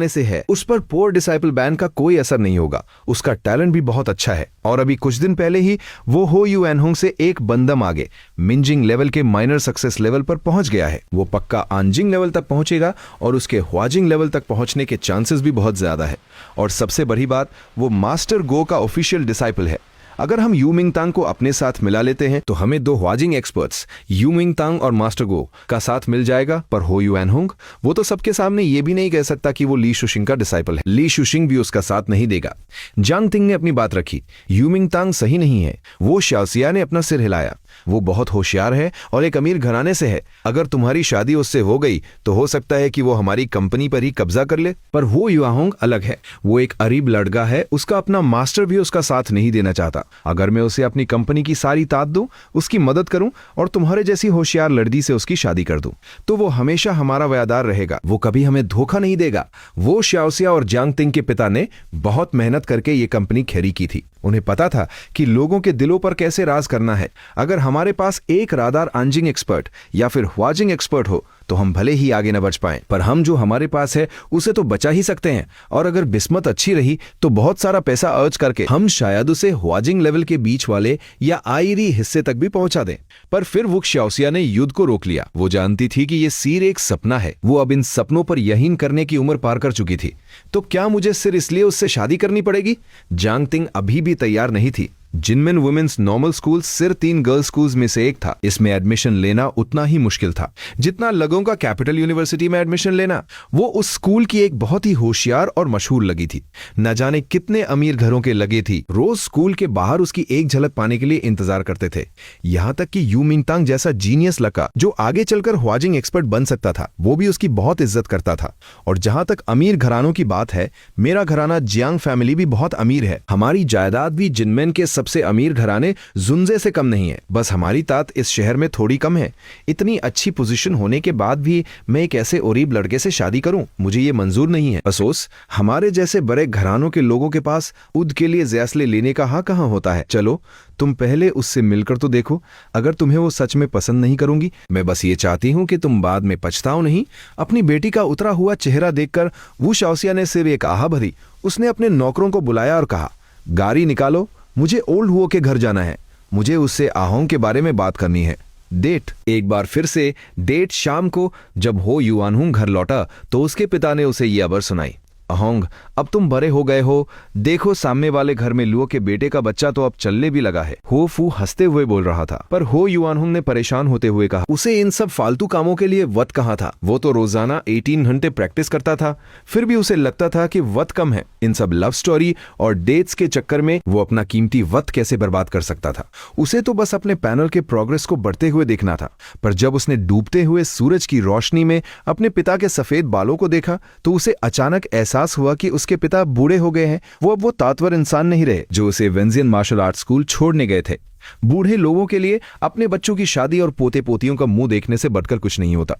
से है। उस पर पोर डिसाइपल बैन का कोई असर नहीं होगा। उसका टैलेंट भी बहुत अच्छा है और अभी कुछ दिन पहले ही वो हो यू एनहोंग से एक बंदम आगे मिंजिंग लेवल के माइनर सक्सेस लेवल पर पहुंच गया है। वो पक्का आंजिंग लेवल तक पहुंचेगा और उसके ह्वाजिंग लेवल तक पहुंचने के चांसेस भी बहुत ज्यादा है। और सबसे बड़ी बात, वो मास्टर गो का ऑफिशियल डिसाइपल है। अगर हम यू मिंगतांग को अपने साथ मिला लेते हैं तो हमें दो ह्वाजिंग एक्सपर्ट्स यू मिंगतांग और मास्टर गो का साथ मिल जाएगा। पर हो यू एनहोंग वो तो सबके सामने ये भी नहीं कह सकता कि वो ली शुशिंग का डिसाइपल है। ली शुशिंग भी उसका साथ नहीं देगा। जांग तिंग ने अपनी बात रखी। यू मिंगतांग सही नहीं है। वो शाओसिया ने अपना सिर हिलाया। वो बहुत होशियार है और एक अमीर घराने से है। अगर तुम्हारी शादी उससे हो गई तो हो सकता है कि वो हमारी कंपनी पर ही कब्जा कर ले। पर हो युआहोंग अलग है। वो एक अरीब लड़का है। उसका अपना मास्टर भी उसका साथ नहीं देना चाहता। अगर मैं उसे अपनी कंपनी की सारी ताकत दूं, उसकी मदद करूं और तुम्हारे जैसी होशियार लड़की से उसकी शादी कर दूं, तो वो हमेशा हमारा वफादार रहेगा। वो कभी हमें धोखा नहीं देगा। वो शाओसिया और जांग तिंग के पिता ने बहुत मेहनत करके ये कंपनी खड़ी की थी। उन्हें पता था कि लोगों के दिलों पर कैसे राज करना है। अगर हमारे पास एक रादार आंजिंग एक्सपर्ट या फिर ह्वाजिंग एक्सपर्ट हो तो हम भले ही आगे न बच पाएं, पर हम जो हमारे पास है उसे तो बचा ही सकते हैं। और अगर बिस्मत अच्छी रही तो बहुत सारा पैसा अर्ज करके हम शायद उसे ह्वाजिंग लेवल के बीच वाले या आईरी हिस्से तक भी पहुंचा दें। पर फिर वो शाओसिया ने युद्ध को रोक लिया। वो जानती थी कि ये सिर एक सपना है। वो अब इन सपनों पर यकीन करने की उम्र पार कर चुकी थी। तो क्या मुझे सिर्फ इसलिए उससे शादी करनी पड़ेगी? जांग तिंग अभी भी तैयार नहीं थी। जिनमिन वुमेन्स नॉर्मल स्कूल सिर्फ 3 गर्ल्स स्कूल्स में से एक था। इसमें एडमिशन लेना उतना ही मुश्किल था जितना लोगों का कैपिटल यूनिवर्सिटी में एडमिशन लेना। वो उस स्कूल की एक बहुत ही होशियार और मशहूर लगी थी। न जाने कितने अमीर घरों के लगे थी रोज स्कूल के बाहर उसकी एक झलक पाने के लिए इंतजार करते थे। यहाँ तक कि यू मिंगतांग जैसा जीनियस लड़का जो आगे चलकर ह्वाजिंग एक्सपर्ट बन सकता था, वो भी उसकी बहुत इज्जत करता था। और जहां तक अमीर घरानों की बात है, मेरा घराना जियांग फैमिली भी बहुत अमीर है। हमारी जायदाद भी जिनमेन के सबसे अमीर घराने जुनजे से कम नहीं है। बस हमारी ताकत इस शहर में थोड़ी कम है। इतनी अच्छी पोजीशन होने के बाद भी मैं एक ऐसे ओरीब लड़के से शादी करूं, मुझे ये मंजूर नहीं है। अफसोस, हमारे जैसे बड़े घरानों के लोगों के पास उद के लिए ज़ैसले लेने का हक कहां होता है। चलो, तुम पहले उससे मिलकर तो देखो। अगर तुम्हें वो सच में पसंद नहीं करूंगी, मैं बस ये चाहती हूं कि तुम बाद में पछताओ नहीं। अपनी बेटी का उतरा हुआ चेहरा देखकर वू शाओसिया ने सिर्फ एक आह भरी। उसने अपने नौकरों को बुलाया और कहा, गाड़ी निकालो, मुझे ओल्ड हुओ के घर जाना है। मुझे उससे आहोंग के बारे में बात करनी है। डेट। एक बार फिर से डेट। शाम को जब हो युआनहुंग घर लौटा तो उसके पिता ने उसे ये खबर सुनाई। अहोंग, अब तुम बड़े हो गए हो। देखो, सामने वाले घर में लुओ के बेटे का बच्चा तो अब चलने भी लगा है। हो फू हंसते हुए बोल रहा था। पर हो युआनहुंग ने परेशान होते हुए कहा, उसे इन सब फालतू कामों के लिए वक्त कहाँ था? वो तो रोजाना 18 घंटे प्रैक्टिस करता था। फिर भी उसे लगता था कि वक्त कम है। इन सब लव स्टोरी और डेट्स के चक्कर में वो अपना कीमती वक्त कैसे बर्बाद कर सकता था? उसे तो बस अपने पैनल के प्रोग्रेस को बढ़ते हुए देखना था। पर जब उसने डूबते हुए सूरज की रोशनी में अपने पिता के सफेद बालों को देखा तो उसे अचानक एहसास हुआ कि उसके पिता बूढ़े हो गए हैं। वो ताकतवर इंसान नहीं रहे जो उसे वेंजियन मार्शल आर्ट स्कूल छोड़ने गए थे। बूढ़े लोगों के लिए अपने बच्चों की शादी और पोते पोतियों का मुंह देखने से बढ़कर कुछ नहीं होता।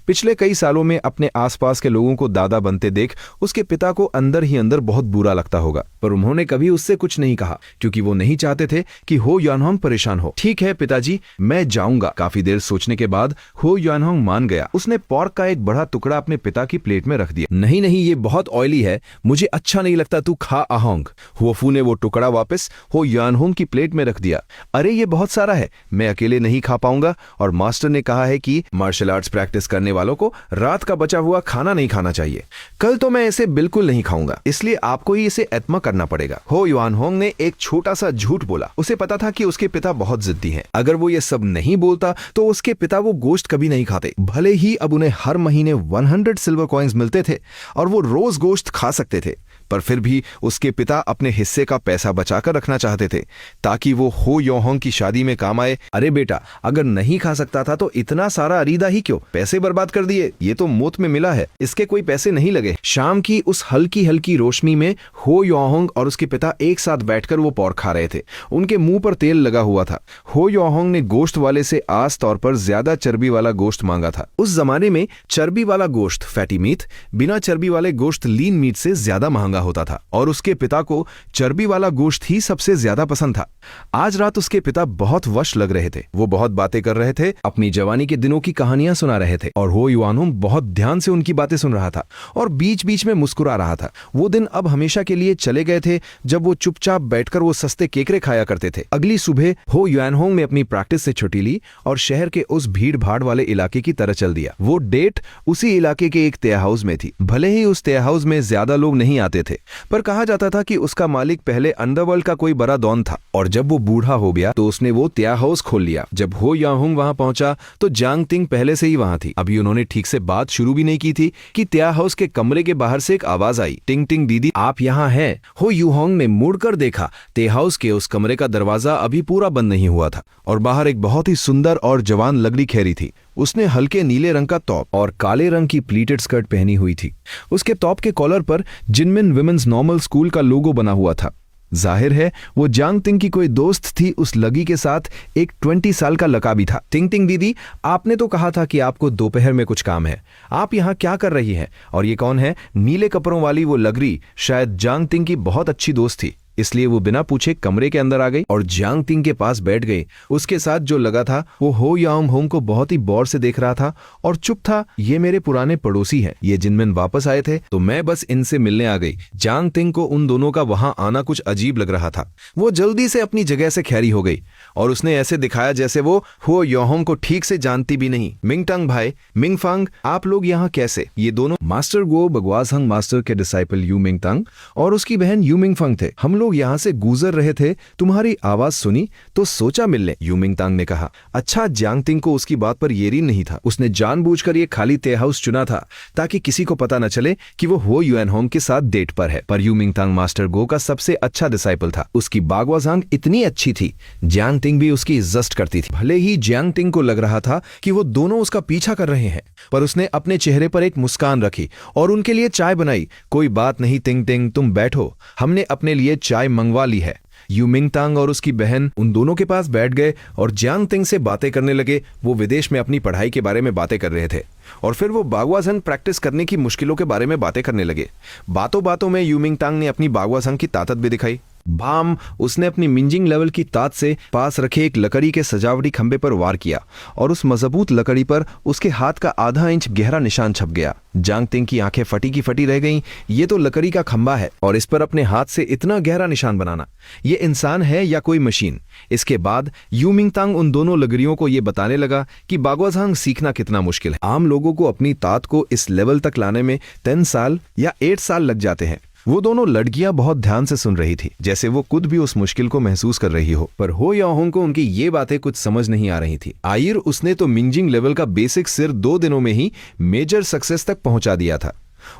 पिछले कई सालों में अपने आसपास के लोगों को दादा बनते देख उसके पिता को अंदर ही अंदर बहुत बुरा लगता होगा। पर उन्होंने कभी उससे कुछ नहीं कहा क्योंकि वो नहीं चाहते थे कि हो युआनहुंग परेशान हो। ठीक है पिताजी, मैं जाऊंगा। काफी देर सोचने के बाद हो युआनहुंग मान गया। उसने पोर्क का एक बड़ा टुकड़ा अपने पिता की प्लेट में रख दिया। नहीं नहीं, ये बहुत ऑयली है, मुझे अच्छा नहीं लगता, तू खा अहोंग। हुआफू ने वो टुकड़ा वापस हो युआनहुंग की प्लेट में रख दिया। अरे ये बहुत सारा है, मैं अकेले नहीं खा पाऊंगा और मास्टर ने कहा है कि मार्शल आर्ट्स प्रैक्टिस करने वालों को रात का बचा हुआ खाना नहीं खाना चाहिए। कल तो मैं इसे बिल्कुल नहीं खाऊंगा, इसलिए आपको ही इसे एतमा करना पड़ेगा। हो युआन होंग ने एक छोटा सा झूठ बोला। उसे पता था कि उसके पिता बहुत जिद्दी हैं। अगर वो ये सब नहीं बोलता तो उसके पिता वो गोश्त कभी नहीं खाते। भले ही अब उन्हें हर महीने 100 सिल्वर कॉइन्स मिलते थे और वो रोज गोश्त खा सकते थे, पर फिर भी उसके पिता अपने हिस्से का पैसा बचाकर रखना चाहते थे ताकि वो हो योहोंग की शादी में काम आए। अरे बेटा, अगर नहीं खा सकता था तो इतना सारा अरीदा ही क्यों? पैसे बर्बाद कर दिए, ये तो मौत में मिला है, इसके कोई पैसे नहीं लगे। शाम की उस हल्की हल्की रोशनी में हो योहोंग और उसके पिता एक साथ बैठकर वो पोर्क खा रहे थे। उनके मुंह पर तेल लगा हुआ था। हो योहोंग ने गोश्त वाले से आस तौर पर ज्यादा चर्बी वाला गोश्त मांगा था। उस जमाने में चर्बी वाला गोश्त फैटी मीट बिना चर्बी वाले गोश्त लीन मीट से ज्यादा महंगा होता था और उसके पिता को चर्बी वाला गोश्त ही सबसे ज्यादा पसंद था। आज रात उसके पिता बहुत वश लग रहे थे। वो बहुत बातें कर रहे थे, अपनी जवानी के दिनों की कहानियां सुना रहे थे और हो युआनहोंग बहुत ध्यान से उनकी बातें सुन रहा था और बीच बीच में मुस्कुरा रहा था। वो दिन अब हमेशा के लिए चले गए थे जब वो चुपचाप बैठकर वो सस्ते केकरे खाया करते थे। अगली सुबह हो युआनहोंग ने अपनी प्रैक्टिस से छुट्टी ली और शहर के उस भीड़ भाड़ वाले इलाके की तरह चल दिया। वो डेट उसी इलाके के एक तय हाउस में थी। भले ही उस तय हाउस में ज्यादा लोग नहीं आते थे, पर कहा जाता था कि उसका मालिक पहले अंडरवर्ल्ड का कोई बड़ा डॉन था और जब वो बूढ़ा हो गया तो उसने वो त्या हाउस खोल लिया। जब हो याहुंग वहां पहुंचा तो जांग तिंग पहले से ही वहां थी। अभी उन्होंने ठीक से बात शुरू भी नहीं की थी कि त्या हाउस के कमरे के बाहर से एक आवाज आई, टिंग टिंग दीदी आप यहाँ हैं। हो युहोंग ने मुड़कर देखा, ते हाउस के उस कमरे का दरवाजा अभी पूरा बंद नहीं हुआ था और बाहर एक बहुत ही सुंदर और जवान लकड़ी खैरी थी। उसने हल्के नीले रंग का टॉप और काले रंग की प्लीटेड स्कर्ट पहनी हुई थी। उसके टॉप के कॉलर पर जिनमिन विमेंस नॉर्मल स्कूल का लोगो बना हुआ था। जाहिर है वो जांग तिंग की कोई दोस्त थी। उस लगी के साथ एक 20 साल का लड़का भी था। टिंग टिंग दीदी, आपने तो कहा था कि आपको दोपहर में कुछ काम है, आप यहाँ क्या कर रही हैं? और ये कौन है? नीले कपड़ों वाली वो लगरी शायद जांग तिंग की बहुत अच्छी दोस्त थी, इसलिए वो बिना पूछे कमरे के अंदर आ गई और जांग तिंग के पास बैठ गई। उसके साथ जो लगा था वो हो याहुंग को बहुत ही गौर से देख रहा था और चुप था। ये मेरे पुराने पड़ोसी हैं, ये जिनमिन वापस आए थे तो मैं बस इनसे मिलने आ गई। जांग तिंग को उन दोनों का वहां आना कुछ अजीब लग रहा था। वो जल्दी से अपनी जगह से खैरी हो गई और उसने ऐसे दिखाया जैसे वो हो याहुंग को ठीक से जानती भी नहीं। मिंगटंग भाई, मिंगफांग, आप लोग यहाँ कैसे? ये दोनों मास्टर गो बगवासहंग मास्टर के डिसाइपल यू मिंगटंग और उसकी बहन यू मिंगफंग थे। हम लोग यहाँ से गुजर रहे थे, तुम्हारी आवाज सुनी तो सोचा मिलने, यू मिंगतांग ने कहा। अच्छा, जांग तिंग को उसकी बात पर यकीन नहीं था। उसने जानबूझकर ये खाली ते हाउस चुना था ताकि किसी को पता न चले कि वो हो युआनहोंग के साथ डेट पर है। पर यू मिंगतांग मास्टर गो का सबसे अच्छा डिसाइपल था। उसकी बागवाजांग इतनी अच्छी थी, जांग तिंग भी उसकी इज्जत करती थी। भले ही जांग तिंग को लग रहा था कि वो दोनों उसका पीछा कर रहे हैं, पर उसने अपने चेहरे पर एक मुस्कान रखी और उनके लिए चाय बनाई। कोई बात नहीं तिंग तिंग, तुम बैठो, हमने अपने लिए चाय मंगवा ली है। यू मिंगतांग और उसकी बहन उन दोनों के पास बैठ गए और जांग तिंग से बातें करने लगे। वो विदेश में अपनी पढ़ाई के बारे में बातें कर रहे थे और फिर वो बागवाजंग प्रैक्टिस करने की मुश्किलों के बारे में बातें करने लगे। बातों बातों में यू मिंगतांग ने अपनी बागवाजंग की ताकत भी दिखाई। भाम, उसने अपनी मिंजिंग लेवल की ताज से पास रखे एक लकड़ी के सजावटी खंबे पर वार किया और उस मजबूत लकड़ी पर उसके हाथ का आधा इंच गहरा निशान छप गया। जांग तिंग की आंखें फटी की फटी रह गईं। ये तो लकड़ी का खंबा है और इस पर अपने हाथ से इतना गहरा निशान बनाना, ये इंसान है या कोई मशीन? इसके बाद यू मिंगतांग उन दोनों लगरियों को ये बताने लगा कि बागवाजांग सीखना कितना मुश्किल है। आम लोगों को अपनी ताकत को इस लेवल तक लाने में 10 साल या 8 साल लग जाते हैं। वो दोनों लड़कियां बहुत ध्यान से सुन रही थी, जैसे वो खुद भी उस मुश्किल को महसूस कर रही हो। पर हो याहुंग को उनकी ये बातें कुछ समझ नहीं आ रही थी। आखिर उसने तो मिंजिंग लेवल का बेसिक सिर्फ 2 दिनों में ही मेजर सक्सेस तक पहुंचा दिया था।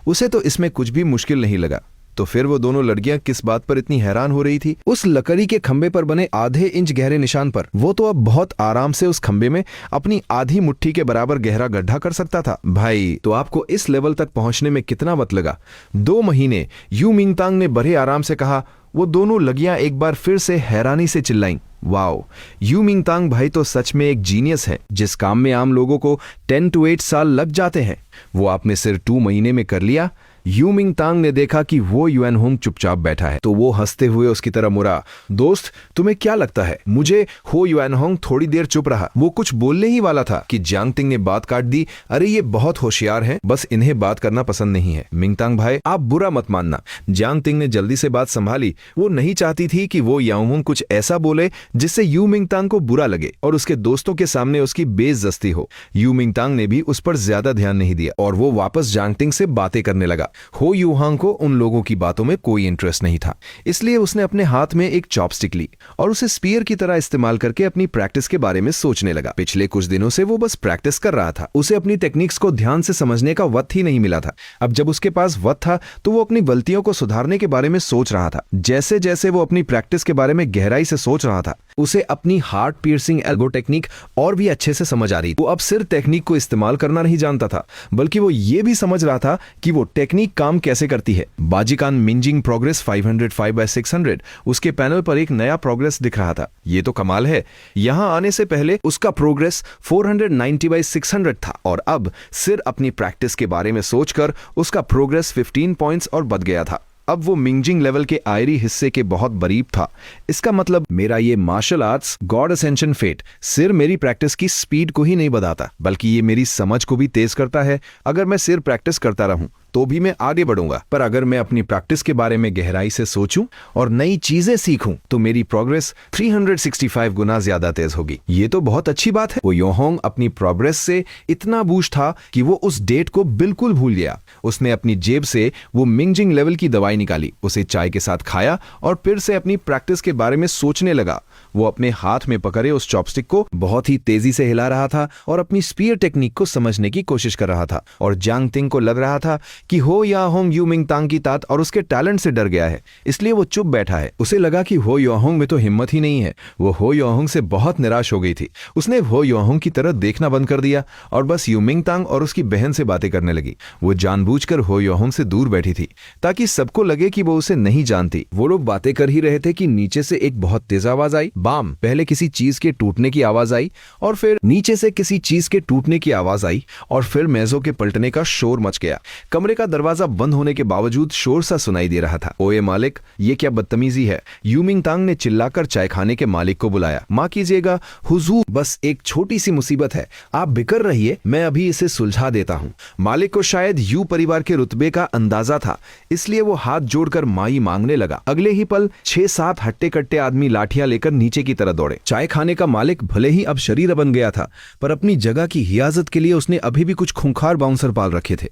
उसे तो इसमें कुछ भी मुश्किल नहीं लगा। तो फिर वो दोनों लड़कियां किस बात पर इतनी हैरान हो रही थी? उस लकड़ी के खंबे पर बने आधे इंच गहरे निशान पर। वो तो अब बहुत आराम से उस खंबे में अपनी आधी मुट्ठी के बराबर गहरा गड्ढा कर सकता था। भाई, तो आपको इस लेवल तक पहुंचने में कितना वक्त लगा? 2 महीने, यू मिंगतांग ने बड़े आराम से कहा। वो दोनों लगियां एक बार फिर से हैरानी से चिल्लाईं। वाओ, यू मिंगतांग भाई तो सच में एक जीनियस है। जिस काम में आम लोगों को 10 to 8 साल लग जाते हैं, वो आपने सिर्फ 2 महीने में कर लिया। यू मिंग तांग ने देखा कि वो युएन होंग चुपचाप बैठा है तो वो हंसते हुए उसकी तरफ मुड़ा। दोस्त, तुम्हें क्या लगता है? मुझे हो युएन होंग थोड़ी देर चुप रहा। वो कुछ बोलने ही वाला था कि जियांग तिंग ने बात काट दी। अरे ये बहुत होशियार हैं, बस इन्हें बात करना पसंद नहीं है। मिंगतांग भाई, आप बुरा मत मानना। जियांग तिंग ने जल्दी से बात संभाली। वो नहीं चाहती थी कि वो याओ होंग कुछ ऐसा बोले जिससे यू मिंगतांग को बुरा लगे और उसके दोस्तों के सामने उसकी बेइज्जती हो। यू मिंगतांग ने भी उस पर ज्यादा ध्यान नहीं दिया और वो वापस जियांग तिंग से बातें करने लगा। हो यूहांग को उन लोगों की बातों में कोई इंटरेस्ट नहीं था, इसलिए उसने अपने हाथ में एक चॉपस्टिक ली और उसे स्पीयर की तरह इस्तेमाल करके अपनी प्रैक्टिस के बारे में सोचने लगा। पिछले कुछ दिनों से वो बस प्रैक्टिस कर रहा था। उसे अपनी टेक्निक्स को ध्यान से समझने का वक्त ही नहीं मिला था। अब जब उसके पास वक्त था तो वो अपनी गलतियों को सुधारने के बारे में सोच रहा था। जैसे जैसे वो अपनी प्रैक्टिस के बारे में गहराई से सोच रहा था, उसे अपनी हार्ट पियर्सिंग एल्बो टेक्निक और भी अच्छे से समझ आ रही थी। वो अब सिर्फ टेक्निक को इस्तेमाल करना नहीं जानता था, बल्कि वो ये भी समझ रहा था कि वो टेक्निक काम कैसे करती है। बाजिकान मिंजिंग प्रोग्रेस 505/600 उसके पैनल पर एक नया प्रोग्रेस दिख रहा था। ये तो कमाल है। यहां आने से पहले उसका प्रोग्रेस 490/600 था और अब सिर्फ अपनी प्रैक्टिस के बारे में सोचकर उसका प्रोग्रेस 15 पॉइंट्स और बढ़ गया था। अब वो मिंजिंग लेवल के आयरी हिस्से के बहुत करीब था। इसका मतलब मेरा ये martial arts god ascension fate सिर्फ मेरी प्रैक्टिस की स्पीड को ही नहीं बढ़ाता, बल्कि ये मेरी समझ को भी तेज करता है। अगर मैं सिर्फ प्रैक्टिस करता रहूं तो भी मैं आगे बढ़ूंगा, पर अगर मैं अपनी प्रैक्टिस के बारे में गहराई से सोचूं और नई चीजें सीखूं तो मेरी प्रोग्रेस 365 गुना ज्यादा तेज होगी। ये तो बहुत अच्छी बात है। वो योहोंग अपनी प्रोग्रेस से इतना बूस्ट था कि वो उस डेट को बिल्कुल भूल गया। उसने अपनी जेब से वो मिंजिंग लेवल की दवाई निकाली, उसे चाय के साथ खाया और फिर से अपनी प्रैक्टिस के बारे में सोचने लगा। वो अपने हाथ में पकड़े उस चॉपस्टिक को बहुत ही तेजी से हिला रहा था और अपनी स्पीयर टेक्निक को समझने की कोशिश कर रहा था। और जियांग तिंग को लग रहा था कि हो याहोंग यू मिंगतांग की तात और उसके टैलेंट से डर गया है, इसलिए वो चुप बैठा है। उसे लगा कि हो याहोंग में तो हिम्मत ही नहीं है। वो हो याहोंग से बहुत निराश हो गई थी। उसने हो याहोंग की तरफ देखना बंद कर दिया और बस यू मिंगतांग और उसकी बहन से बातें करने लगी। वो जानबूझकर हो याहोंग से दूर बैठी थी ताकि सबको लगे कि वो उसे नहीं जानती। वो लोग बातें कर ही रहे थे कि नीचे से एक बहुत तेज आवाज आई। बाम! पहले किसी चीज के टूटने की आवाज आई और फिर नीचे से किसी चीज के टूटने की आवाज आई और फिर मेजों के पलटने का शोर मच गया। कमरे का दरवाजा बंद होने के बावजूद शोर सा सुनाई दे रहा था। ओए मालिक, ये क्या बदतमीजी है? यू मिंगतांग ने चिल्लाकर चाय खाने के मालिक को बुलाया। मां कीजिएगा हुजूर, बस एक छोटी सी मुसीबत है, आप बिकर रहिए, मैं अभी इसे सुलझा देता हूँ। मालिक को शायद यू परिवार के रुतबे का अंदाजा था, इसलिए वो हाथ जोड़कर माई मांगने लगा। अगले ही पल 6-7 हट्टे कट्टे आदमी लाठियां लेकर नीचे की तरफ दौड़े। चाय खाने का मालिक भले ही अब शरीर बन गया था, पर अपनी जगह की हिफाजत के लिए उसने अभी भी कुछ खूंखार बाउंसर पाल रखे थे।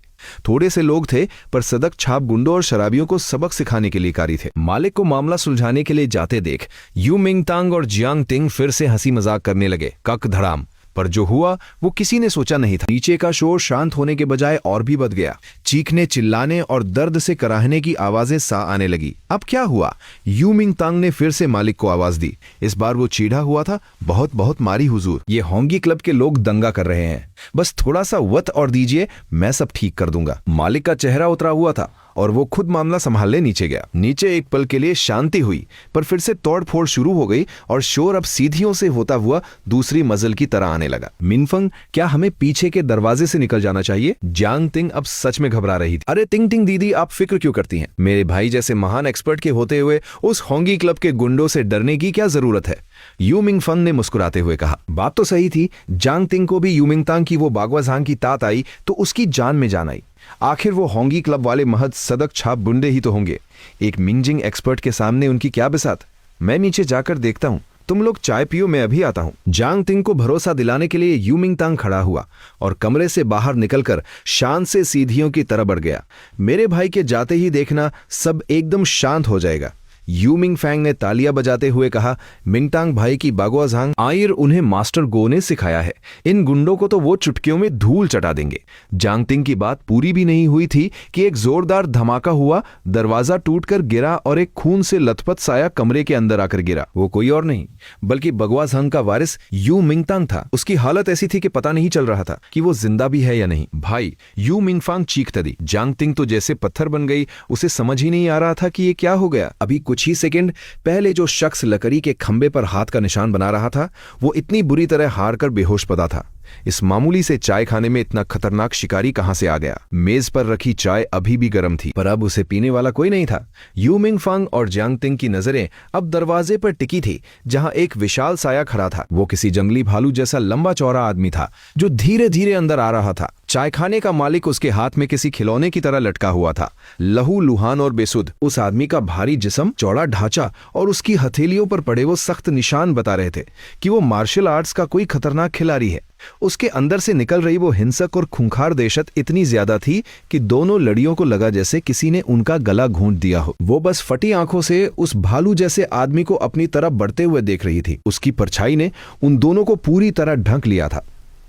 थोड़े से लोग थे, पर सदक छाप गुंडों और शराबियों को सबक सिखाने के लिए कारी थे। मालिक को मामला सुलझाने के लिए जाते देख यू मिंगतांग और जियांग तिंग फिर से हंसी मजाक करने लगे। कक धड़ाम! पर जो हुआ वो किसी ने सोचा नहीं था। नीचे का शोर शांत होने के बजाय और भी बढ़ गया। चीखने, चिल्लाने और दर्द से कराहने की आवाजें सा आने लगी। अब क्या हुआ? यू मिंगतांग ने फिर से मालिक को आवाज दी। इस बार वो चीढ़ा हुआ था। बहुत बहुत मारी हुजूर, ये होंगी क्लब के लोग दंगा कर रहे हैं, बस थोड़ा सा वक्त और दीजिए, मैं सब ठीक कर दूंगा। मालिक का चेहरा उतरा हुआ था और वो खुद मामला संभालने नीचे गया। नीचे एक पल के लिए शांति हुई, पर फिर से तोड़फोड़ शुरू हो गई और शोर अब सीढ़ियों से होता हुआ दूसरी मंजिल की तरह आने लगा। मिनफंग, क्या हमें पीछे के दरवाजे से निकल जाना चाहिए? जियांग तिंग अब सच में घबरा रही थी। अरे तिंग तिंग दीदी, आप फिक्र क्यों करती हैं? मेरे भाई जैसे महान एक्सपर्ट के होते हुए उस होंगी क्लब के गुंडों से डरने की क्या जरूरत है? यू मिंगफंग ने मुस्कुराते हुए कहा। बात तो सही थी। जियांग तिंग को भी यू मिंगतांग की वो बागवाजांग की तात आई तो उसकी जान में जान आई। आखिर वो होंगी क्लब वाले महज सदक छाप बुंडे ही तो होंगे। एक मिंजिंग एक्सपर्ट के सामने उनकी क्या बिसात। मैं नीचे जाकर देखता हूँ, तुम लोग चाय पियो, मैं अभी आता हूँ। जियांग तिंग को भरोसा दिलाने के लिए यू मिंगतांग खड़ा हुआ और कमरे से बाहर निकलकर शान से सीढ़ियों की तरफ बढ़ गया। मेरे भाई के जाते ही देखना सब एकदम शांत हो जाएगा। यू मिंगफैंग ने तालियां बजाते हुए कहा। मिंगतांग भाई की बागवाजांग आयर उन्हें मास्टर गो ने सिखाया है। इन गुंडों को तो वो चुटकियों में धूल चटा देंगे। जियांग तिंग की बात पूरी भी नहीं हुई थी कि एक जोरदार धमाका हुआ। दरवाजा टूटकर गिरा और एक खून से लथपथ साया कमरे के अंदर आकर गिरा। वो कोई और नहीं बल्कि बागवाजांग का वारिस यू मिंगतांग था। उसकी हालत ऐसी थी कि पता नहीं चल रहा था कि वो जिंदा भी है या नहीं। भाई, यू मिंगफांग चीखता दी। जियांग तिंग तो जैसे पत्थर बन गई। उसे समझ ही नहीं आ रहा था कि ये क्या हो गया। अभी कुछ ही सेकंड पहले जो शख्स लकड़ी के खंबे पर हाथ का निशान बना रहा था, वो इतनी बुरी तरह हार कर बेहोश पड़ा था। इस मामूली से चाय खाने में इतना खतरनाक शिकारी कहां से आ गया? मेज पर रखी चाय अभी भी गर्म थी, पर अब उसे पीने वाला कोई नहीं था। यू मिंगफंग और जियांग तिंग की नजरें अब दरवाजे पर टिकी थी, जहां एक विशाल साया खड़ा था। वो किसी जंगली भालू जैसा लंबा चौड़ा आदमी था, जो धीरे धीरे अंदर आ रहा था। चाय खाने का मालिक उसके हाथ में किसी खिलौने की तरह लटका हुआ था, लहू लुहान और बेसुध। उस आदमी का भारी जिस्म, चौड़ा ढांचा और उसकी हथेलियों पर पड़े वो सख्त निशान बता रहे थे कि वो मार्शल आर्ट्स का कोई खतरनाक खिलाड़ी है। उसके अंदर से निकल रही वो हिंसक और खूंखार दहशत इतनी ज्यादा थी कि दोनों लड़ियों को लगा जैसे किसी ने उनका गला घोंट दिया हो। वो बस फटी आंखों से उस भालू जैसे आदमी को अपनी तरफ बढ़ते हुए देख रही थी। उसकी परछाई ने उन दोनों को पूरी तरह ढक लिया था।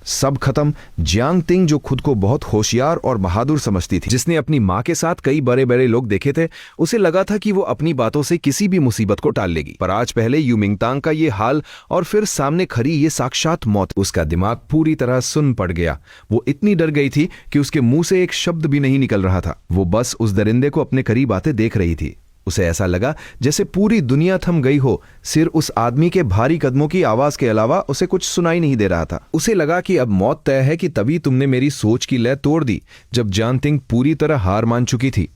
सब खत्म। जियांग तिंग, जो खुद को बहुत होशियार और बहादुर समझती थी, जिसने अपनी माँ के साथ कई बड़े बड़े लोग देखे थे, उसे लगा था कि वो अपनी बातों से किसी भी मुसीबत को टाल लेगी। पर आज पहले यू मिंगतांग का ये हाल और फिर सामने खड़ी ये साक्षात मौत, उसका दिमाग पूरी तरह सुन्न पड़ गया। वो इतनी डर गई थी कि उसके मुंह से एक शब्द भी नहीं निकल रहा था। वो बस उस दरिंदे को अपने करीब आते देख रही थी। उसे ऐसा लगा जैसे पूरी दुनिया थम गई हो। सिर उस आदमी के भारी कदमों की आवाज के अलावा उसे कुछ सुनाई नहीं दे रहा था। उसे लगा कि अब मौत तय है कि तभी तुमने मेरी सोच की लय तोड़ दी, जब जियांग तिंग पूरी तरह हार मान चुकी थी।